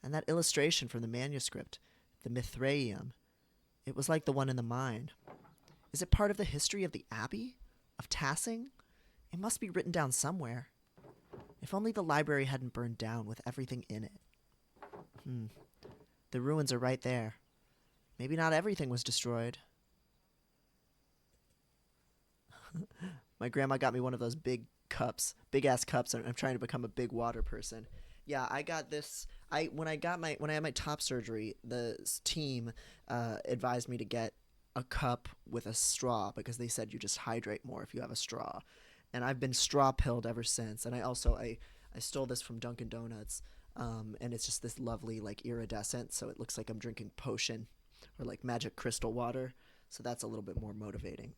And that illustration from the manuscript, the Mithraeum, it was like the one in the mine. Is it part of the history of the Abbey? Of Tassing? It must be written down somewhere. If only the library hadn't burned down with everything in it. The ruins are right there. Maybe not everything was destroyed. My grandma got me one of those big cups, big ass cups, and I'm trying to become a big water person. Yeah, I got this. When I had my top surgery, the team advised me to get a cup with a straw because they said you just hydrate more if you have a straw. And I've been straw pilled ever since. And I stole this from Dunkin' Donuts, and it's just this lovely like iridescent, so it looks like I'm drinking potion or like magic crystal water. So that's a little bit more motivating.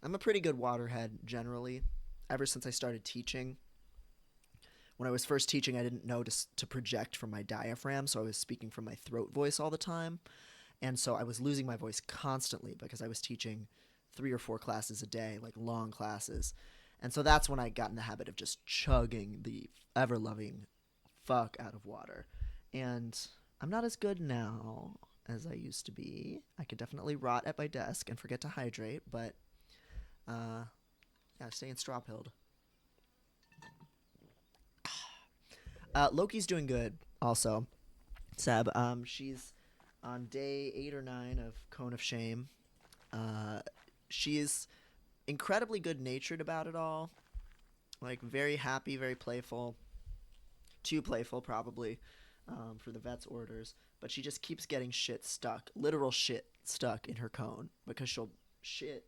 I'm a pretty good waterhead generally. Ever since I started teaching. When I was first teaching, I didn't know to project from my diaphragm, so I was speaking from my throat voice all the time. And so I was losing my voice constantly because I was teaching 3 or 4 classes a day, like long classes. And so that's when I got in the habit of just chugging the ever-loving fuck out of water. And I'm not as good now. as I used to be. I could definitely rot at my desk and forget to hydrate, but yeah, stay in straw pilled. Loki's doing good also. Seb, she's on day 8 or 9 of Cone of Shame. Uh, she's incredibly good natured about it all. Like, very happy, very playful. Too playful, probably, for the vet's orders. But she just keeps getting shit stuck, literal shit stuck in her cone because she'll shit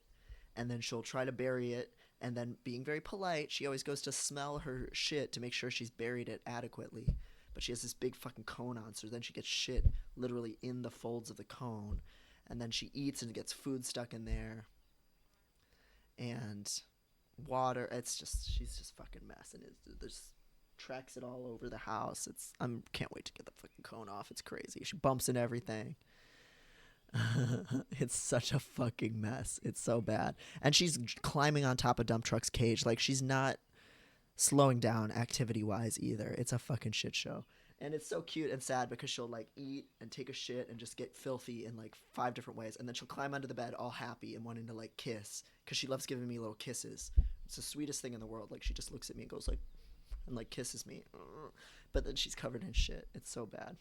and then she'll try to bury it. And then, being very polite, she always goes to smell her shit to make sure she's buried it adequately. But she has this big fucking cone on, so then she gets shit literally in the folds of the cone. And then she eats and gets food stuck in there. And water. It's just, she's just fucking mess. And there's tracks it all over the house. Can't wait to get the fucking cone off. It's crazy. She bumps into everything. It's such a fucking mess. It's so bad. And she's climbing on top of Dump Truck's cage. Like, she's not slowing down activity wise either. It's a fucking shit show. And it's so cute and sad because she'll like eat and take a shit and just get filthy in like 5 different ways. And then she'll climb under the bed all happy and wanting to like kiss because she loves giving me little kisses. It's the sweetest thing in the world. Like, she just looks at me and goes like, and like kisses me. But then she's covered in shit. It's so bad.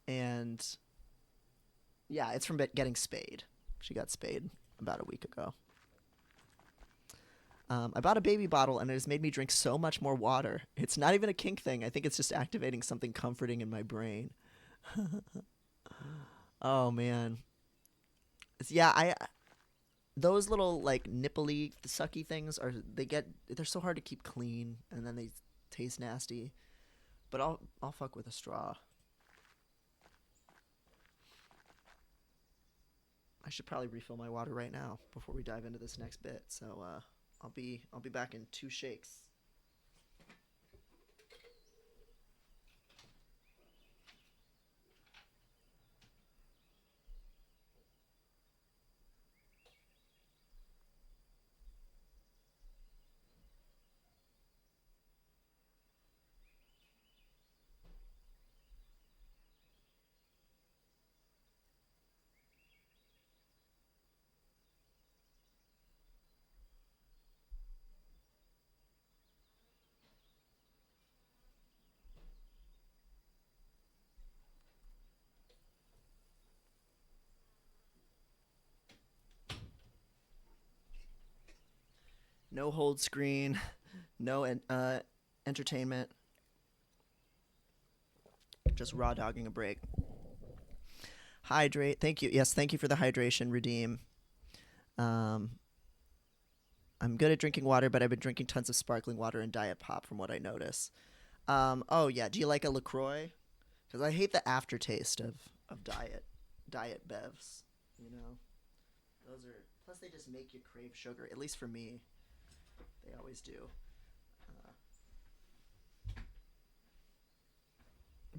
And yeah, it's from getting spayed. She got spayed about a week ago. I bought a baby bottle and it has made me drink so much more water. It's not even a kink thing. I think it's just activating something comforting in my brain. Oh man. Yeah, those little like nipply sucky things they're so hard to keep clean and then they taste nasty. But I'll fuck with a straw. I should probably refill my water right now before we dive into this next bit. So I'll be back in 2 shakes. No hold screen, no entertainment. Just raw dogging a break. Hydrate. Thank you. Yes, thank you for the hydration, Redeem. I'm good at drinking water, but I've been drinking tons of sparkling water and Diet Pop from what I notice. Oh yeah, do you like a LaCroix? Because I hate the aftertaste of diet bevs. You know, those are, plus they just make you crave sugar. At least for me, they always do.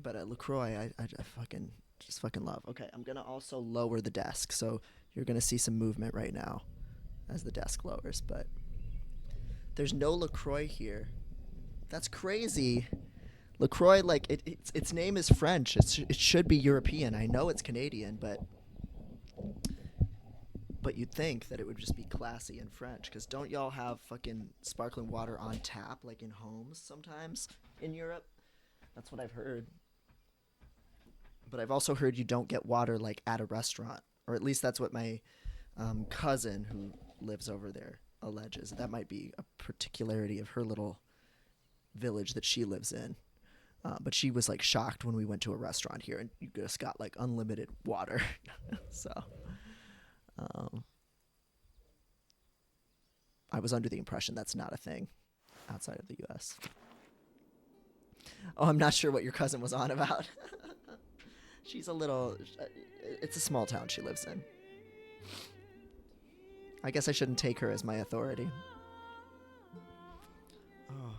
But LaCroix, I fucking love. Okay, I'm gonna also lower the desk, so you're gonna see some movement right now as the desk lowers. But there's no LaCroix here. That's crazy. LaCroix, like its name is French. It should be European. I know it's Canadian, but you'd think that it would just be classy and French. Because don't y'all have fucking sparkling water on tap, like in homes sometimes in Europe? That's what I've heard. But I've also heard you don't get water like at a restaurant, or at least that's what my cousin who lives over there alleges. That might be a particularity of her little village that she lives in. But she was like shocked when we went to a restaurant here and you just got like unlimited water. So I was under the impression that's not a thing outside of the US. Oh, I'm not sure what your cousin was on about. She's a little... It's a small town she lives in. I guess I shouldn't take her as my authority. Oh.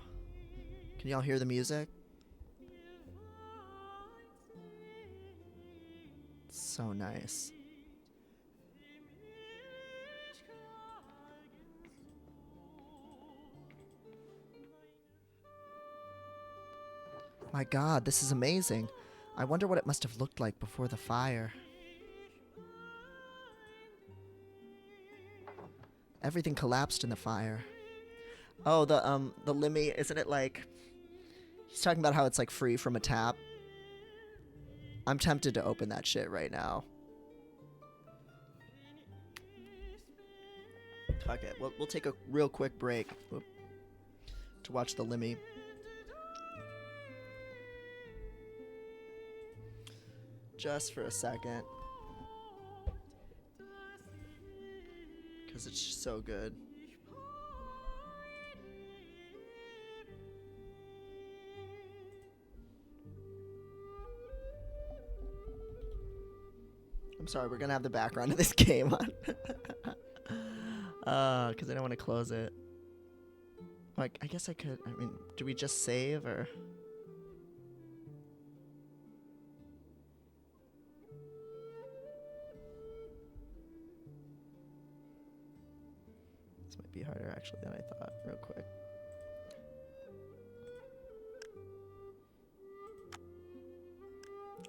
Can y'all hear the music? So nice. My God, this is amazing. I wonder what it must have looked like before the fire. Everything collapsed in the fire. Oh, the Limmy, isn't it like... He's talking about how it's like free from a tap. I'm tempted to open that shit right now. Okay, we'll take a real quick break to watch the Limmy. Just for a second. Because it's so good. I'm sorry, we're gonna have the background of this game on. Because I don't want to close it. Like, I guess I could. I mean, do we just save or? This might be harder actually than I thought. Real quick.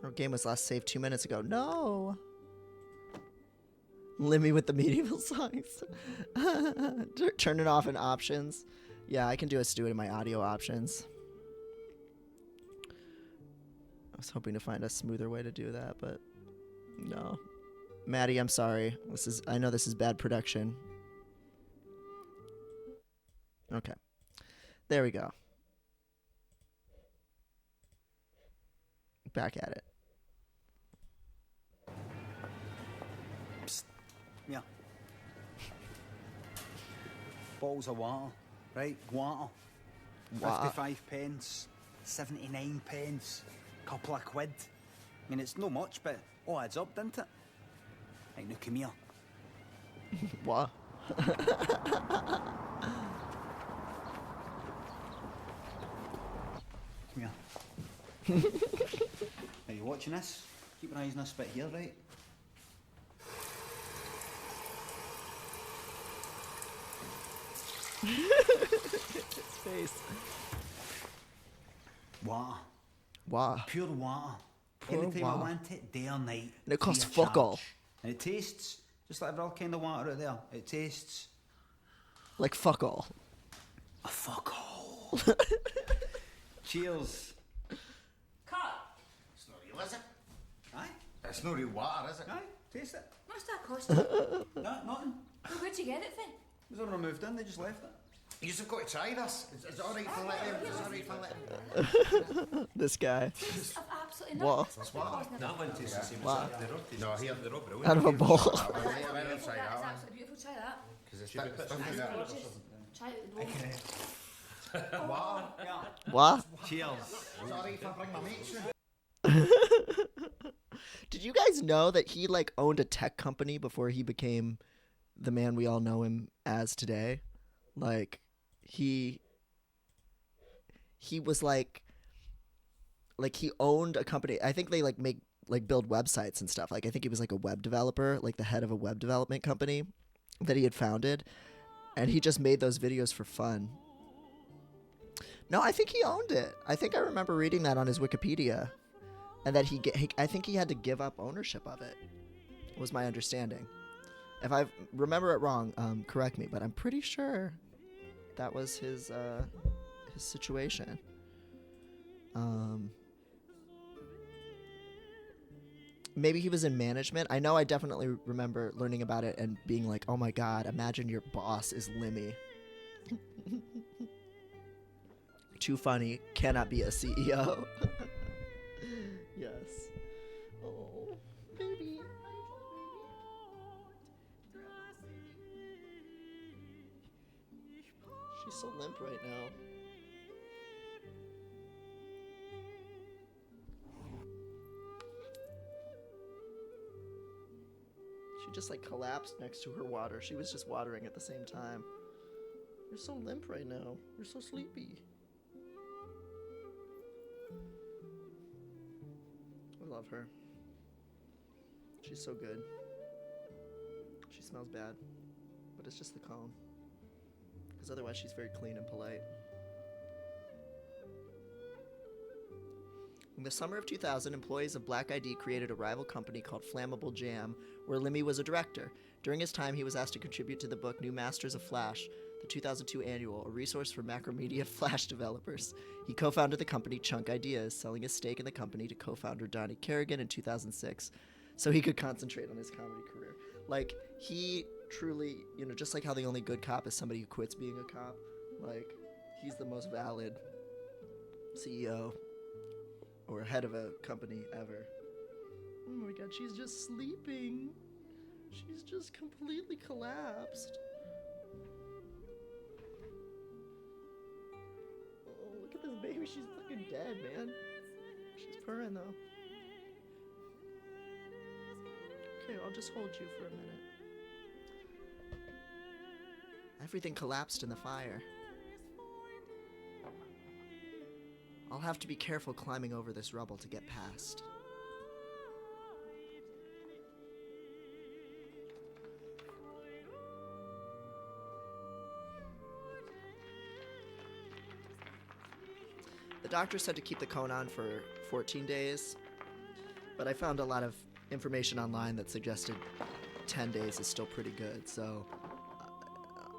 Our game was last saved 2 minutes ago. No. Limmy with the medieval songs. Turn it off in options. Yeah, I can do do it in my audio options. I was hoping to find a smoother way to do that, but no. Maddie, I'm sorry. I know this is bad production. Okay. There we go. Back at it. Psst. Yeah. Bottles of water, right? Water. 55 pence, 79 pence, couple of quid. I mean, it's no much, but all adds up, doesn't it? Right, now come here. What? Come here. Are you watching this? Keep your eyes on this bit here, right? His face. Water. Water. Pure water. Pure Anytime water. I want it, day or night. And it costs free of fuck all. charge. And it tastes just like every other kind of water out there. It tastes Like fuck all. a fuck all. Cheers. Cut! It's not real, is it? Aye, It's not real water, is it? aye, taste it. What's that cost you? Nothing. Well, where'd you get it then? It was when I moved in, they just left it. You just have got to try this. Is it alright if I let them? Is it alright if I let them? This guy. I've absolutely What? nothing. It's water. That one tastes the same as Wow. that. They're all No, here. they're all brilliant. Out of a bowl. Let them try That that is one. absolutely beautiful. Try that. Because it's Should we put some different. in Gorgeous. Try it with the bowl. Water. Yeah. What? Cheers. Is it alright if I bring my mates in? Did you guys know that he like owned a tech company before he became the man we all know him as today? Like he was like he owned a company. I think they like build websites and stuff. Like I think he was like a web developer, like the head of a web development company that he had founded, and he just made those videos for fun. No, I think he owned it. I think I remember reading that on his Wikipedia. And that I think he had to give up ownership of it, was my understanding. If I remember it wrong, correct me, but I'm pretty sure that was his situation. Maybe he was in management. I know I definitely remember learning about it and being like, oh my God, imagine your boss is Limmy. Too funny, cannot be a CEO. Yes. Oh, baby. She's so limp right now. She just like collapsed next to her water. She was just watering at the same time. You're so limp right now. You're so sleepy. I love her. She's so good. She smells bad, but it's just the calm. Because otherwise she's very clean and polite. In the summer of 2000, employees of Black ID created a rival company called Flammable Jam, where Limmy was a director. During his time, he was asked to contribute to the book New Masters of Flash, the 2002 annual, a resource for macromedia Flash developers. He co-founded the company Chunk Ideas, selling his stake in the company to co-founder Donnie Kerrigan in 2006, so he could concentrate on his comedy career. Like, he truly, you know, just like how the only good cop is somebody who quits being a cop, like, he's the most valid CEO or head of a company ever. Oh my god, she's just sleeping. She's just completely collapsed. Oh, look at this baby. She's fucking dead, man. She's purring, though. Okay, I'll just hold you for a minute. Everything collapsed in the fire. I'll have to be careful climbing over this rubble to get past. The doctor said to keep the cone on for 14 days, but I found a lot of information online that suggested 10 days is still pretty good, so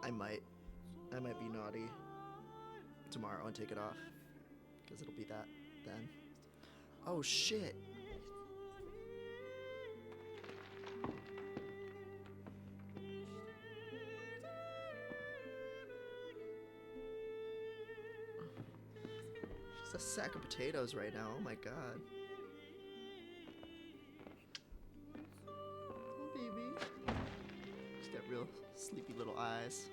I might be naughty tomorrow and take it off, because it'll be that then. Oh shit. She's a sack of potatoes right now. Oh my god. Oh baby. She's got real sleepy little eyes.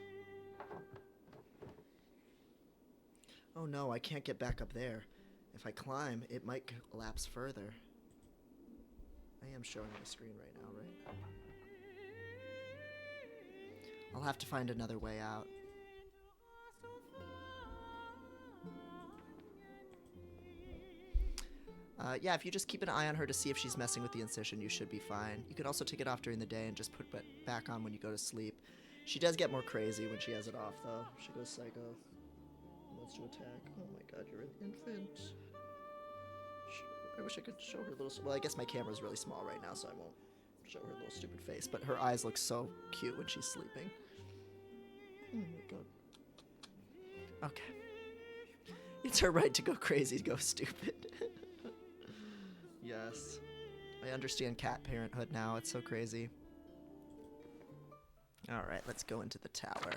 Oh no, I can't get back up there. If I climb, it might collapse further. I am showing my screen right now, right? I'll have to find another way out. Yeah, if you just keep an eye on her to see if she's messing with the incision, you should be fine. You can also take it off during the day and just put it back on when you go to sleep. She does get more crazy when she has it off, though. She goes psycho. Wants to attack. Oh my god, you're an infant. I wish I could show her little... Well, I guess my camera's really small right now, so I won't show her little stupid face. But her eyes look so cute when she's sleeping. Oh my god. Okay. It's her right to go crazy, to go stupid. Yes. I understand cat parenthood now. It's so crazy. Alright, let's go into the tower.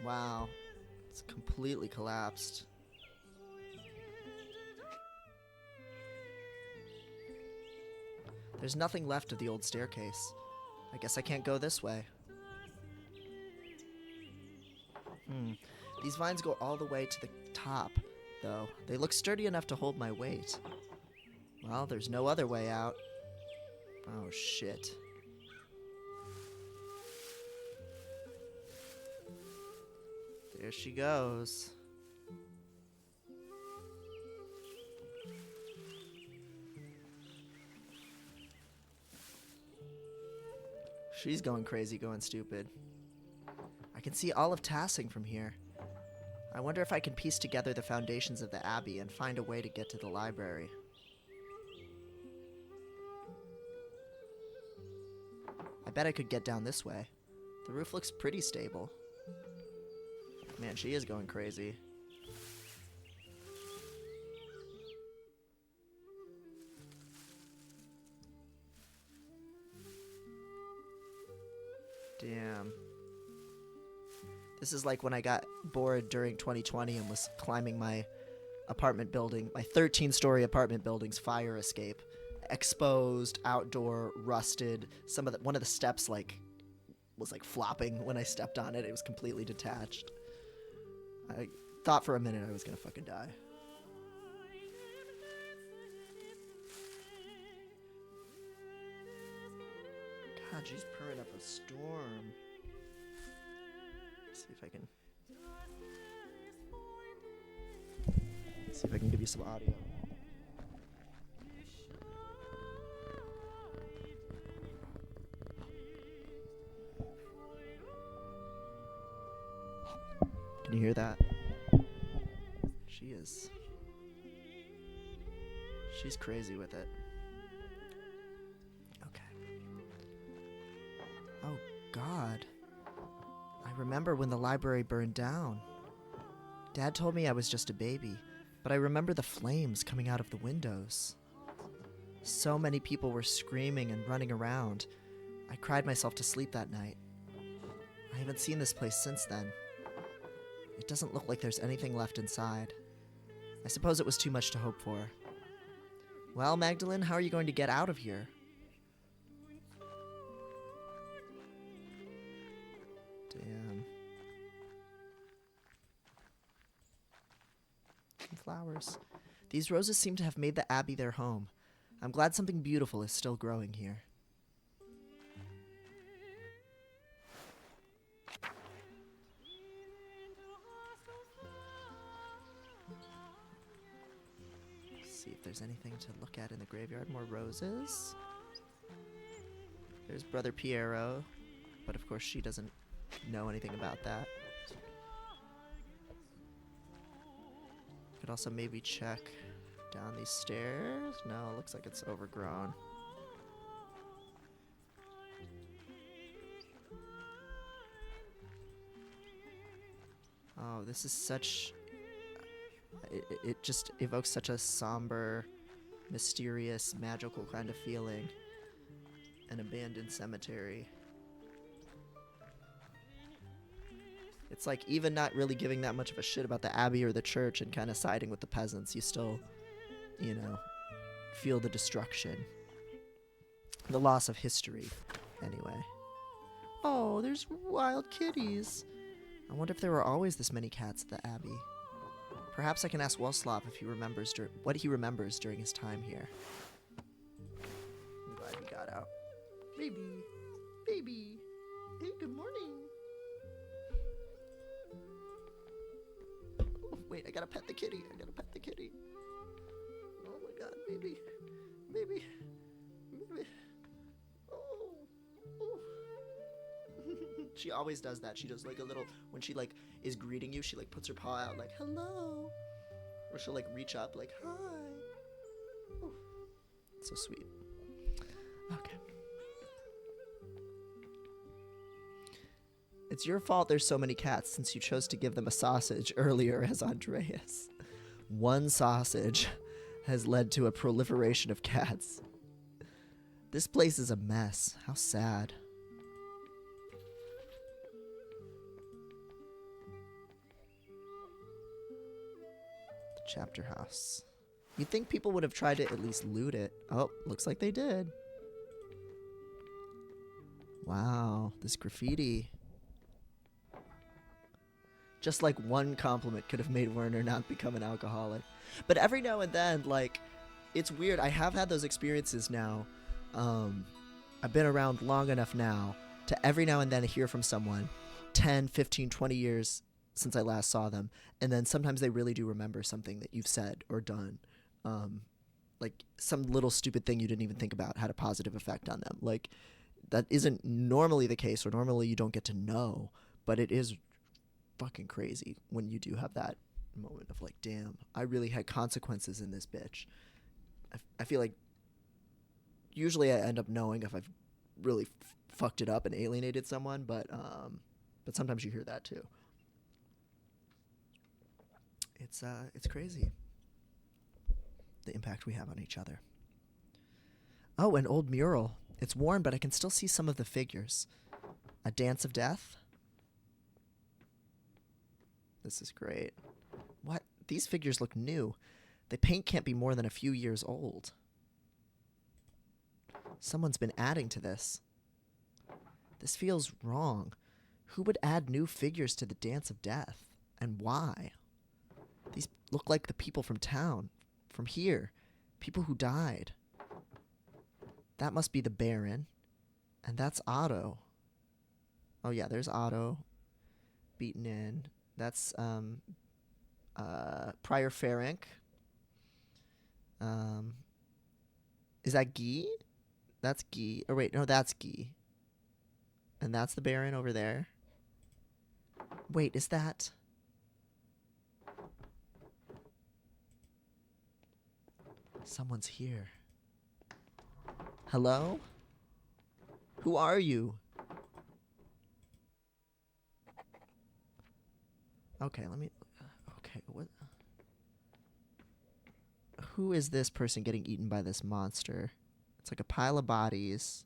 Wow. It's completely collapsed. There's nothing left of the old staircase. I guess I can't go this way. These vines go all the way to the top, though. They look sturdy enough to hold my weight. Well, there's no other way out. Oh, shit. There she goes. She's going crazy, going stupid. I can see all of Tassing from here. I wonder if I can piece together the foundations of the Abbey and find a way to get to the library. I bet I could get down this way. The roof looks pretty stable. Man, she is going crazy. Damn. This is like when I got bored during 2020 and was climbing my apartment building, my 13-story apartment building's fire escape. Exposed, outdoor, rusted. One of the steps was flopping when I stepped on it. It was completely detached. I thought for a minute I was gonna fucking die. God, she's purring up a storm. Let's see if I can. See if I can give you some audio. Can you hear that? She is She's crazy with it. Okay. Oh, God. I remember when the library burned down. Dad told me I was just a baby, but I remember the flames coming out of the windows. So many people were screaming and running around. I cried myself to sleep that night. I haven't seen this place since then. It doesn't look like there's anything left inside. I suppose it was too much to hope for. Well, Magdalene, how are you going to get out of here? Damn. Some flowers. These roses seem to have made the Abbey their home. I'm glad something beautiful is still growing here. See if there's anything to look at in the graveyard. More roses. There's Brother Piero, but of course she doesn't know anything about that. Could also maybe check down these stairs. No, it looks like it's overgrown. Oh, this is such... It just evokes such a somber, mysterious, magical kind of feeling. An abandoned cemetery. It's like even not really giving that much of a shit about the abbey or the church and kind of siding with the peasants, you still, you know, feel the destruction. The loss of history, anyway. Oh, there's wild kitties. I wonder if there were always this many cats at the abbey. Perhaps I can ask Wellslop if he remembers what he remembers during his time here. I'm glad he got out. Baby, baby, hey, good morning. Oh, wait, I gotta pet the kitty. I gotta pet the kitty. Oh my God, baby, baby, baby. Oh, oh. She always does that. She does like a little, when she like is greeting you, she like puts her paw out like, hello. Or she'll like reach up like, hi. Oh, so sweet. Okay. It's your fault there's so many cats since you chose to give them a sausage earlier as Andreas. One sausage has led to a proliferation of cats. This place is a mess. How sad. The chapter house. You'd think people would have tried to at least loot it. Oh, looks like they did. Wow, this graffiti. Just like one compliment could have made Werner not become an alcoholic. But every now and then, like, it's weird. I have had those experiences now. I've been around long enough now to every now and then hear from someone 10, 15, 20 years since I last saw them. And then sometimes they really do remember something that you've said or done. Like some little stupid thing you didn't even think about had a positive effect on them. Like, that isn't normally the case, or normally you don't get to know, but it is fucking crazy when you do have that moment of like, damn, I really had consequences in this bitch. I feel like usually I end up knowing if I've really fucked it up and alienated someone, but sometimes you hear that too. It's crazy, the impact we have on each other. Oh, an old mural. It's worn, but I can still see some of the figures. A dance of death. This is great. What? These figures look new. The paint can't be more than a few years old. Someone's been adding to this. This feels wrong. Who would add new figures to the Dance of Death? And why? These look like the people from town. From here. People who died. That must be the Baron. And that's Otto. Oh yeah, there's Otto. Beaten in. That's Prior Ferenc. Is that Guy? That's Guy. Or wait, no, that's Guy. And that's the Baron over there. Wait, is that... Someone's here. Hello? Who are you? Okay, let me... Okay, what... Who is this person getting eaten by this monster? It's like a pile of bodies.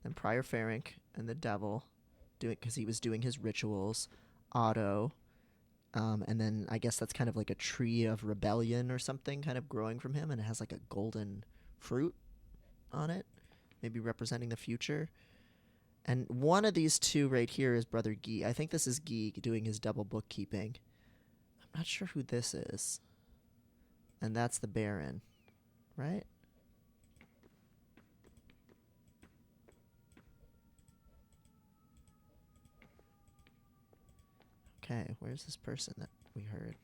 Then Prior Ferenc and the devil, because he was doing his rituals. Otto. And then I guess that's kind of like a tree of rebellion or something kind of growing from him, and it has like a golden fruit on it, maybe representing the future. And one of these two right here is Brother Guy. I think this is Guy doing his double bookkeeping. I'm not sure who this is. And that's the Baron, right? Okay, where's this person that we heard?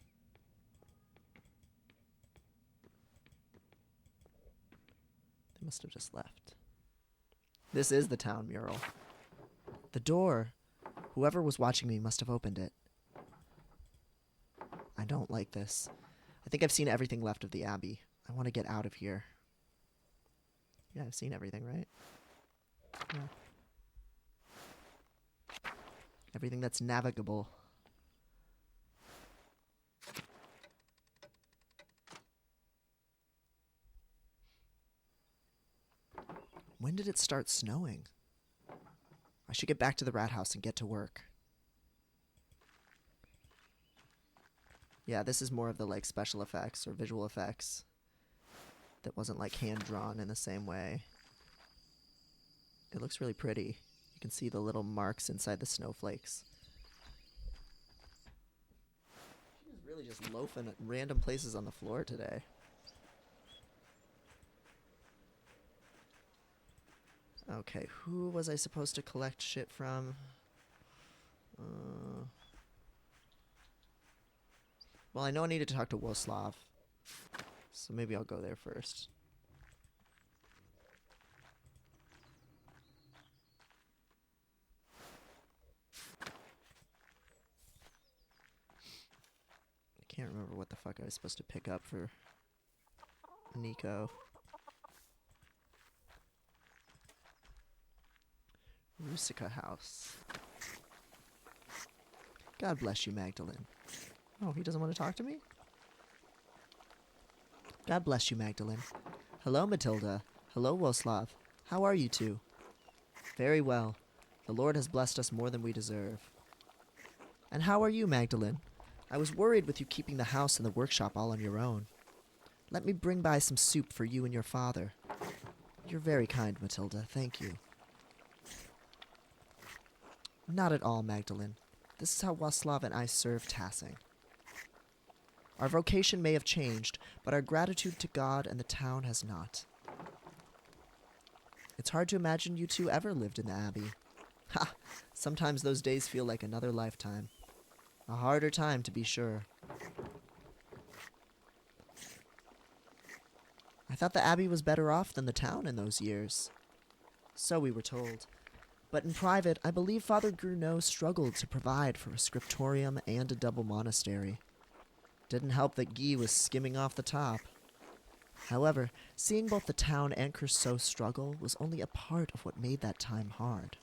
They must have just left. This is the town mural. The door. Whoever was watching me must have opened it. I don't like this. I think I've seen everything left of the Abbey. I want to get out of here. Yeah, I've seen everything, right? Yeah. Everything that's navigable. When did it start snowing? I should get back to the rat house and get to work. Yeah, this is more of the like special effects or visual effects. That wasn't like hand drawn in the same way. It looks really pretty. You can see the little marks inside the snowflakes. She's really just loafing at random places on the floor today. Okay, who was I supposed to collect shit from? Well, I know I needed to talk to Woslav, so maybe I'll go there first. I can't remember what the fuck I was supposed to pick up for Nico. Rusica House. God bless you, Magdalene. Oh, he doesn't want to talk to me? God bless you, Magdalene. Hello, Matilda. Hello, Woslav. How are you two? Very well. The Lord has blessed us more than we deserve. And how are you, Magdalene? I was worried with you keeping the house and the workshop all on your own. Let me bring by some soup for you and your father. You're very kind, Matilda. Thank you. Not at all, Magdalene. This is how Waslav and I serve Tassing. Our vocation may have changed, but our gratitude to God and the town has not. It's hard to imagine you two ever lived in the Abbey. Ha! Sometimes those days feel like another lifetime. A harder time, to be sure. I thought the Abbey was better off than the town in those years. So we were told. But in private, I believe Father Gruneau struggled to provide for a scriptorium and a double monastery. Didn't help that Guy was skimming off the top. However, seeing both the town and Curceau struggle was only a part of what made that time hard.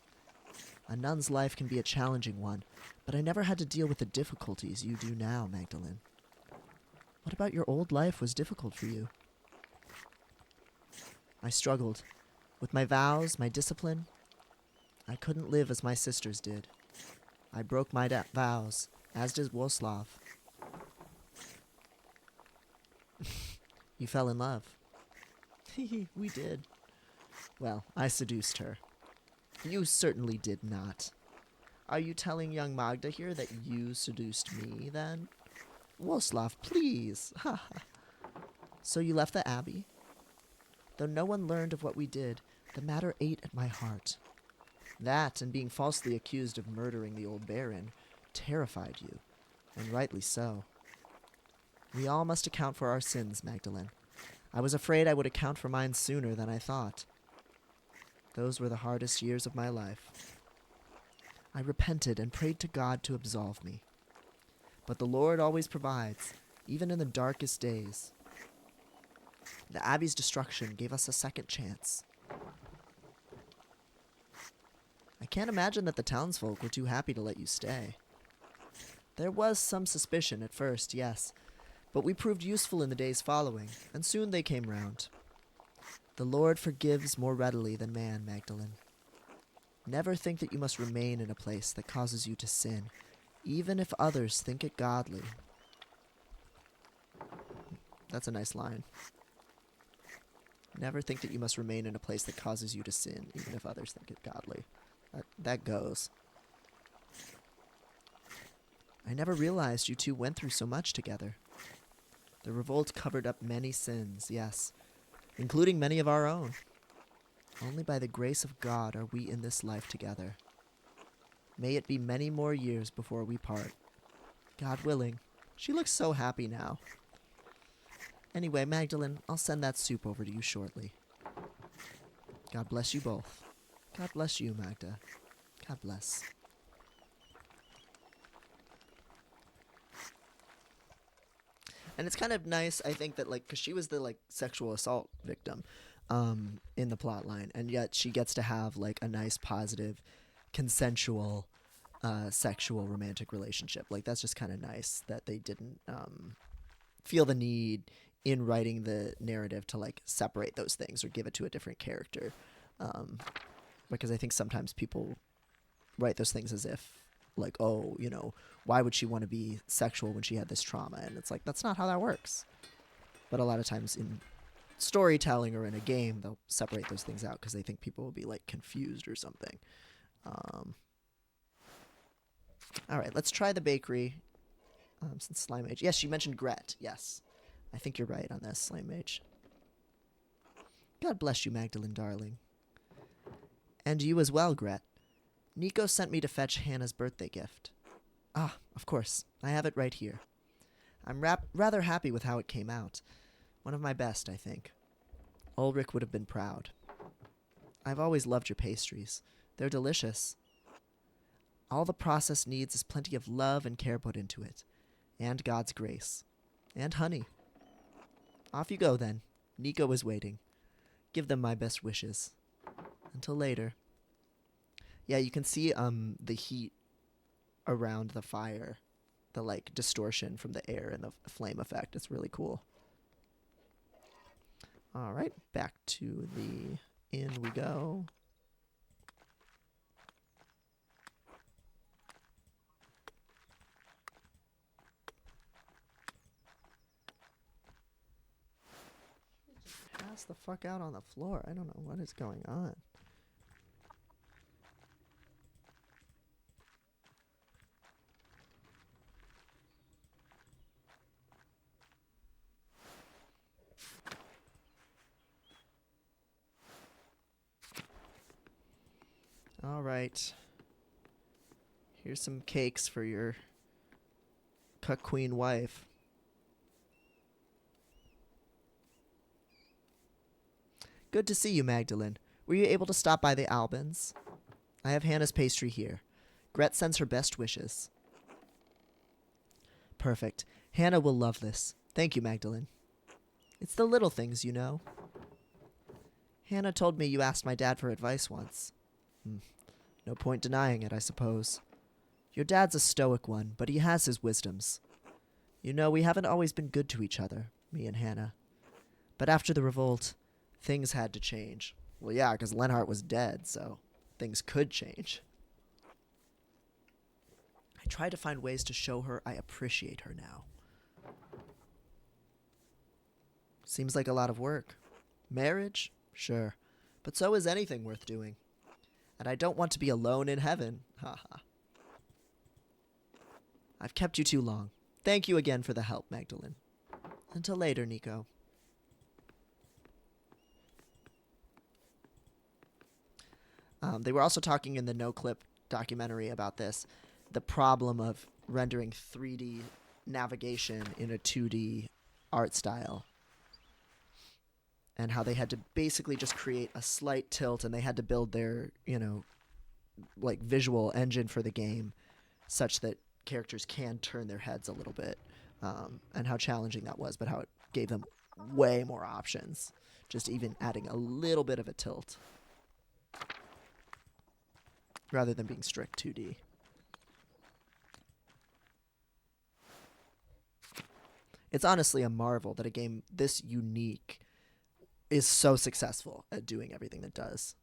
A nun's life can be a challenging one, but I never had to deal with the difficulties you do now, Magdalene. What about your old life was difficult for you? I struggled. With my vows, my discipline, I couldn't live as my sisters did. I broke my vows, as did Woslav. You fell in love. We did. Well, I seduced her. You certainly did not. Are you telling young Magda here that you seduced me, then? Woslav, please. So you left the Abbey? Though no one learned of what we did, the matter ate at my heart. That, and being falsely accused of murdering the old Baron, terrified you, and rightly so. We all must account for our sins, Magdalene. I was afraid I would account for mine sooner than I thought. Those were the hardest years of my life. I repented and prayed to God to absolve me. but the Lord always provides, even in the darkest days. The Abbey's destruction gave us a second chance. I can't imagine that the townsfolk were too happy to let you stay. There was some suspicion at first, yes, but we proved useful in the days following, and soon they came round. The Lord forgives more readily than man, Magdalene. Never think that you must remain in a place that causes you to sin, even if others think it godly. That's a nice line. Never think that you must remain in a place that causes you to sin, even if others think it godly. That goes. I never realized you two went through so much together. The revolt covered up many sins, yes, including many of our own. Only by the grace of God are we in this life together. May it be many more years before we part. God willing. She looks so happy now. Anyway, Magdalene, I'll send that soup over to you shortly. God bless you both. God bless you, Magda. God bless. And it's kind of nice, I think, that, like, because she was the, like, sexual assault victim in the plot line, and yet she gets to have, like, a nice, positive, consensual, sexual, romantic relationship. Like, that's just kind of nice that they didn't feel the need in writing the narrative to, like, separate those things or give it to a different character. Because I think sometimes people write those things as if, like, oh, you know, why would she want to be sexual when she had this trauma? And it's like, that's not how that works. But a lot of times in storytelling or in a game, they'll separate those things out because they think people will be, like, confused or something. All right, let's try the bakery. Since Slime Mage. Yes, you mentioned Gret. Yes. I think you're right on this, Slime Mage. God bless you, Magdalene, darling. And you as well, Gret. Nico sent me to fetch Hannah's birthday gift. Ah, of course. I have it right here. I'm rather happy with how it came out. One of my best, I think. Ulrich would have been proud. I've always loved your pastries. They're delicious. All the process needs is plenty of love and care put into it. And God's grace. And honey. Off you go, then. Nico is waiting. Give them my best wishes. Until later. Yeah, you can see the heat around the fire. The, like, distortion from the air and the flame effect. It's really cool. All right, back to the inn we go. Pass the fuck out on the floor. I don't know what is going on. All right. Here's some cakes for your cuck queen wife. Good to see you, Magdalene. Were you able to stop by the Albans? I have Hannah's pastry here. Gret sends her best wishes. Perfect. Hannah will love this. Thank you, Magdalene. It's the little things, you know. Hannah told me you asked my dad for advice once. No point denying it, I suppose. Your dad's a stoic one, but he has his wisdoms. You know, we haven't always been good to each other, me and Hannah. But after the revolt, things had to change. Well, yeah, because Lenhart was dead, so things could change. I try to find ways to show her I appreciate her now. Seems like a lot of work. Marriage? Sure. But so is anything worth doing. And I don't want to be alone in heaven. Haha. I've kept you too long. Thank you again for the help, Magdalene. Until later, Nico. They were also talking in the No Clip documentary about this, the problem of rendering 3D navigation in a 2D art style. And how they had to basically just create a slight tilt, and they had to build their, like, visual engine for the game such that characters can turn their heads a little bit, and how challenging that was, but how it gave them way more options, just even adding a little bit of a tilt rather than being strict 2D. It's honestly a marvel that a game this unique is so successful at doing everything it does.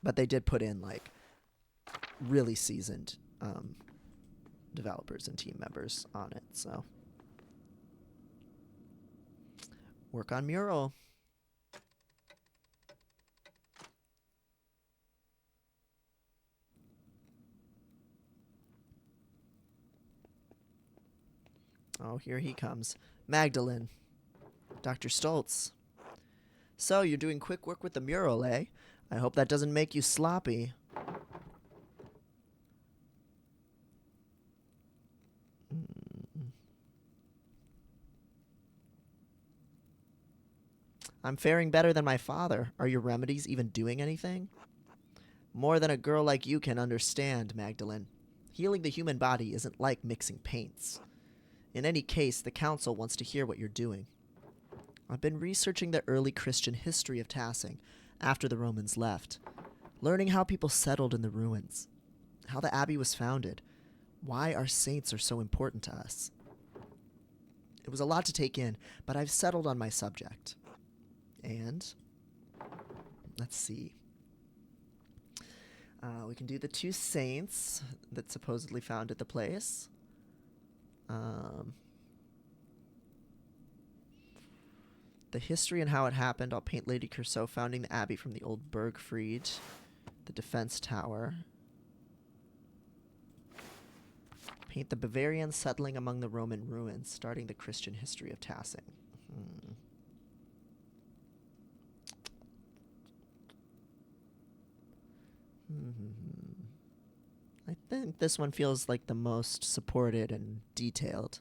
But they did put in like really seasoned developers and team members on it, so work on mural. Oh, here he comes. Magdalene. Dr. Stoltz. So, you're doing quick work with the mural, eh? I hope that doesn't make you sloppy. I'm faring better than my father. Are your remedies even doing anything? More than a girl like you can understand, Magdalene. Healing the human body isn't like mixing paints. In any case, the council wants to hear what you're doing. I've been researching the early Christian history of Tassing after the Romans left, learning how people settled in the ruins, how the abbey was founded, why our saints are so important to us. It was a lot to take in, but I've settled on my subject. And let's see. We can do the two saints that supposedly founded the place. The history and how it happened. I'll paint Lady Curceau founding the abbey from the old Bergfried, the defense tower. Paint the Bavarians settling among the Roman ruins, starting the Christian history of Tassing. I think this one feels like the most supported and detailed.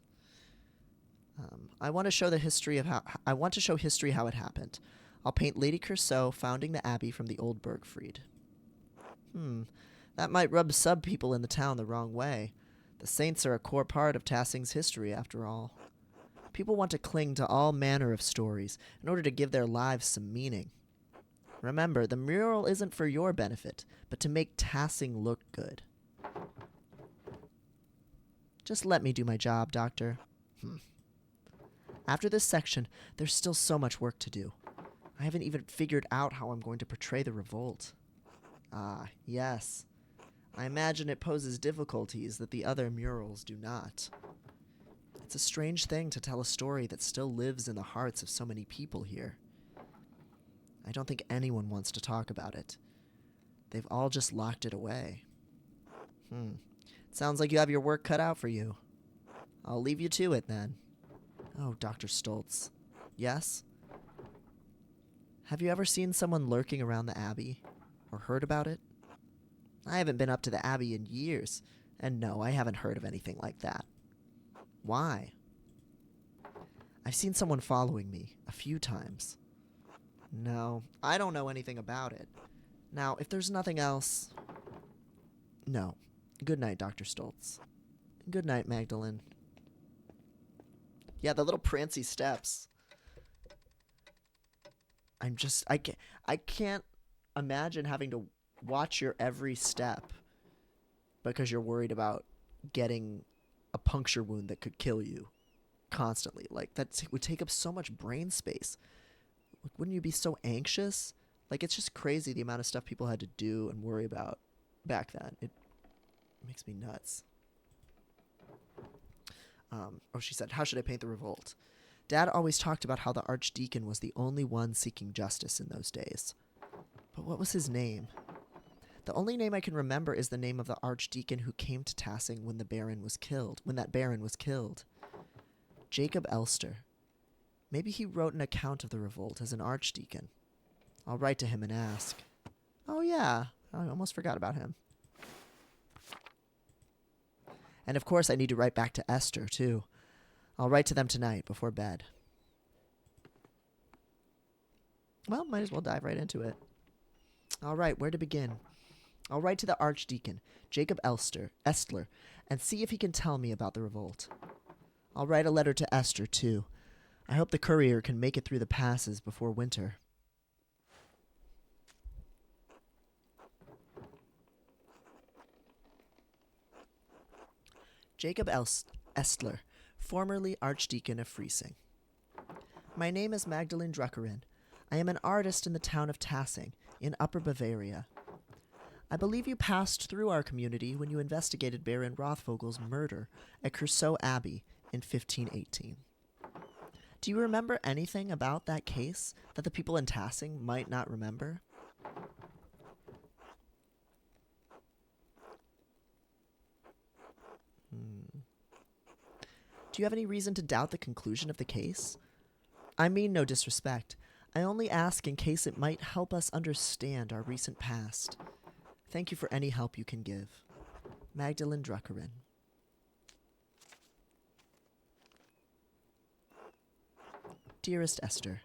I want to show history how it happened. I'll paint Lady Curceau founding the abbey from the old Bergfried. That might rub some people in the town the wrong way. The saints are a core part of Tassing's history, after all. People want to cling to all manner of stories in order to give their lives some meaning. Remember, the mural isn't for your benefit, but to make Tassing look good. Just let me do my job, Doctor. After this section, there's still so much work to do. I haven't even figured out how I'm going to portray the revolt. Ah, yes. I imagine it poses difficulties that the other murals do not. It's a strange thing to tell a story that still lives in the hearts of so many people here. I don't think anyone wants to talk about it. They've all just locked it away. Sounds like you have your work cut out for you. I'll leave you to it, then. Oh, Dr. Stoltz. Yes? Have you ever seen someone lurking around the Abbey? Or heard about it? I haven't been up to the Abbey in years, and no, I haven't heard of anything like that. Why? I've seen someone following me a few times. No, I don't know anything about it. Now, if there's nothing else... No. Good night, Dr. Stoltz. Good night, Magdalene. Yeah, the little prancy steps. I can't imagine having to watch your every step because you're worried about getting a puncture wound that could kill you constantly. Like, that would take up so much brain space. Like, wouldn't you be so anxious? Like, it's just crazy the amount of stuff people had to do and worry about back then. It makes me nuts. She said, how should I paint the revolt? Dad always talked about how the Archdeacon was the only one seeking justice in those days. But what was his name? The only name I can remember is the name of the Archdeacon who came to Tassing when that Baron was killed. Jacob Elster. Maybe he wrote an account of the revolt as an archdeacon. I'll write to him and ask. Oh yeah, I almost forgot about him. And of course I need to write back to Esther, too. I'll write to them tonight before bed. Well, might as well dive right into it. All right, where to begin? I'll write to the Archdeacon, Jacob Estler, and see if he can tell me about the revolt. I'll write a letter to Esther, too. I hope the courier can make it through the passes before winter. Jacob Estler, formerly Archdeacon of Freising. My name is Magdalene Druckerin. I am an artist in the town of Tassing, in Upper Bavaria. I believe you passed through our community when you investigated Baron Rothvogel's murder at Curceau Abbey in 1518. Do you remember anything about that case that the people in Tassing might not remember? Do you have any reason to doubt the conclusion of the case? I mean no disrespect. I only ask in case it might help us understand our recent past. Thank you for any help you can give. Magdalene Druckerin. Dearest Esther,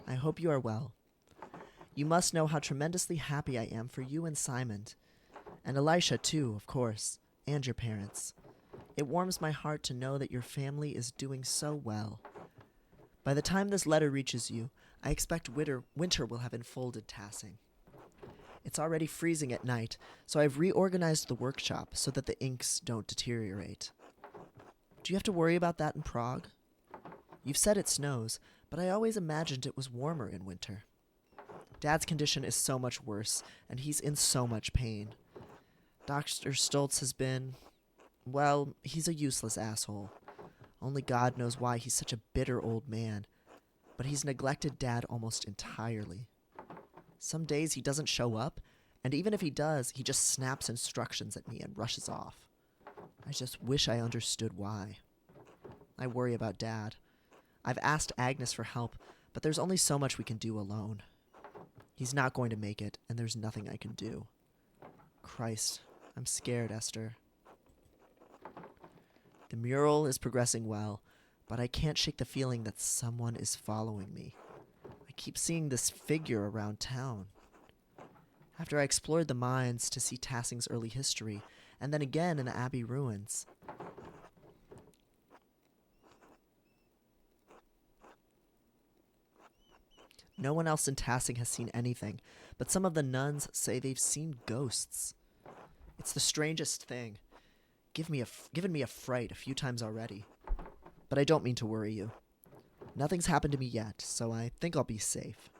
I hope you are well. You must know how tremendously happy I am for you and Simon, and Elisha too, of course, and your parents. It warms my heart to know that your family is doing so well. By the time this letter reaches you, I expect winter will have enfolded Tassing. It's already freezing at night, so I've reorganized the workshop so that the inks don't deteriorate. Do you have to worry about that in Prague? You've said it snows, but I always imagined it was warmer in winter. Dad's condition is so much worse, and he's in so much pain. Dr. Stoltz has been... well, he's a useless asshole. Only God knows why he's such a bitter old man, but he's neglected Dad almost entirely. Some days he doesn't show up, and even if he does, he just snaps instructions at me and rushes off. I just wish I understood why. I worry about Dad. I've asked Agnes for help, but there's only so much we can do alone. He's not going to make it, and there's nothing I can do. Christ, I'm scared, Esther. The mural is progressing well, but I can't shake the feeling that someone is following me. I keep seeing this figure around town. After I explored the mines to see Tassing's early history, and then again in the Abbey ruins, no one else in Tassing has seen anything, but some of the nuns say they've seen ghosts. It's the strangest thing. Given me a fright a few times already. But I don't mean to worry you. Nothing's happened to me yet, so I think I'll be safe.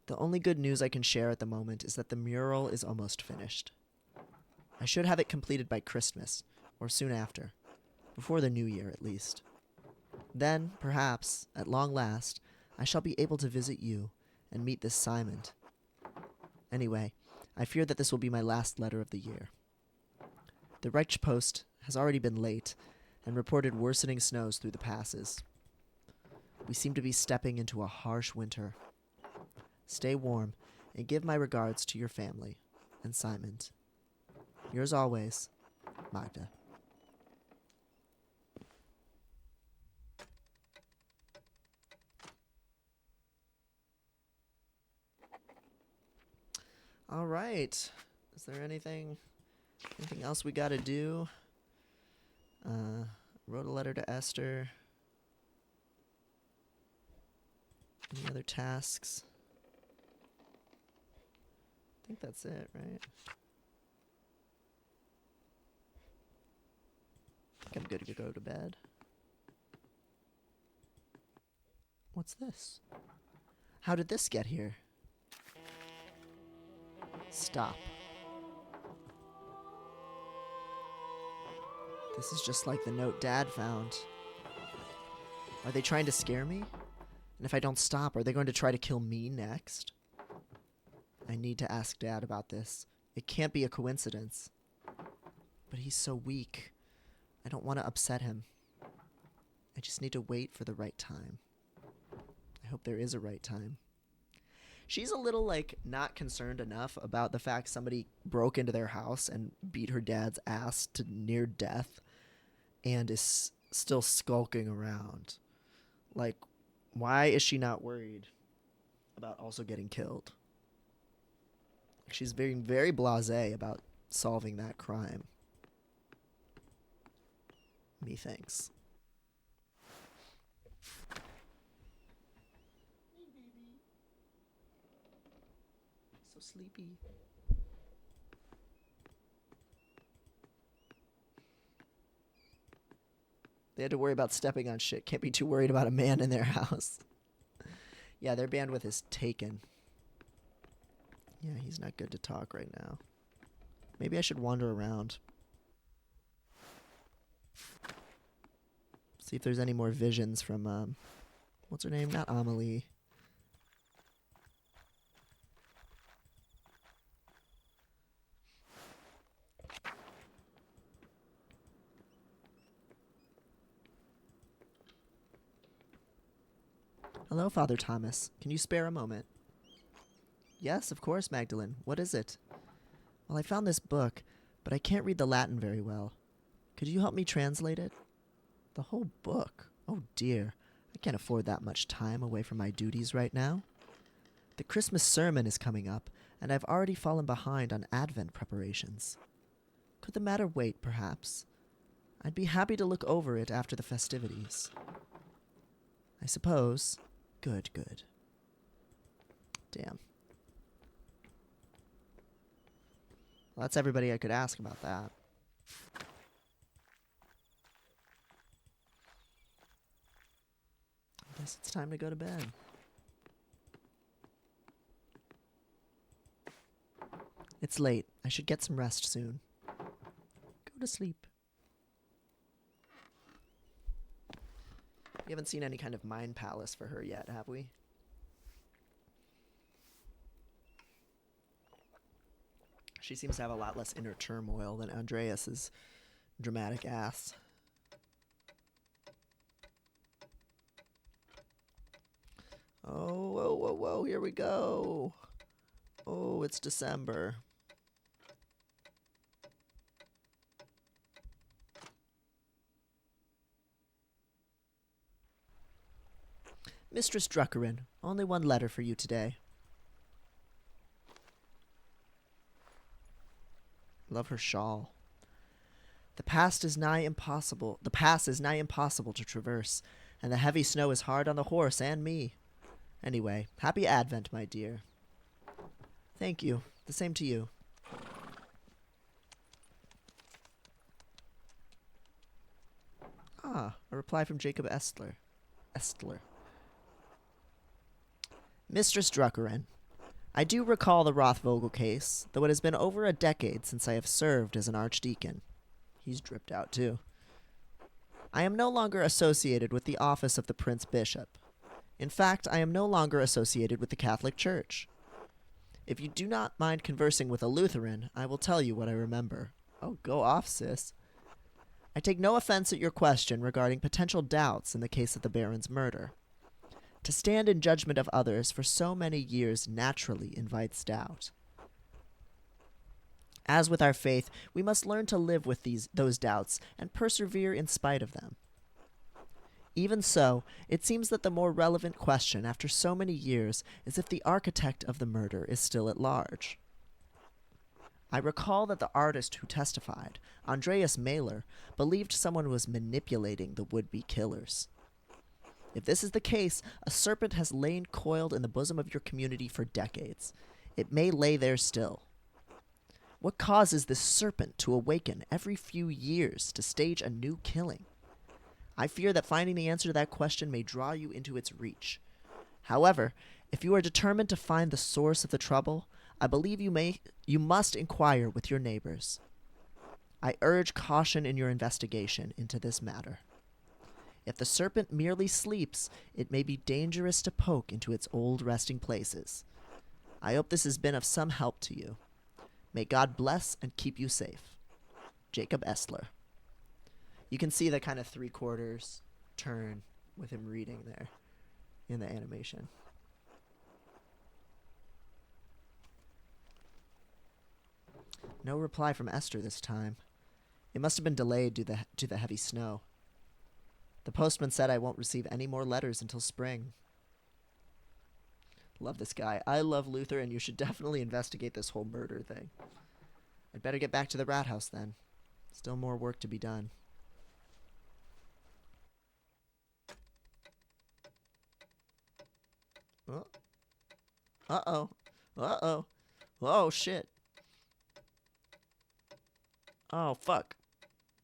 The only good news I can share at the moment is that the mural is almost finished. I should have it completed by Christmas, or soon after. Before the new year, at least. Then, perhaps, at long last, I shall be able to visit you and meet this Simon. Anyway, I fear that this will be my last letter of the year. The Reich Post has already been late and reported worsening snows through the passes. We seem to be stepping into a harsh winter. Stay warm and give my regards to your family and Simon. Yours always, Magda. All right. Is there anything else we gotta do? Wrote a letter to Esther. Any other tasks? I think that's it, right? I think I'm good to go to bed. What's this? How did this get here? Stop. This is just like the note Dad found. Are they trying to scare me? And if I don't stop, are they going to try to kill me next? I need to ask Dad about this. It can't be a coincidence. But he's so weak. I don't want to upset him. I just need to wait for the right time. I hope there is a right time. She's a little, not concerned enough about the fact somebody broke into their house and beat her dad's ass to near death and is still skulking around. Why is she not worried about also getting killed? She's being very blasé about solving that crime. Methinks. Hey, baby. So sleepy. They had to worry about stepping on shit. Can't be too worried about a man in their house. Yeah, their bandwidth is taken. Yeah, he's not good to talk right now. Maybe I should wander around. See if there's any more visions from, what's her name? Not Amelie. Hello, Father Thomas. Can you spare a moment? Yes, of course, Magdalene. What is it? Well, I found this book, but I can't read the Latin very well. Could you help me translate it? The whole book? Oh, dear. I can't afford that much time away from my duties right now. The Christmas sermon is coming up, and I've already fallen behind on Advent preparations. Could the matter wait, perhaps? I'd be happy to look over it after the festivities. I suppose. Good, good. Damn. Well, that's everybody I could ask about that. I guess it's time to go to bed. It's late. I should get some rest soon. Go to sleep. We haven't seen any kind of mind palace for her yet, have we? She seems to have a lot less inner turmoil than Andreas's dramatic ass. Oh, whoa, whoa, whoa, here we go. Oh, it's December. Mistress Druckerin, only one letter for you today. Love her shawl. The past is nigh impossible to traverse, and the heavy snow is hard on the horse and me. Anyway, happy Advent, my dear. Thank you. The same to you. Ah, a reply from Jacob Estler. Mistress Druckerin, I do recall the Rothvogel case, though it has been over a decade since I have served as an archdeacon. He's dripped out, too. I am no longer associated with the office of the Prince Bishop. In fact, I am no longer associated with the Catholic Church. If you do not mind conversing with a Lutheran, I will tell you what I remember. Oh, go off, sis. I take no offense at your question regarding potential doubts in the case of the Baron's murder. To stand in judgment of others for so many years naturally invites doubt. As with our faith, we must learn to live with those doubts and persevere in spite of them. Even so, it seems that the more relevant question after so many years is if the architect of the murder is still at large. I recall that the artist who testified, Andreas Mahler, believed someone was manipulating the would-be killers. If this is the case, a serpent has lain coiled in the bosom of your community for decades. It may lay there still. What causes this serpent to awaken every few years to stage a new killing? I fear that finding the answer to that question may draw you into its reach. However, if you are determined to find the source of the trouble, I believe you must inquire with your neighbors. I urge caution in your investigation into this matter. If the serpent merely sleeps, it may be dangerous to poke into its old resting places. I hope this has been of some help to you. May God bless and keep you safe. Jacob Estler. You can see the kind of 3/4 turn with him reading there in the animation. No reply from Esther this time. It must have been delayed due to the heavy snow. The postman said I won't receive any more letters until spring. Love this guy. I love Luther, and you should definitely investigate this whole murder thing. I'd better get back to the rat house then. Still more work to be done. Oh. Uh-oh. Uh-oh. Oh, shit. Oh, fuck.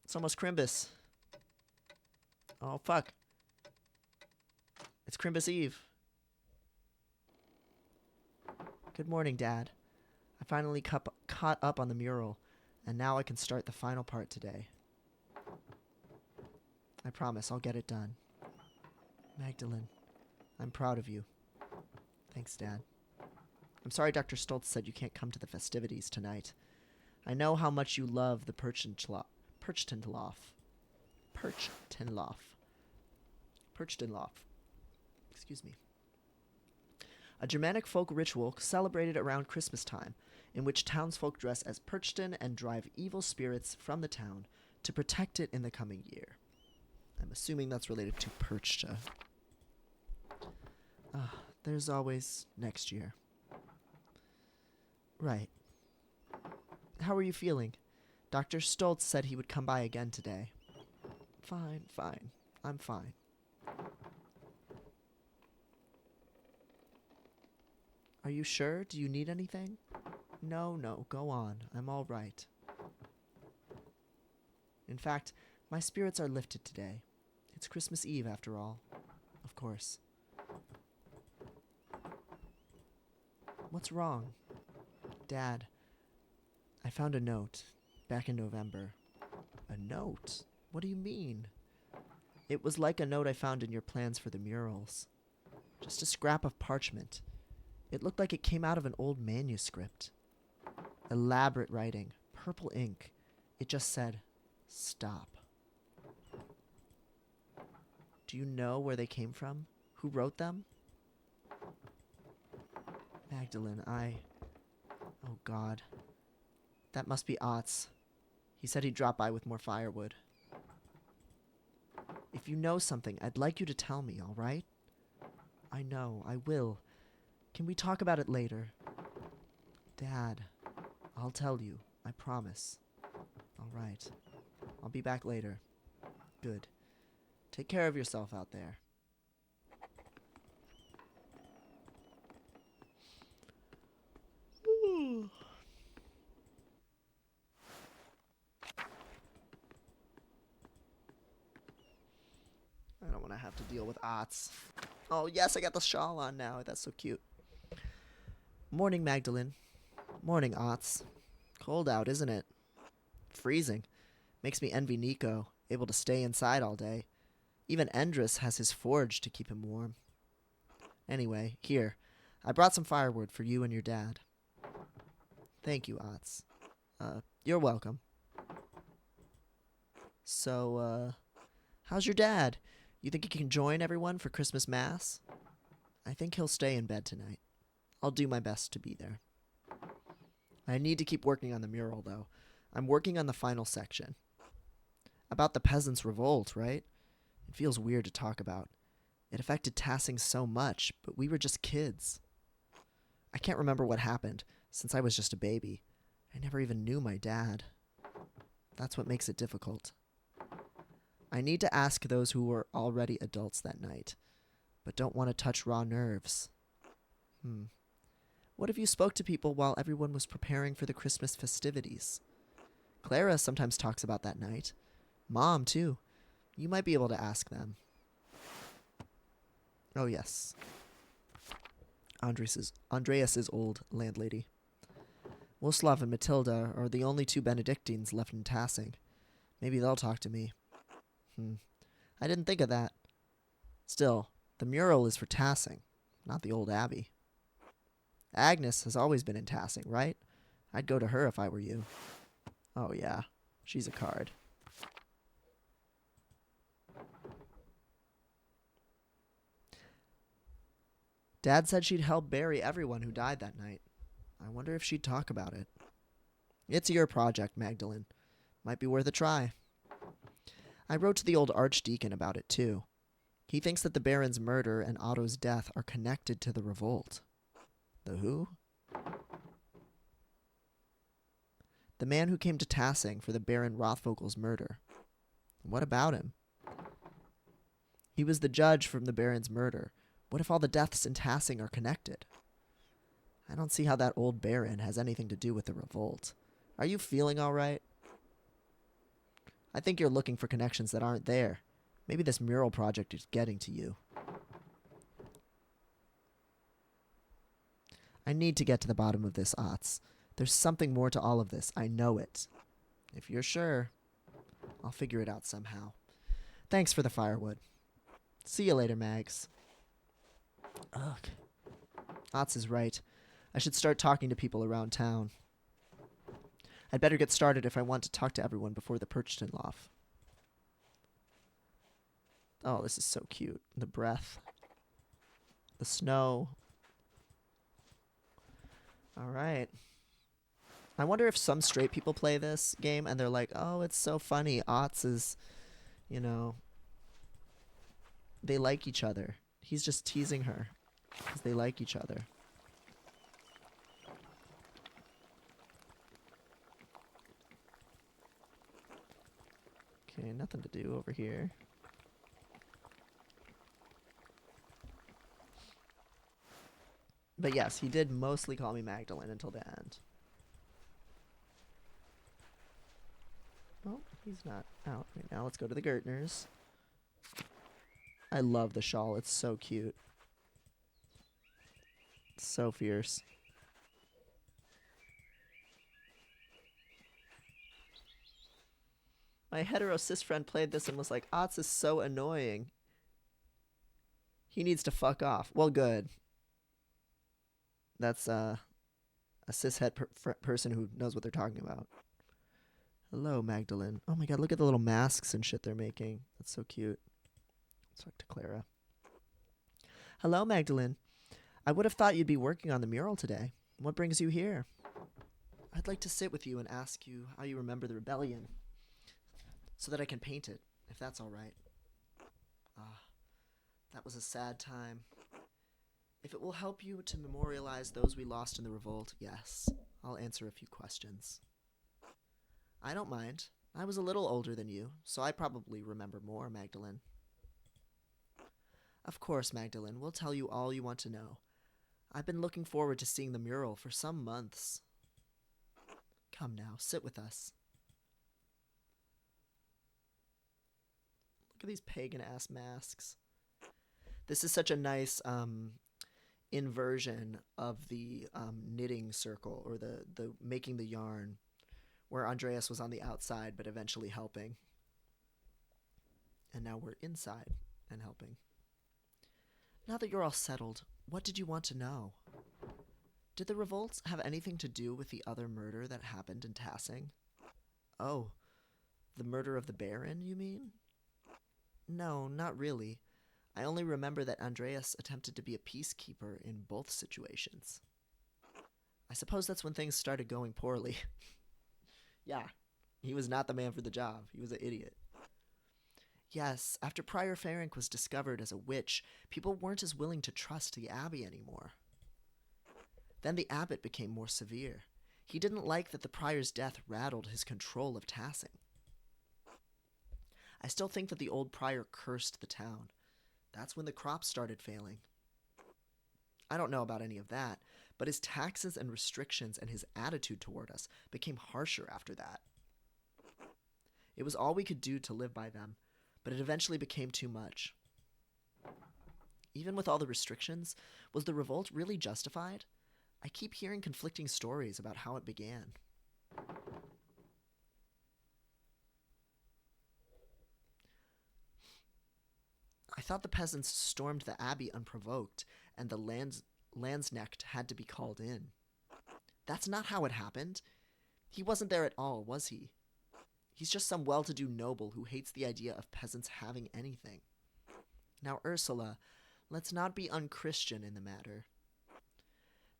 It's almost Crimbus. Oh, fuck. It's Crimbus Eve. Good morning, Dad. I finally caught up on the mural, and now I can start the final part today. I promise I'll get it done. Magdalene, I'm proud of you. Thanks, Dad. I'm sorry Dr. Stoltz said you can't come to the festivities tonight. I know how much you love the Perchtenloff. Excuse me. A Germanic folk ritual celebrated around Christmas time, in which townsfolk dress as Perchten and drive evil spirits from the town to protect it in the coming year. I'm assuming that's related to Perchta. There's always next year. Right. How are you feeling? Dr. Stoltz said he would come by again today. Fine. I'm fine. Are you sure? Do you need anything? No, go on. I'm all right. In fact, my spirits are lifted today. It's Christmas Eve, after all. Of course. What's wrong? Dad, I found a note back in November. A note? What do you mean? It was like a note I found in your plans for the murals. Just a scrap of parchment. It looked like it came out of an old manuscript. Elaborate writing, purple ink. It just said, "Stop." Do you know where they came from? Who wrote them? Magdalene, Oh, God. That must be Otz. He said he'd drop by with more firewood. If you know something, I'd like you to tell me, all right? I know, I will. Can we talk about it later? Dad, I'll tell you, I promise. All right. I'll be back later. Good. Take care of yourself out there. I don't want to have to deal with Otz. Oh, yes, I got the shawl on now. That's so cute. Morning, Magdalene. Morning, Otz. Cold out, isn't it? Freezing. Makes me envy Nico, able to stay inside all day. Even Endris has his forge to keep him warm. Anyway, here. I brought some firewood for you and your dad. Thank you, Otz. You're welcome. So, how's your dad? You think he can join everyone for Christmas Mass? I think he'll stay in bed tonight. I'll do my best to be there. I need to keep working on the mural, though. I'm working on the final section. About the peasants' revolt, right? It feels weird to talk about. It affected Tassing so much, but we were just kids. I can't remember what happened, since I was just a baby. I never even knew my dad. That's what makes it difficult. I need to ask those who were already adults that night, but don't want to touch raw nerves. What if you spoke to people while everyone was preparing for the Christmas festivities? Clara sometimes talks about that night. Mom, too. You might be able to ask them. Oh, yes. Andreas's old landlady. Woslav and Matilda are the only two Benedictines left in Tassing. Maybe they'll talk to me. I didn't think of that. Still, the mural is for Tassing, not the old abbey. Agnes has always been in Tassing, right? I'd go to her if I were you. Oh, yeah. She's a card. Dad said she'd help bury everyone who died that night. I wonder if she'd talk about it. It's your project, Magdalene. Might be worth a try. I wrote to the old archdeacon about it, too. He thinks that the Baron's murder and Otto's death are connected to the revolt. The who? The man who came to Tassing for the Baron Rothvogel's murder. What about him? He was the judge from the Baron's murder. What if all the deaths in Tassing are connected? I don't see how that old Baron has anything to do with the revolt. Are you feeling all right? I think you're looking for connections that aren't there. Maybe this mural project is getting to you. I need to get to the bottom of this, Otz. There's something more to all of this. I know it. If you're sure, I'll figure it out somehow. Thanks for the firewood. See you later, Mags. Ugh. Otz is right. I should start talking to people around town. I'd better get started if I want to talk to everyone before the Perchtenlauf. Oh, this is so cute. The breath. The snow. All right. I wonder if some straight people play this game and they're like, oh, it's so funny. Otz is, you know, they like each other. He's just teasing her because they like each other. Okay, nothing to do over here. But yes, he did mostly call me Magdalene until the end. Well, he's not out right now. Let's go to the Gertners. I love the shawl. It's so cute. It's so fierce. My hetero-cis friend played this and was like, Otz is so annoying. He needs to fuck off. Well, good. That's a cishet person who knows what they're talking about. Hello, Magdalene. Oh my god, look at the little masks and shit they're making. That's so cute. Let's talk to Clara. Hello, Magdalene. I would have thought you'd be working on the mural today. What brings you here? I'd like to sit with you and ask you how you remember the rebellion, so that I can paint it, if that's all right. That was a sad time. If it will help you to memorialize those we lost in the revolt, yes, I'll answer a few questions. I don't mind. I was a little older than you, so I probably remember more, Magdalene. Of course, Magdalene, we'll tell you all you want to know. I've been looking forward to seeing the mural for some months. Come now, sit with us. Look at these pagan-ass masks. This is such a nice inversion of the knitting circle, or the making the yarn, where Andreas was on the outside but eventually helping. And now we're inside and helping. Now that you're all settled, what did you want to know? Did the revolts have anything to do with the other murder that happened in Tassing? Oh, the murder of the Baron, you mean? No, not really. I only remember that Andreas attempted to be a peacekeeper in both situations. I suppose that's when things started going poorly. Yeah, he was not the man for the job. He was an idiot. Yes, after Prior Ferenc was discovered as a witch, people weren't as willing to trust the abbey anymore. Then the abbot became more severe. He didn't like that the prior's death rattled his control of Tassing. I still think that the old prior cursed the town. That's when the crops started failing. I don't know about any of that, but his taxes and restrictions and his attitude toward us became harsher after that. It was all we could do to live by them, but it eventually became too much. Even with all the restrictions, was the revolt really justified? I keep hearing conflicting stories about how it began. I thought the peasants stormed the abbey unprovoked, and the Landsknecht had to be called in. That's not how it happened. He wasn't there at all, was he? He's just some well-to-do noble who hates the idea of peasants having anything. Now, Ursula, let's not be unchristian in the matter.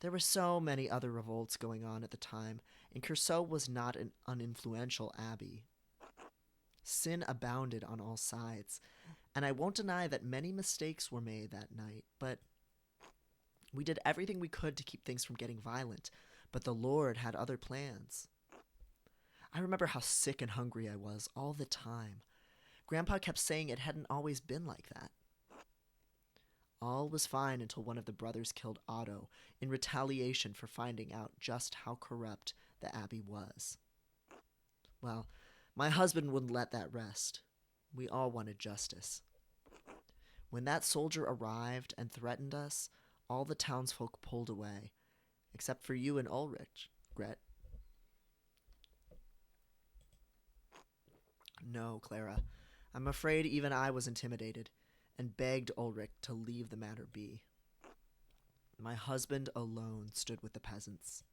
There were so many other revolts going on at the time, and Curceau was not an uninfluential abbey. Sin abounded on all sides, and I won't deny that many mistakes were made that night, but We did everything we could to keep things from getting violent, but the Lord had other plans. I remember how sick and hungry I was all the time. Grandpa kept saying it hadn't always been like that. All was fine until one of the brothers killed Otto in retaliation for finding out just how corrupt the abbey was. Well, my husband wouldn't let that rest. We all wanted justice. When that soldier arrived and threatened us, all the townsfolk pulled away, except for you and Ulrich, Gret. No, Clara. I'm afraid even I was intimidated and begged Ulrich to leave the matter be. My husband alone stood with the peasants.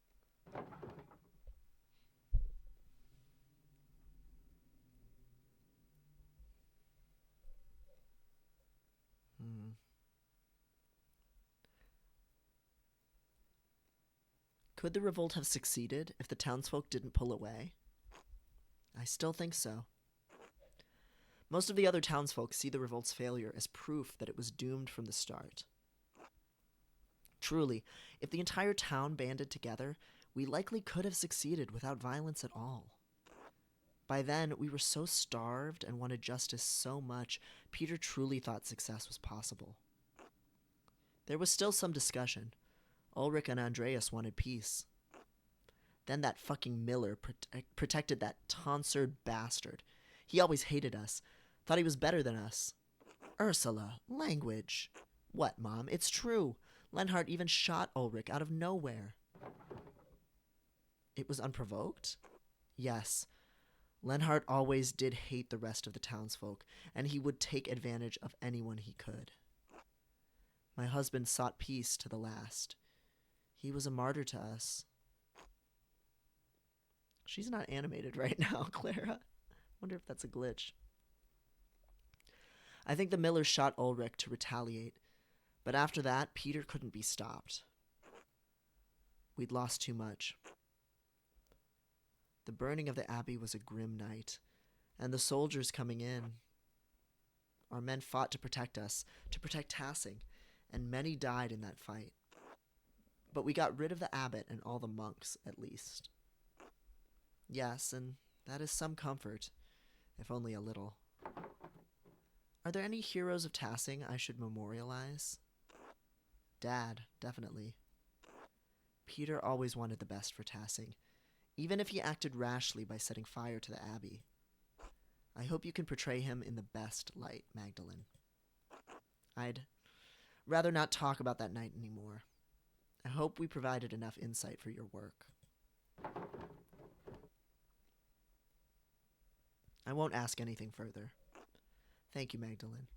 Could the revolt have succeeded if the townsfolk didn't pull away? I still think so. Most of the other townsfolk see the revolt's failure as proof that it was doomed from the start. Truly, if the entire town banded together, we likely could have succeeded without violence at all. By then, we were so starved and wanted justice so much, Peter truly thought success was possible. There was still some discussion. Ulrich and Andreas wanted peace. Then that fucking Miller protected that tonsured bastard. He always hated us, thought he was better than us. Ursula, language. What, Mom? It's true. Lenhart even shot Ulrich out of nowhere. It was unprovoked? Yes. Lenhart always did hate the rest of the townsfolk, and he would take advantage of anyone he could. My husband sought peace to the last. He was a martyr to us. She's not animated right now, Clara. Wonder if that's a glitch. I think the Millers shot Ulrich to retaliate, but after that, Peter couldn't be stopped. We'd lost too much. The burning of the abbey was a grim night, and the soldiers coming in. Our men fought to protect us, to protect Tassing, and many died in that fight. But we got rid of the abbot and all the monks, at least. Yes, and that is some comfort, if only a little. Are there any heroes of Tassing I should memorialize? Dad, definitely. Peter always wanted the best for Tassing, even if he acted rashly by setting fire to the abbey. I hope you can portray him in the best light, Magdalene. I'd rather not talk about that night anymore. I hope we provided enough insight for your work. I won't ask anything further. Thank you, Magdalene.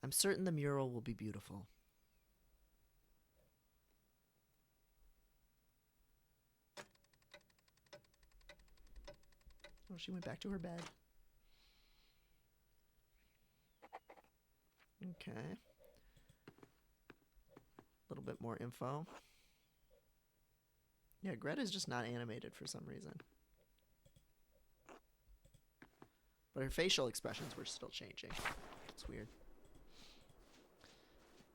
I'm certain the mural will be beautiful. Oh, she went back to her bed. Okay. A little bit more info. Yeah, Greta's just not animated for some reason. But her facial expressions were still changing. It's weird.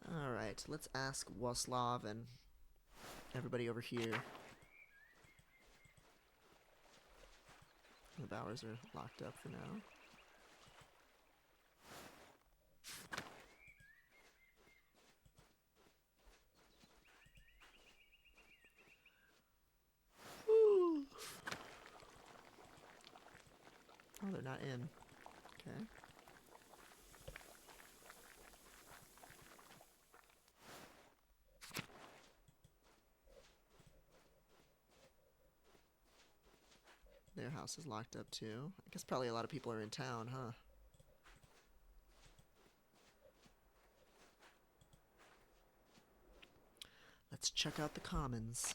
Alright, let's ask Waslav and everybody over here. The Bowers are locked up for now. Ooh. Oh, they're not in. Okay. Their house is locked up too. I guess probably a lot of people are in town, huh? Let's check out the commons.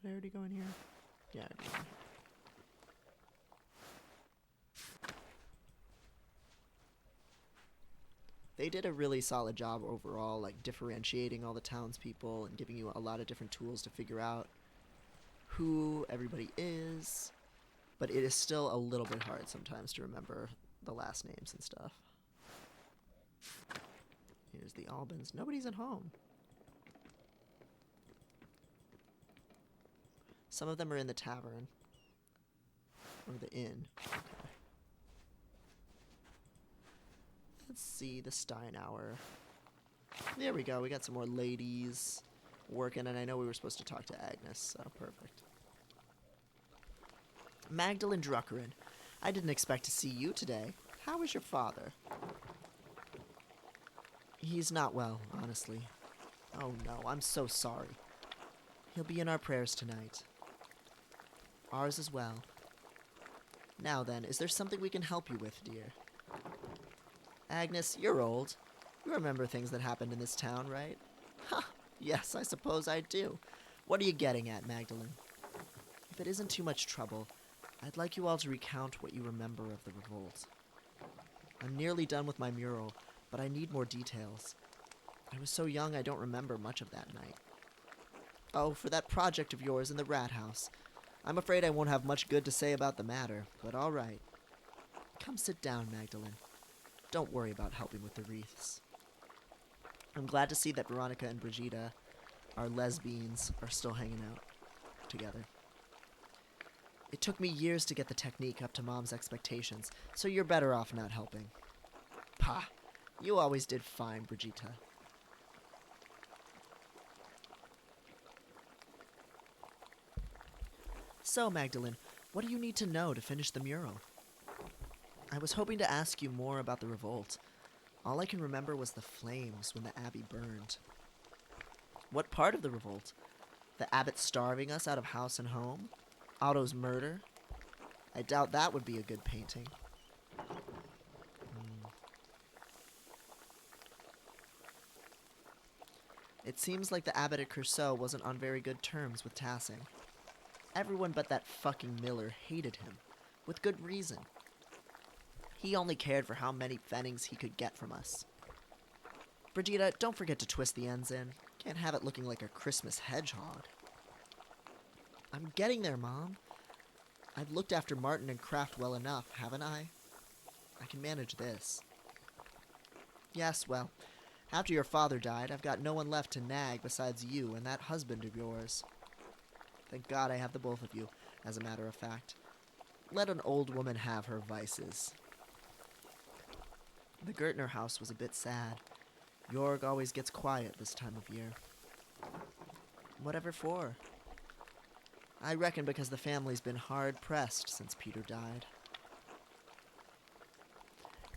Did I already go in here? Yeah, I did. They did a really solid job overall, like differentiating all the townspeople and giving you a lot of different tools to figure out who everybody is. But it is still a little bit hard sometimes to remember the last names and stuff. Here's the Albans. Nobody's at home. Some of them are in the tavern. Or the inn. Okay. Let's see the Steinauer. There we go. We got some more ladies working, and I know we were supposed to talk to Agnes, so perfect. Magdalene Druckerin. I didn't expect to see you today. How is your father? He's not well, honestly. Oh no, I'm so sorry. He'll be in our prayers tonight. Ours as well. Now then, is there something we can help you with, dear? Agnes, you're old. You remember things that happened in this town, right? Ha! Yes, I suppose I do. What are you getting at, Magdalene? If it isn't too much trouble, I'd like you all to recount what you remember of the revolt. I'm nearly done with my mural, but I need more details. I was so young I don't remember much of that night. Oh, for that project of yours in the rat house. I'm afraid I won't have much good to say about the matter, but all right. Come sit down, Magdalene. Don't worry about helping with the wreaths. I'm glad to see that Veronica and Brigida, our lesbians, are still hanging out together. It took me years to get the technique up to Mom's expectations, so you're better off not helping. Pah! You always did fine, Brigida. So, Magdalene, what do you need to know to finish the mural? I was hoping to ask you more about the revolt. All I can remember was the flames when the abbey burned. What part of the revolt? The abbot starving us out of house and home? Otto's murder? I doubt that would be a good painting. It seems like the abbot at Curceau wasn't on very good terms with Tassing. Everyone but that fucking Miller hated him, with good reason. He only cared for how many pfennigs he could get from us. Brigida, don't forget to twist the ends in. Can't have it looking like a Christmas hedgehog. I'm getting there, Mom. I've looked after Martin and Kraft well enough, haven't I? I can manage this. Yes, well, after your father died, I've got no one left to nag besides you and that husband of yours. Thank God I have the both of you, as a matter of fact. Let an old woman have her vices. The Gertner house was a bit sad. Jorg always gets quiet this time of year. Whatever for? I reckon because the family's been hard-pressed since Peter died.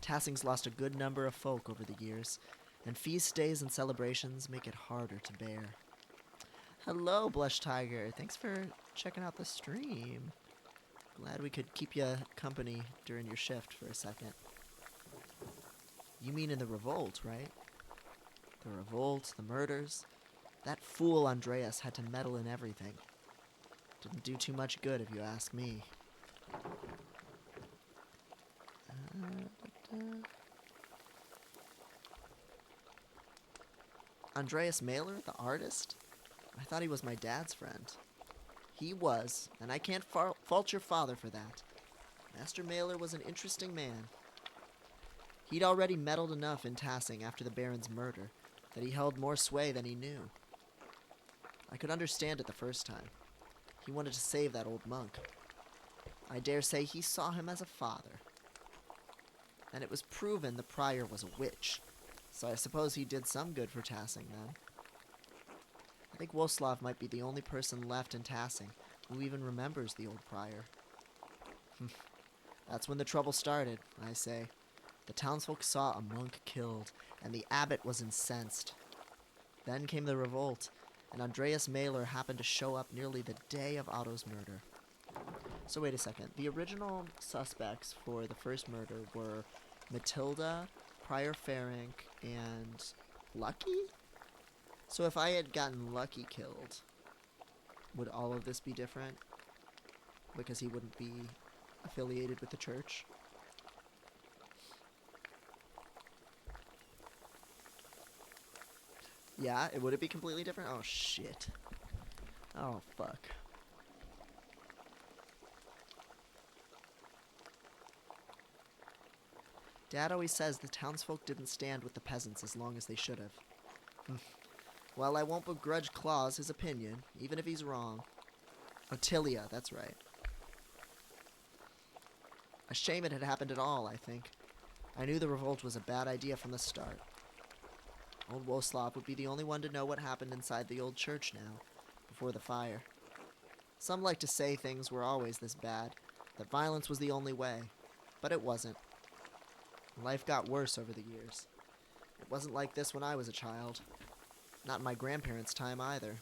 Tassing's lost a good number of folk over the years, and feast days and celebrations make it harder to bear. Hello, Blush Tiger. Thanks for checking out the stream. Glad we could keep you company during your shift for a second. You mean in the revolt, right? The revolt, the murders. That fool Andreas had to meddle in everything. Didn't do too much good, if you ask me. Andreas Mailer, the artist? I thought he was my dad's friend. He was, and I can't fault your father for that. Master Mailer was an interesting man. He'd already meddled enough in Tassing after the Baron's murder that he held more sway than he knew. I could understand it the first time. He wanted to save that old monk. I dare say he saw him as a father. And it was proven the prior was a witch, so I suppose he did some good for Tassing then. I think Woslav might be the only person left in Tassing who even remembers the old prior. That's when the trouble started, I say. The townsfolk saw a monk killed, and the abbot was incensed. Then came the revolt, and Andreas Mailer happened to show up nearly the day of Otto's murder. So wait a second. The original suspects for the first murder were Matilda, Prior Ferenc, and Lucky? So if I had gotten Lucky killed, would all of this be different? Because he wouldn't be affiliated with the church? Yeah, would it be completely different? Oh, shit. Oh, fuck. Dad always says the townsfolk didn't stand with the peasants as long as they should have. Well, I won't begrudge Claus his opinion, even if he's wrong. Ottilia, that's right. A shame it had happened at all, I think. I knew the revolt was a bad idea from the start. Old Woslav would be the only one to know what happened inside the old church now, before the fire. Some like to say things were always this bad, that violence was the only way, but it wasn't. Life got worse over the years. It wasn't like this when I was a child. Not in my grandparents' time either.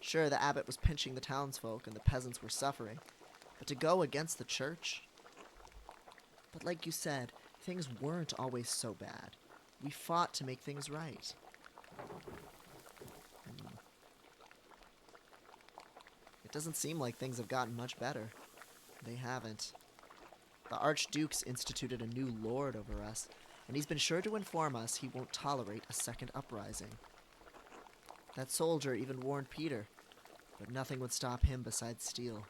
Sure, the abbot was pinching the townsfolk and the peasants were suffering, but to go against the church? But like you said, things weren't always so bad. We fought to make things right. It doesn't seem like things have gotten much better. They haven't. The Archduke's instituted a new lord over us, and he's been sure to inform us he won't tolerate a second uprising. That soldier even warned Peter, but nothing would stop him besides steel.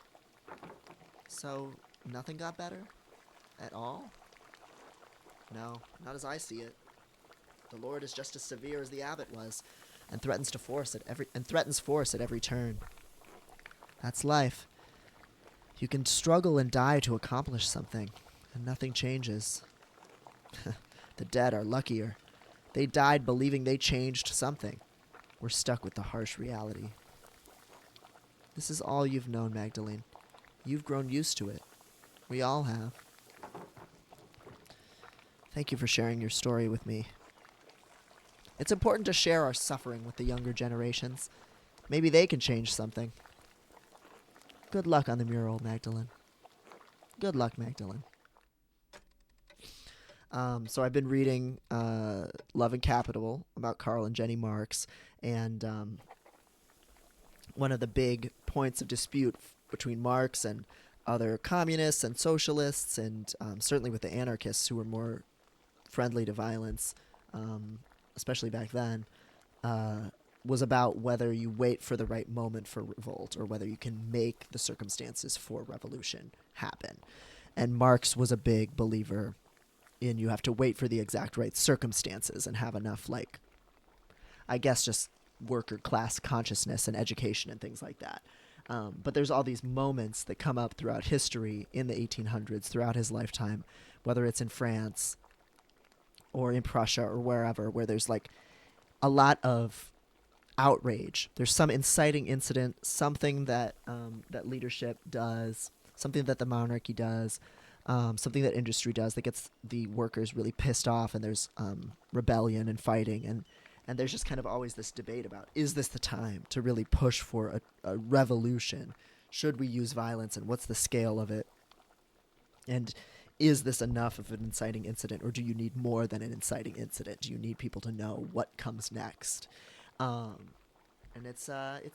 So, nothing got better? At all? No, not as I see it. The Lord is just as severe as the abbot was, and threatens force at every turn. That's life. You can struggle and die to accomplish something, and nothing changes. The dead are luckier. They died believing they changed something. We're stuck with the harsh reality. This is all you've known, Magdalene. You've grown used to it. We all have. Thank you for sharing your story with me. It's important to share our suffering with the younger generations. Maybe they can change something. Good luck on the mural, Magdalene. Good luck, Magdalene. So I've been reading Love and Capital about Karl and Jenny Marx, and one of the big points of dispute between Marx and other communists and socialists, and certainly with the anarchists who were more friendly to violence, especially back then, was about whether you wait for the right moment for revolt or whether you can make the circumstances for revolution happen. And Marx was a big believer in you have to wait for the exact right circumstances and have enough, like, I guess just worker class consciousness and education and things like that. But there's all these moments that come up throughout history in the 1800s, throughout his lifetime, whether it's in France or in Prussia or wherever, where there's like a lot of outrage. There's some inciting incident, something that that leadership does, something that the monarchy does, something that industry does that gets the workers really pissed off, and there's rebellion and fighting, and there's just kind of always this debate about, is this the time to really push for a revolution? Should we use violence, and what's the scale of it? And is this enough of an inciting incident, or do you need more than an inciting incident? Do you need people to know what comes next? And it's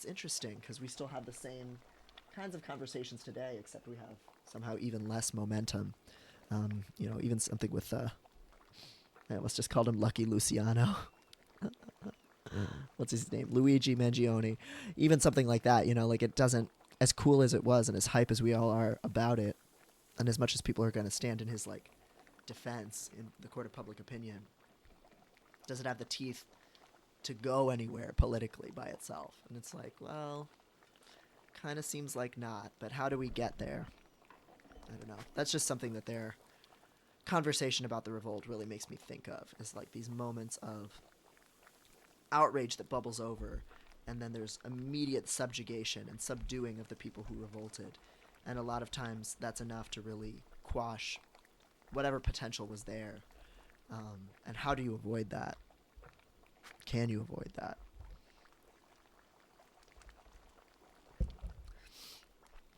interesting because we still have the same kinds of conversations today, except we have somehow even less momentum. Even something with I almost just called him Lucky Luciano. What's his name? Luigi Mangione. Even something like that, like it doesn't, as cool as it was and as hype as we all are about it, and as much as people are going to stand in his like defense in the court of public opinion, does it have the teeth to go anywhere politically by itself? And it's like, well, kind of seems like not, but how do we get there? I don't know. That's just something that their conversation about the revolt really makes me think of, is like these moments of outrage that bubbles over, and then there's immediate subjugation and subduing of the people who revolted. And a lot of times that's enough to really quash whatever potential was there. And how do you avoid that? Can you avoid that?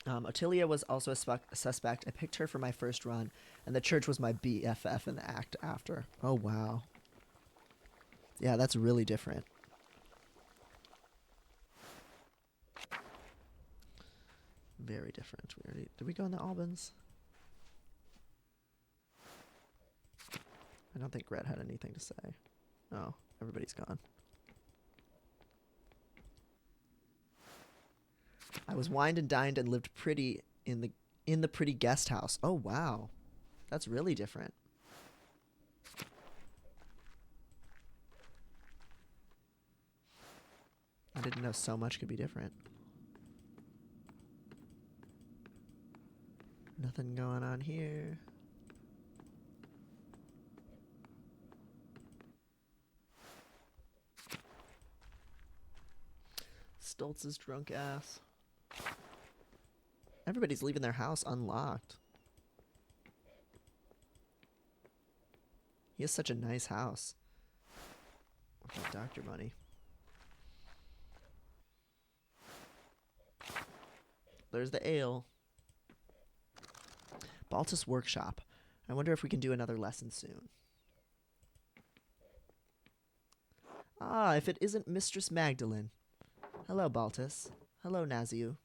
Ottilia was also a suspect. I picked her for my first run, and the church was my BFF in the act after. Oh, wow. Yeah, that's really different. Very different. Did we go in the Albans? I don't think Red had anything to say. Oh, everybody's gone. I was wined and dined and lived pretty in the pretty guest house. Oh, wow. That's really different. I didn't know so much could be different. Nothing going on here. Stoltz's drunk ass. Everybody's leaving their house unlocked. He has such a nice house. With that doctor money. There's the ale. Baltus Workshop. I wonder if we can do another lesson soon. Ah, if it isn't Mistress Magdalene. Hello, Baltus. Hello, Naziu.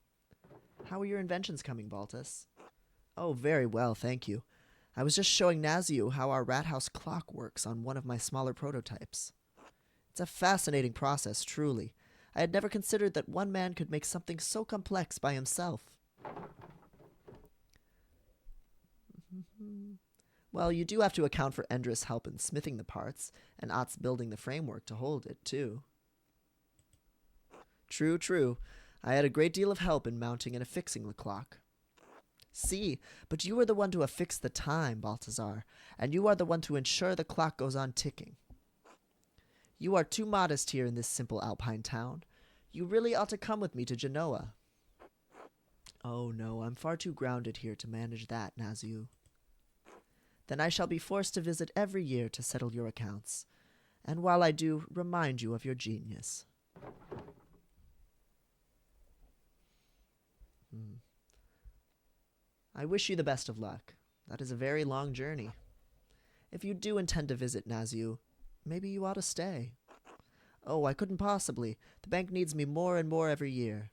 How are your inventions coming, Baltus? Oh, very well, thank you. I was just showing Naziu how our rat house clock works on one of my smaller prototypes. It's a fascinating process, truly. I had never considered that one man could make something so complex by himself. Well, you do have to account for Endra's help in smithing the parts, and Ott's building the framework to hold it, too. True, true. I had a great deal of help in mounting and affixing the clock. See, but you are the one to affix the time, Balthazar, and you are the one to ensure the clock goes on ticking. You are too modest here in this simple alpine town. You really ought to come with me to Genoa. Oh no, I'm far too grounded here to manage that, Naziu. Then I shall be forced to visit every year to settle your accounts, and while I do, remind you of your genius. I wish you the best of luck. That is a very long journey. If you do intend to visit Naziu, maybe you ought to stay. Oh, I couldn't possibly. The bank needs me more and more every year.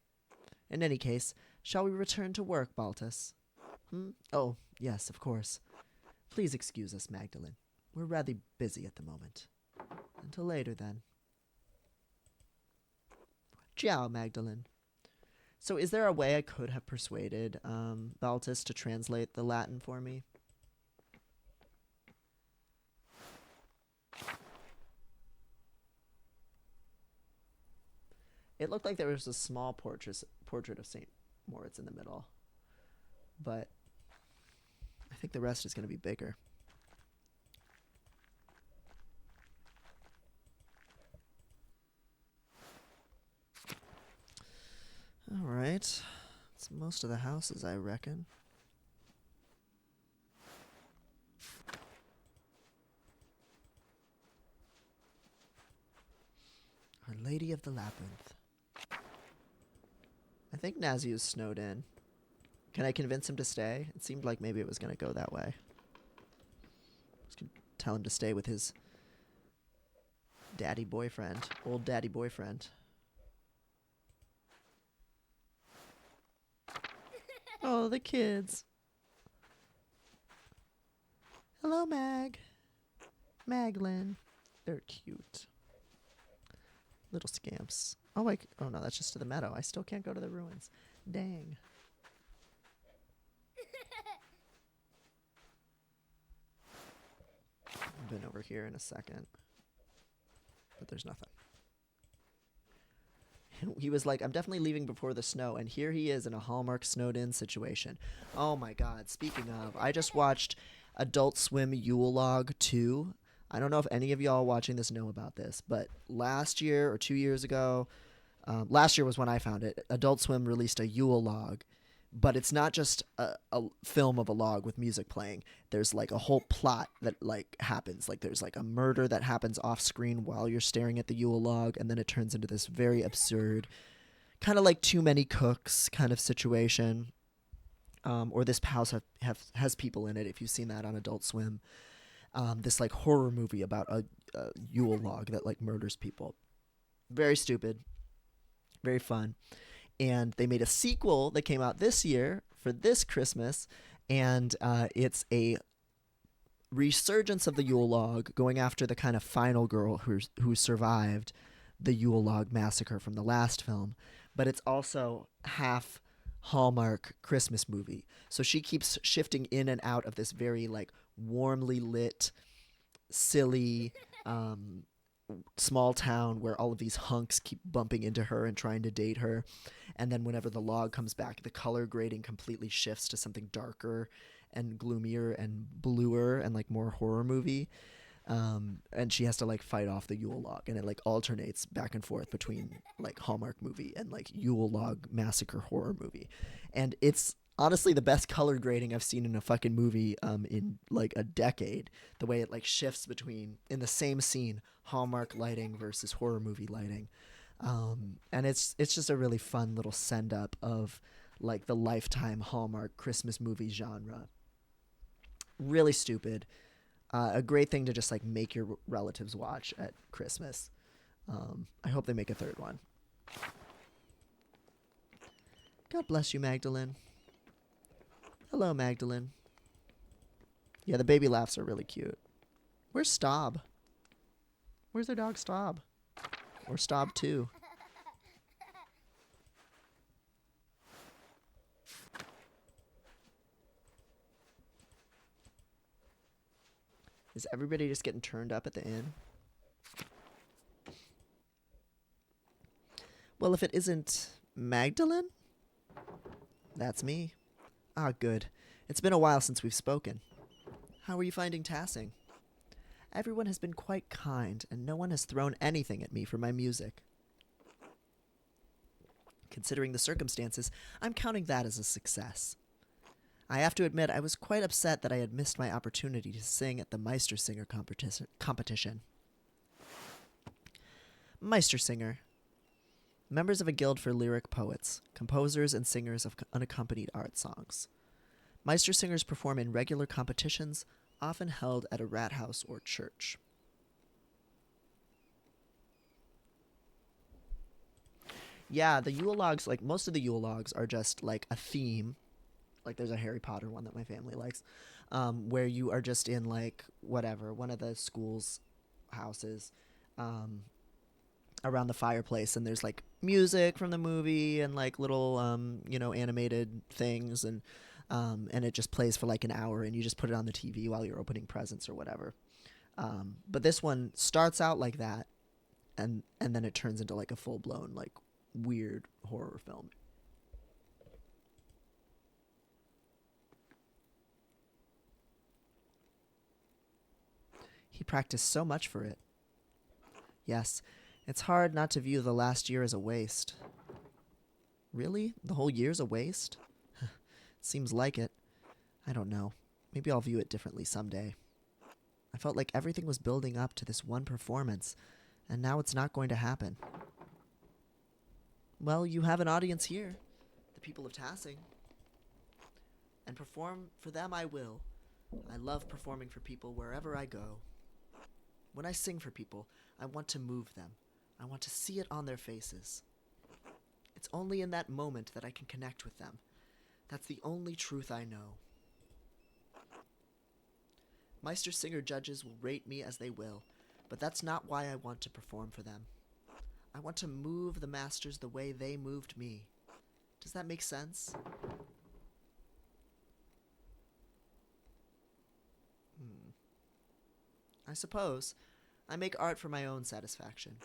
In any case, shall we return to work, Baltus? Oh, yes, of course. Please excuse us, Magdalene. We're rather busy at the moment. Until later, then. Ciao, Magdalene. So is there a way I could have persuaded Baltus to translate the Latin for me? It looked like there was a small portrait of St. Moritz in the middle. But I think the rest is going to be bigger. All right. It's most of the houses, I reckon. Our Lady of the Labyrinth. I think Naziu is snowed in. Can I convince him to stay? It seemed like maybe it was going to go that way. I was going to tell him to stay with his daddy boyfriend, old daddy boyfriend. Oh, the kids. Hello, Maglin. They're cute. Little scamps. Oh, oh no, that's just to the meadow. I still can't go to the ruins. Dang. I've been over here in a second. But there's nothing. He was like, I'm definitely leaving before the snow, and here he is in a Hallmark snowed-in situation. Oh my god, speaking of, I just watched Adult Swim Yule Log 2. I don't know if any of y'all watching this know about this, but last year or 2 years ago, last year was when I found it, Adult Swim released a Yule Log, but it's not just a film of a log with music playing. There's like a whole plot that like happens. Like there's like a murder that happens off screen while you're staring at the Yule Log, and then it turns into this very absurd, kind of like Too Many Cooks kind of situation. Or this house has people in it, if you've seen that on Adult Swim. This like horror movie about a Yule Log that like murders people. Very stupid. Very fun. And they made a sequel that came out this year for this Christmas, and it's a resurgence of the Yule Log, going after the kind of final girl who survived the Yule Log massacre from the last film. But it's also half Hallmark Christmas movie. So she keeps shifting in and out of this very like warmly lit, silly, small town where all of these hunks keep bumping into her and trying to date her. And then whenever the log comes back, the color grading completely shifts to something darker and gloomier and bluer and like more horror movie. And she has to like fight off the Yule log, and it like alternates back and forth between like Hallmark movie and like Yule log massacre horror movie. And it's honestly the best color grading I've seen in a fucking movie in like a decade. The way it like shifts between, in the same scene, Hallmark lighting versus horror movie lighting. And it's just a really fun little send up of like the Lifetime Hallmark Christmas movie genre. Really stupid. A great thing to just like make your relatives watch at Christmas. I hope they make a third one. God bless you, Magdalene. Hello, Magdalene. Yeah, the baby laughs are really cute. Where's Staub? Where's their dog Staub? Or Staub 2? Is everybody just getting turned up at the inn? Well, if it isn't Magdalene, that's me. Ah, good. It's been a while since we've spoken. How are you finding Tassing? Everyone has been quite kind, and no one has thrown anything at me for my music. Considering the circumstances, I'm counting that as a success. I have to admit, I was quite upset that I had missed my opportunity to sing at the Meistersinger competition. Meistersinger. Members of a guild for lyric poets, composers and singers of unaccompanied art songs. Meistersingers perform in regular competitions, often held at a rat house or church. Yeah, the Yule logs, like most of the Yule logs are just like a theme. Like there's a Harry Potter one that my family likes, where you are just in like whatever, one of the school's houses, around the fireplace, and there's like music from the movie and like little animated things, and it just plays for like an hour, and you just put it on the TV while you're opening presents or whatever. But this one starts out like that, and then it turns into like a full blown like weird horror film. He practiced so much for it. Yes, it's hard not to view the last year as a waste. Really? The whole year's a waste? Seems like it. I don't know. Maybe I'll view it differently someday. I felt like everything was building up to this one performance, and now it's not going to happen. Well, you have an audience here, the people of Tassing. And perform for them I will. I love performing for people wherever I go. When I sing for people, I want to move them. I want to see it on their faces. It's only in that moment that I can connect with them. That's the only truth I know. Meistersinger judges will rate me as they will, but that's not why I want to perform for them. I want to move the masters the way they moved me. Does that make sense? I suppose. I make art for my own satisfaction.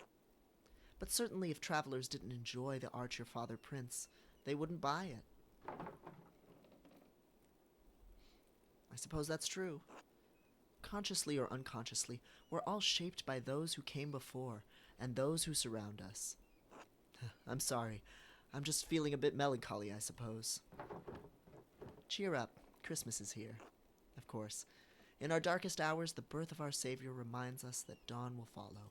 But certainly if travelers didn't enjoy the art your father prints, they wouldn't buy it. I suppose that's true. Consciously or unconsciously, we're all shaped by those who came before and those who surround us. I'm sorry. I'm just feeling a bit melancholy, I suppose. Cheer up. Christmas is here. Of course. In our darkest hours, the birth of our Savior reminds us that dawn will follow.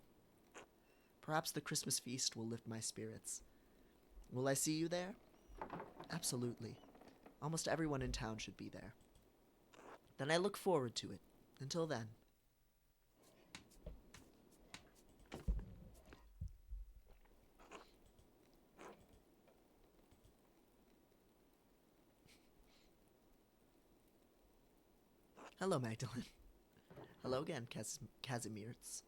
Perhaps the Christmas feast will lift my spirits. Will I see you there? Absolutely. Almost everyone in town should be there. Then I look forward to it. Until then. Hello, Magdalene. Hello again, Casimir's.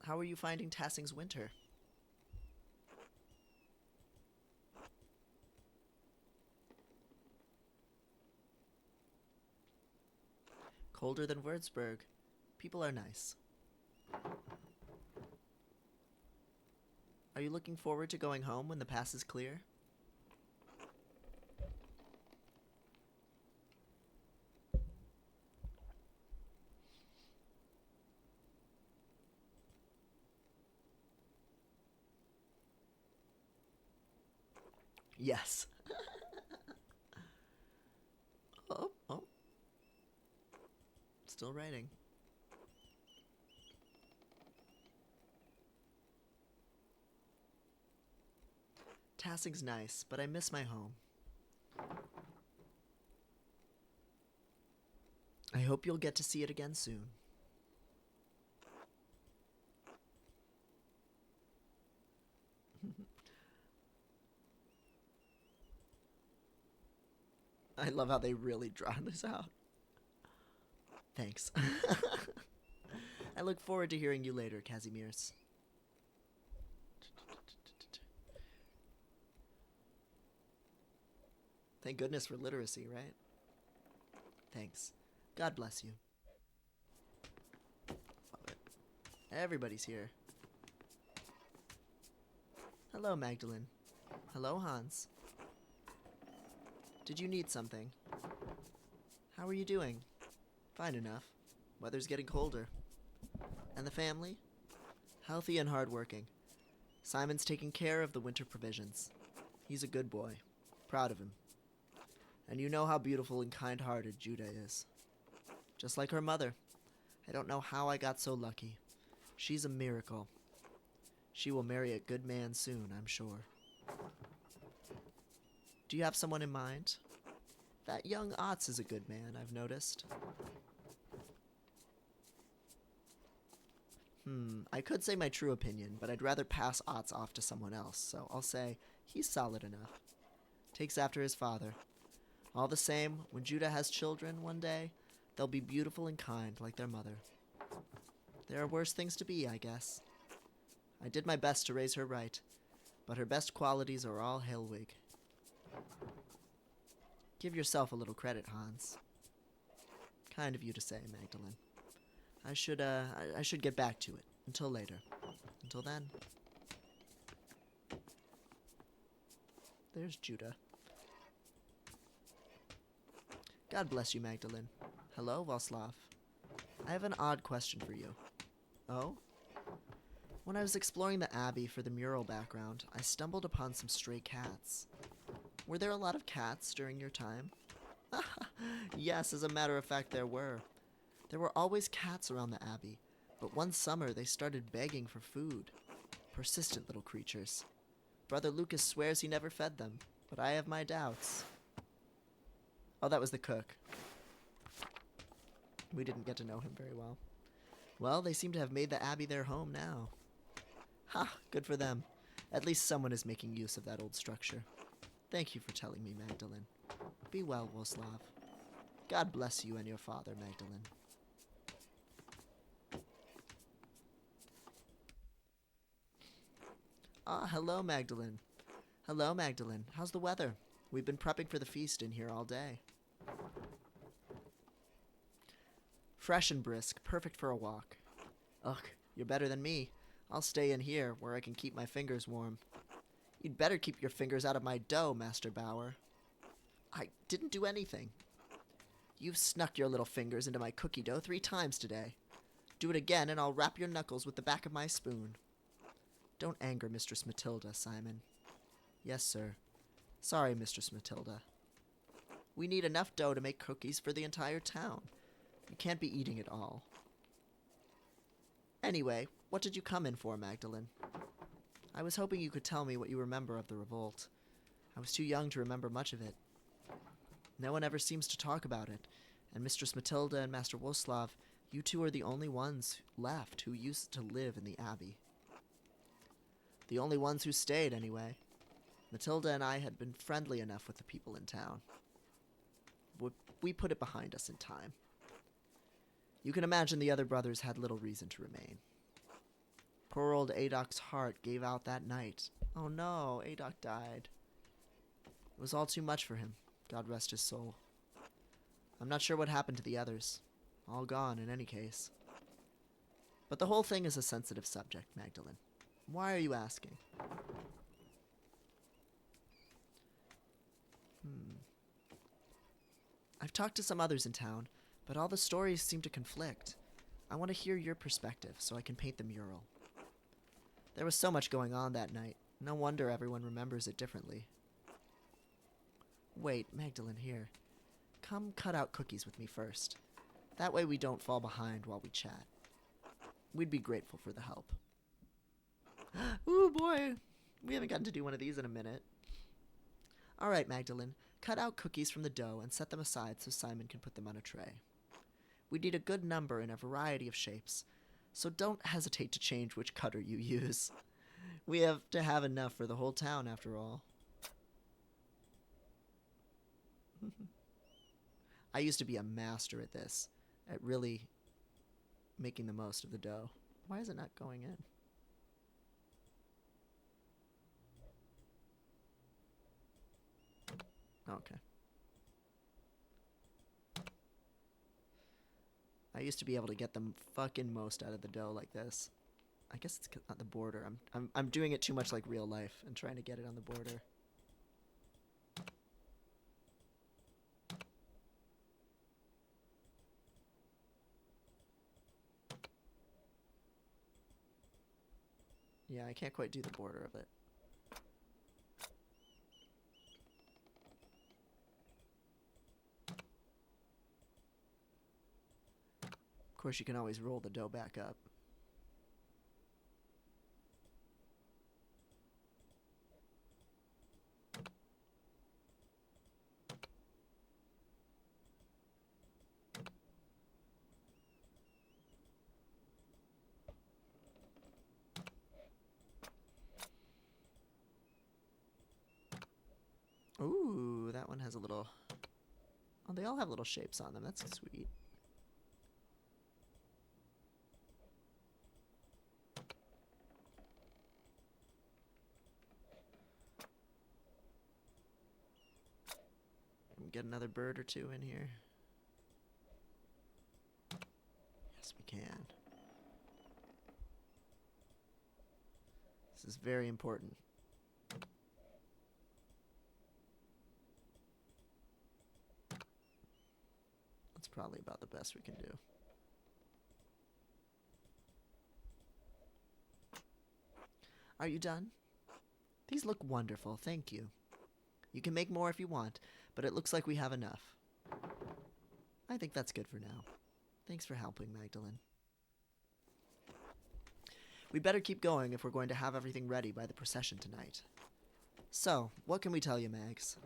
How are you finding Tassing's winter? Colder than Würzburg. People are nice. Are you looking forward to going home when the pass is clear? Yes. Oh. Still writing. Tassing's nice, but I miss my home. I hope you'll get to see it again soon. I love how they really draw this out. Thanks. I look forward to hearing you later, Kazimierz. Thank goodness for literacy, right? Thanks. God bless you. Love it. Everybody's here. Hello, Magdalene. Hello, Hans. Did you need something? How are you doing? Fine enough. Weather's getting colder. And the family? Healthy and hardworking. Simon's taking care of the winter provisions. He's a good boy. Proud of him. And you know how beautiful and kind-hearted Judah is. Just like her mother. I don't know how I got so lucky. She's a miracle. She will marry a good man soon, I'm sure. Do you have someone in mind? That young Otz is a good man, I've noticed. I could say my true opinion, but I'd rather pass Otz off to someone else, so I'll say he's solid enough. Takes after his father. All the same, when Judah has children one day, they'll be beautiful and kind like their mother. There are worse things to be, I guess. I did my best to raise her right, but her best qualities are all Helwig. Give yourself a little credit, Hans. Kind of you to say, Magdalene. I should get back to it. Until later. Until then. There's Judah. God bless you, Magdalene. Hello, Václav. I have an odd question for you. Oh? When I was exploring the Abbey for the mural background, I stumbled upon some stray cats. Were there a lot of cats during your time? Yes, as a matter of fact, there were. There were always cats around the Abbey, but one summer they started begging for food. Persistent little creatures. Brother Lucas swears he never fed them, but I have my doubts. Oh, that was the cook. We didn't get to know him very well. Well, they seem to have made the Abbey their home now. Ha! Good for them. At least someone is making use of that old structure. Thank you for telling me, Magdalene. Be well, Václav. God bless you and your father, Magdalene. Ah, hello, Magdalene. Hello, Magdalene. How's the weather? We've been prepping for the feast in here all day. Fresh and brisk, perfect for a walk. Ugh, you're better than me. I'll stay in here, where I can keep my fingers warm. You'd better keep your fingers out of my dough, Master Bauer. I didn't do anything. You've snuck your little fingers into my cookie dough 3 times today. Do it again, and I'll wrap your knuckles with the back of my spoon. Don't anger Mistress Matilda, Simon. Yes, sir. Sorry, Mistress Matilda. We need enough dough to make cookies for the entire town. You can't be eating it all. Anyway, what did you come in for, Magdalene? I was hoping you could tell me what you remember of the revolt. I was too young to remember much of it. No one ever seems to talk about it, and Mistress Matilda and Master Václav, you two are the only ones left who used to live in the Abbey. The only ones who stayed, anyway. Matilda and I had been friendly enough with the people in town. We put it behind us in time. You can imagine the other brothers had little reason to remain. Poor old Adoc's heart gave out that night. Oh no, Adoc died. It was all too much for him. God rest his soul. I'm not sure what happened to the others. All gone in any case. But the whole thing is a sensitive subject, Magdalene. Why are you asking? I've talked to some others in town, but all the stories seem to conflict. I want to hear your perspective so I can paint the mural. There was so much going on that night. No wonder everyone remembers it differently. Wait, Magdalene, here. Come cut out cookies with me first. That way we don't fall behind while we chat. We'd be grateful for the help. Ooh, boy. We haven't gotten to do one of these in a minute. All right, Magdalene. Cut out cookies from the dough and set them aside so Simon can put them on a tray. We need a good number in a variety of shapes, so don't hesitate to change which cutter you use. We have to have enough for the whole town, after all. I used to be a master at this, at really making the most of the dough. Why is it not going in? Okay. I used to be able to get the fucking most out of the dough like this. I guess it's not the border. I'm doing it too much like real life and trying to get it on the border. Yeah, I can't quite do the border of it. Of course, you can always roll the dough back up. Ooh, that one has a little... Oh, they all have little shapes on them. That's sweet. Get another bird or two in here. Yes, we can. This is very important. That's probably about the best we can do. Are you done? These look wonderful, thank you. You can make more if you want, but it looks like we have enough. I think that's good for now. Thanks for helping, Magdalene. We better keep going if we're going to have everything ready by the procession tonight. So, what can we tell you, Mags?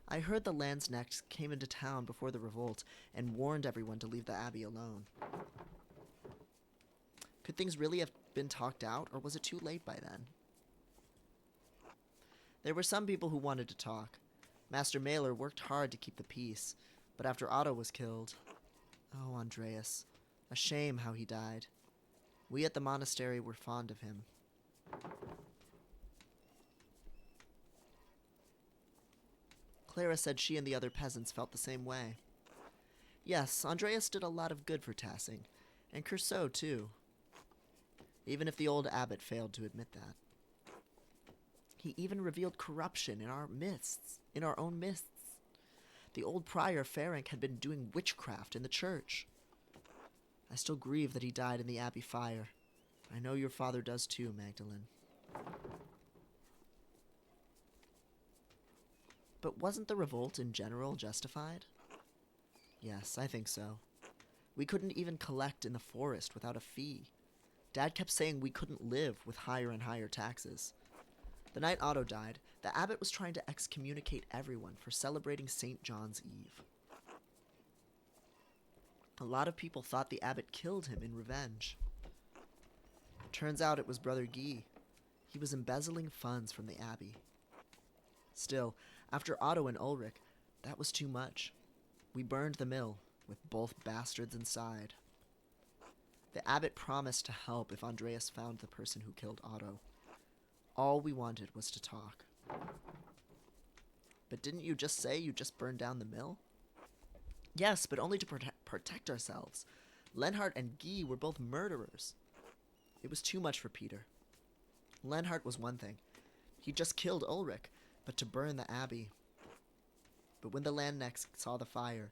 I heard the Landsknechts came into town before the revolt and warned everyone to leave the abbey alone. Could things really have been talked out, or was it too late by then? There were some people who wanted to talk. Master Mailer worked hard to keep the peace, but after Otto was killed... Oh, Andreas. A shame how he died. We at the monastery were fond of him. Clara said she and the other peasants felt the same way. Yes, Andreas did a lot of good for Tassing, and Curceau too. Even if the old abbot failed to admit that. He even revealed corruption in our midst, in our own midst. The old prior Ferenc had been doing witchcraft in the church. I still grieve that he died in the abbey fire. I know your father does too, Magdalene. But wasn't the revolt in general justified? Yes, I think so. We couldn't even collect in the forest without a fee. Dad kept saying we couldn't live with higher and higher taxes. The night Otto died, the abbot was trying to excommunicate everyone for celebrating St. John's Eve. A lot of people thought the abbot killed him in revenge. Turns out it was Brother Guy. He was embezzling funds from the abbey. Still, after Otto and Ulrich, that was too much. We burned the mill, with both bastards inside. The abbot promised to help if Andreas found the person who killed Otto. All we wanted was to talk. But didn't you just say you just burned down the mill? Yes, but only to protect ourselves. Lenhart and Guy were both murderers. It was too much for Peter. Lenhart was one thing. He just killed Ulrich, but to burn the abbey. But when the Landnex saw the fire,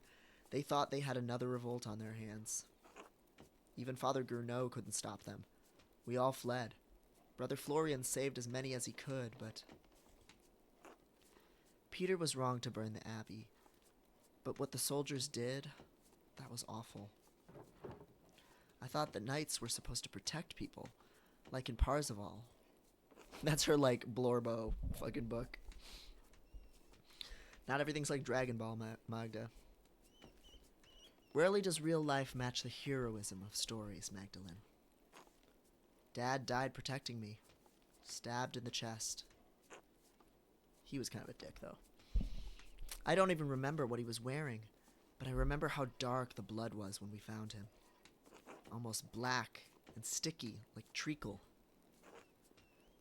they thought they had another revolt on their hands. Even Father Gournot couldn't stop them. We all fled. Brother Florian saved as many as he could, but... Peter was wrong to burn the abbey. But what the soldiers did, that was awful. I thought the knights were supposed to protect people, like in Parzival. That's her, like, Blorbo fucking book. Not everything's like Dragon Ball, Magda. Rarely does real life match the heroism of stories, Magdalene. Dad died protecting me. Stabbed in the chest. He was kind of a dick, though. I don't even remember what he was wearing, but I remember how dark the blood was when we found him. Almost black and sticky, like treacle.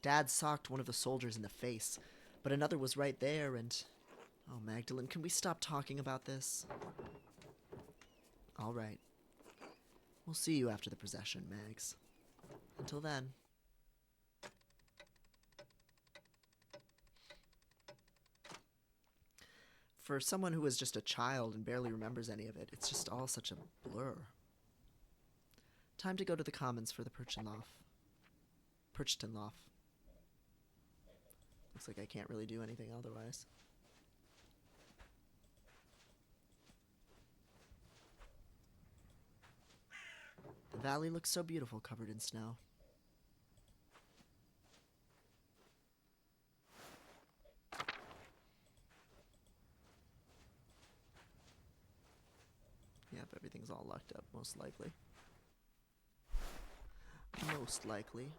Dad socked one of the soldiers in the face, but another was right there, and... Oh, Magdalene, can we stop talking about this? All right. We'll see you after the procession, Mags. Until then... For someone who was just a child and barely remembers any of it, it's just all such a blur. Time to go to the commons for the Perchtenlauf. Looks like I can't really do anything otherwise. The valley looks so beautiful covered in snow. Yep, everything's all locked up, most likely. Most likely.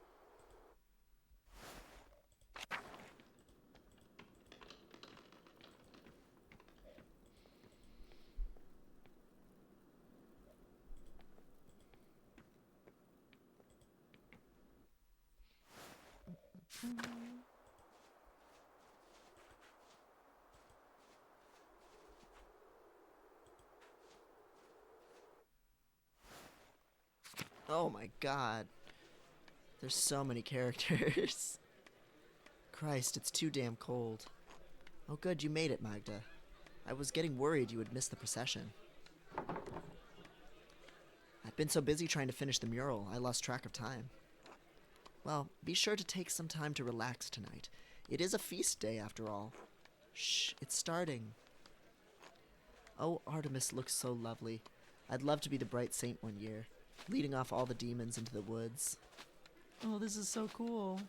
Oh my god. There's so many characters. Christ, it's too damn cold. Oh good, you made it, Magda. I was getting worried you would miss the procession. I've been so busy trying to finish the mural, I lost track of time. Well, be sure to take some time to relax tonight. It is a feast day, after all. Shh, it's starting. Oh, Artemis looks so lovely. I'd love to be the bright saint one year, leading off all the demons into the woods. Oh, this is so cool.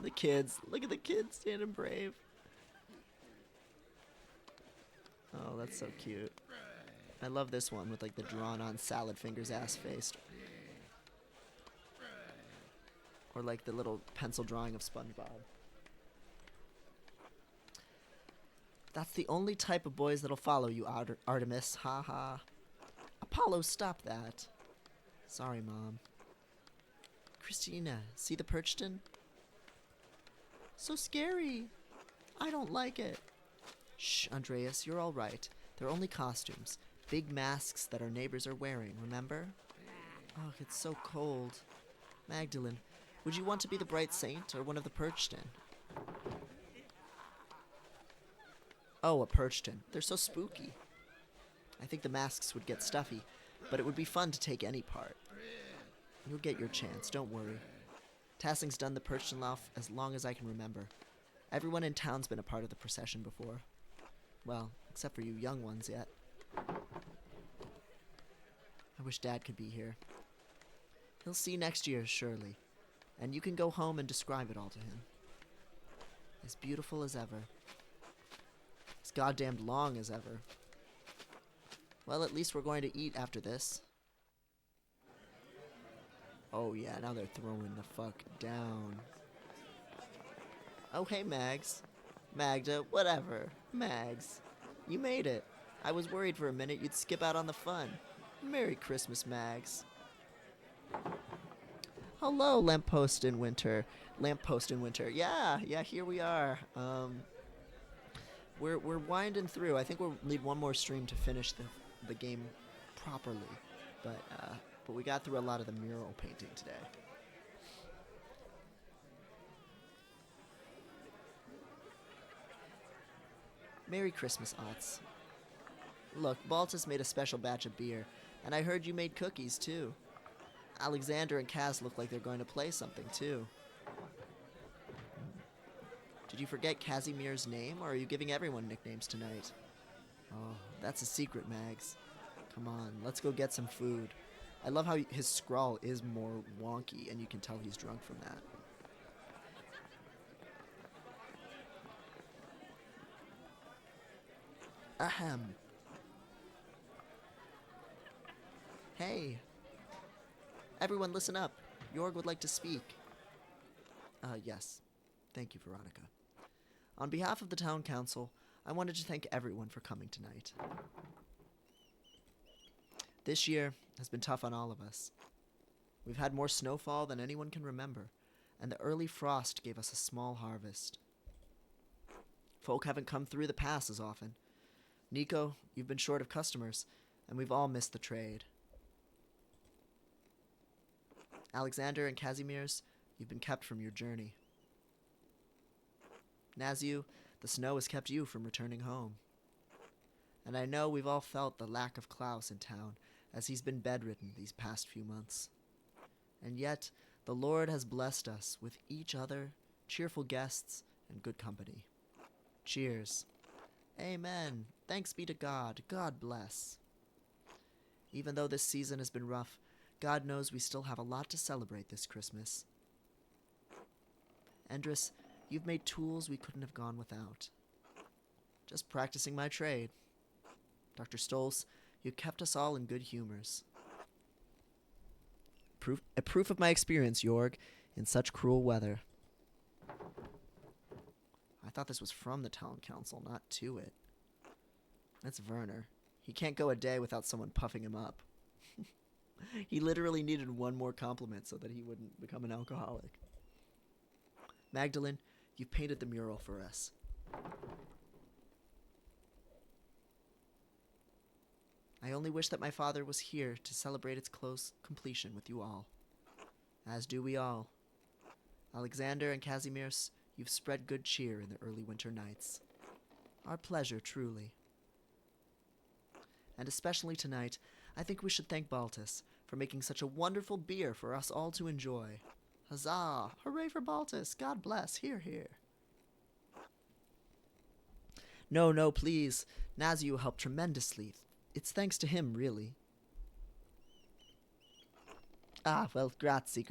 The kids. Look at the kids standing brave. Oh, that's so cute. I love this one with like the drawn-on salad fingers ass-faced. Or like the little pencil drawing of SpongeBob. That's the only type of boys that'll follow you, Artemis. Ha ha. Apollo, stop that. Sorry, Mom. Christina, see the Perchton? So scary. I don't like it. Shh, Andreas, you're all right. They're only costumes. Big masks that our neighbors are wearing, remember? Oh, it's so cold. Magdalene, would you want to be the bright saint or one of the Perchton? Oh, a Perchton. They're so spooky. I think the masks would get stuffy, but it would be fun to take any part. You'll get your chance, don't worry. Tassing's done the Perchtenlauf as long as I can remember. Everyone in town's been a part of the procession before. Well, except for you young ones yet. I wish Dad could be here. He'll see next year, surely. And you can go home and describe it all to him. As beautiful as ever. As goddamned long as ever. Well, at least we're going to eat after this. Oh yeah, now they're throwing the fuck down. Oh hey, Mags. Magda, whatever. Mags. You made it. I was worried for a minute you'd skip out on the fun. Merry Christmas, Mags. Hello, lamppost in winter. Lamppost in winter. Yeah, here we are. We're winding through. I think we'll need one more stream to finish the game properly. But we got through a lot of the mural painting today. Merry Christmas, Otts. Look, Baltus made a special batch of beer, and I heard you made cookies, too. Alexander and Kaz look like they're going to play something, too. Did you forget Casimir's name, or are you giving everyone nicknames tonight? Oh, that's a secret, Mags. Come on, let's go get some food. I love how his scrawl is more wonky, and you can tell he's drunk from that. Ahem. Hey. Everyone listen up. Jorg would like to speak. Yes. Thank you, Veronica. On behalf of the town council, I wanted to thank everyone for coming tonight. This year has been tough on all of us. We've had more snowfall than anyone can remember, and the early frost gave us a small harvest. Folk haven't come through the pass as often. Nico, you've been short of customers, and we've all missed the trade. Alexander and Casimirs, you've been kept from your journey. Naziu, the snow has kept you from returning home. And I know we've all felt the lack of Klaus in town, as he's been bedridden these past few months. And yet, the Lord has blessed us with each other, cheerful guests, and good company. Cheers. Amen. Thanks be to God. God bless. Even though this season has been rough, God knows we still have a lot to celebrate this Christmas. Endris, you've made tools we couldn't have gone without. Just practicing my trade. Dr. Stolz, you kept us all in good humors. A proof of my experience, Jorg, in such cruel weather. I thought this was from the town council, not to it. That's Werner. He can't go a day without someone puffing him up. He literally needed one more compliment so that he wouldn't become an alcoholic. Magdalene, you've painted the mural for us. I only wish that my father was here to celebrate its close completion with you all. As do we all. Alexander and Casimirs, you've spread good cheer in the early winter nights. Our pleasure, truly. And especially tonight, I think we should thank Baltus for making such a wonderful beer for us all to enjoy. Huzzah! Hooray for Baltus! God bless! Hear, hear! No, please. Naziu helped tremendously. It's thanks to him, really. Ah, well, grazie.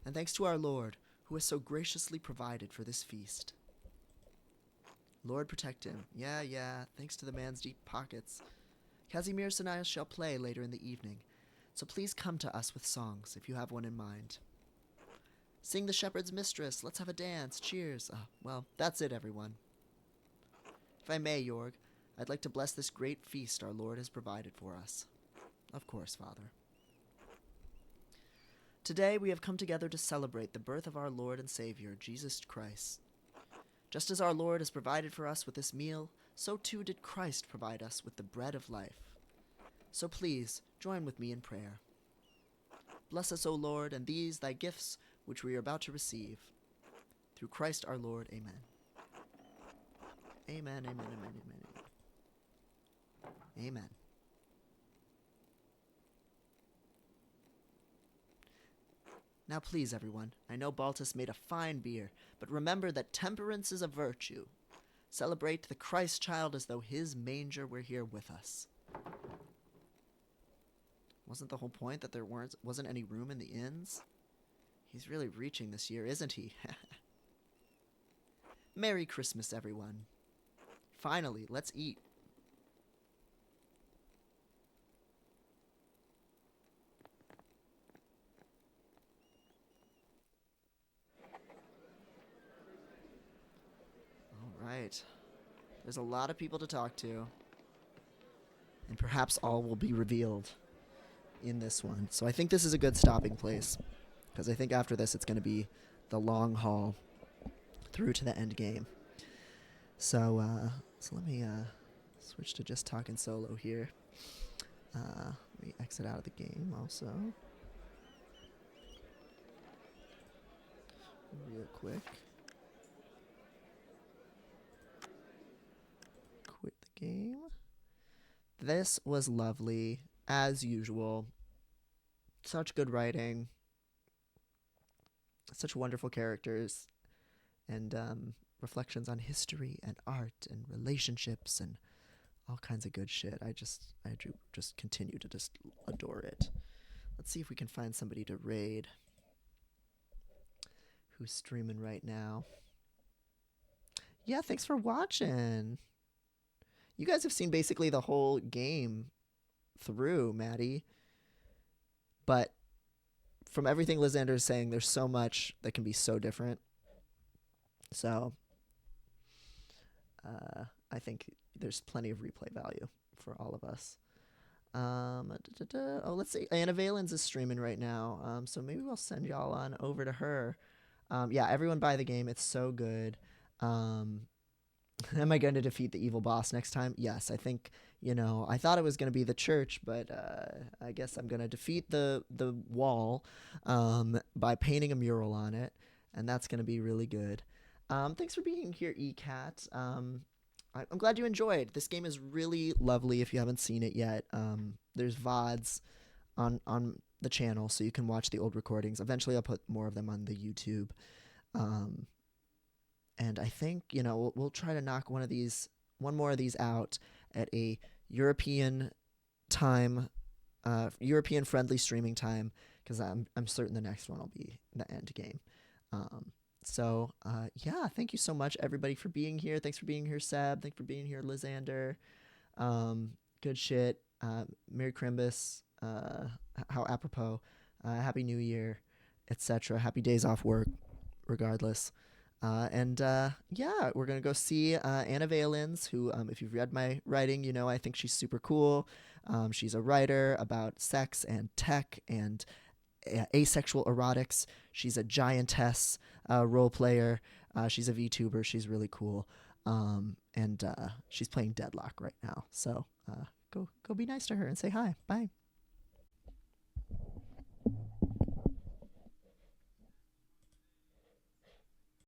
And thanks to our Lord, who has so graciously provided for this feast. Lord protect him. Yeah, thanks to the man's deep pockets. Casimirs and I shall play later in the evening, so please come to us with songs if you have one in mind. Sing the shepherd's mistress, let's have a dance, cheers. Well, that's it, everyone. If I may, Jorg, I'd like to bless this great feast our Lord has provided for us. Of course, Father. Today we have come together to celebrate the birth of our Lord and Savior, Jesus Christ. Just as our Lord has provided for us with this meal, so too did Christ provide us with the bread of life. So please, join with me in prayer. Bless us, O Lord, and these thy gifts which we are about to receive. Through Christ our Lord, amen. Amen. Amen. Now please, everyone, I know Baltus made a fine beer, but remember that temperance is a virtue. Celebrate the Christ child as though his manger were here with us. Wasn't the whole point that there wasn't any room in the inns? He's really reaching this year, isn't he? Merry Christmas, everyone. Finally, let's eat. All right. There's a lot of people to talk to. And perhaps all will be revealed in this one. So I think this is a good stopping place. because I think after this it's going to be the long haul through to the end game. So let me switch to just talking solo here. Let me exit out of the game also. Real quick. Quit the game. This was lovely, as usual. Such good writing. Such wonderful characters. And reflections on history and art and relationships and all kinds of good shit. I just continue to just adore it. Let's see if we can find somebody to raid who's streaming right now. Yeah, thanks for watching. You guys have seen basically the whole game through, Maddie. But from everything Lysander is saying, there's so much that can be so different. So I think there's plenty of replay value for all of us. Oh, let's see. Anna Valens is streaming right now. So maybe we'll send y'all on over to her. Yeah, everyone buy the game. It's so good. Am I going to defeat the evil boss next time? Yes, I think, I thought it was going to be the church, but I guess I'm going to defeat the wall by painting a mural on it, and that's going to be really good. Thanks for being here, ECAT. I'm glad you enjoyed. This game is really lovely if you haven't seen it yet. There's VODs on the channel, so you can watch the old recordings. Eventually, I'll put more of them on the YouTube. And I think, we'll try to knock one more of these out at a European time, European-friendly streaming time, because I'm certain the next one will be the end game. So, yeah, thank you so much, everybody, for being here. Thanks for being here, Seb. Thanks for being here, Lysander. Good shit. Merry Crimbus. How apropos. Happy New Year, etc. Happy days off work, regardless. Yeah, we're going to go see Anna Valens, who, if you've read my writing, I think she's super cool. She's a writer about sex and tech and asexual erotics. She's a giantess role player. She's a VTuber. She's really cool. And she's playing Deadlock right now. So go be nice to her and say hi. Bye.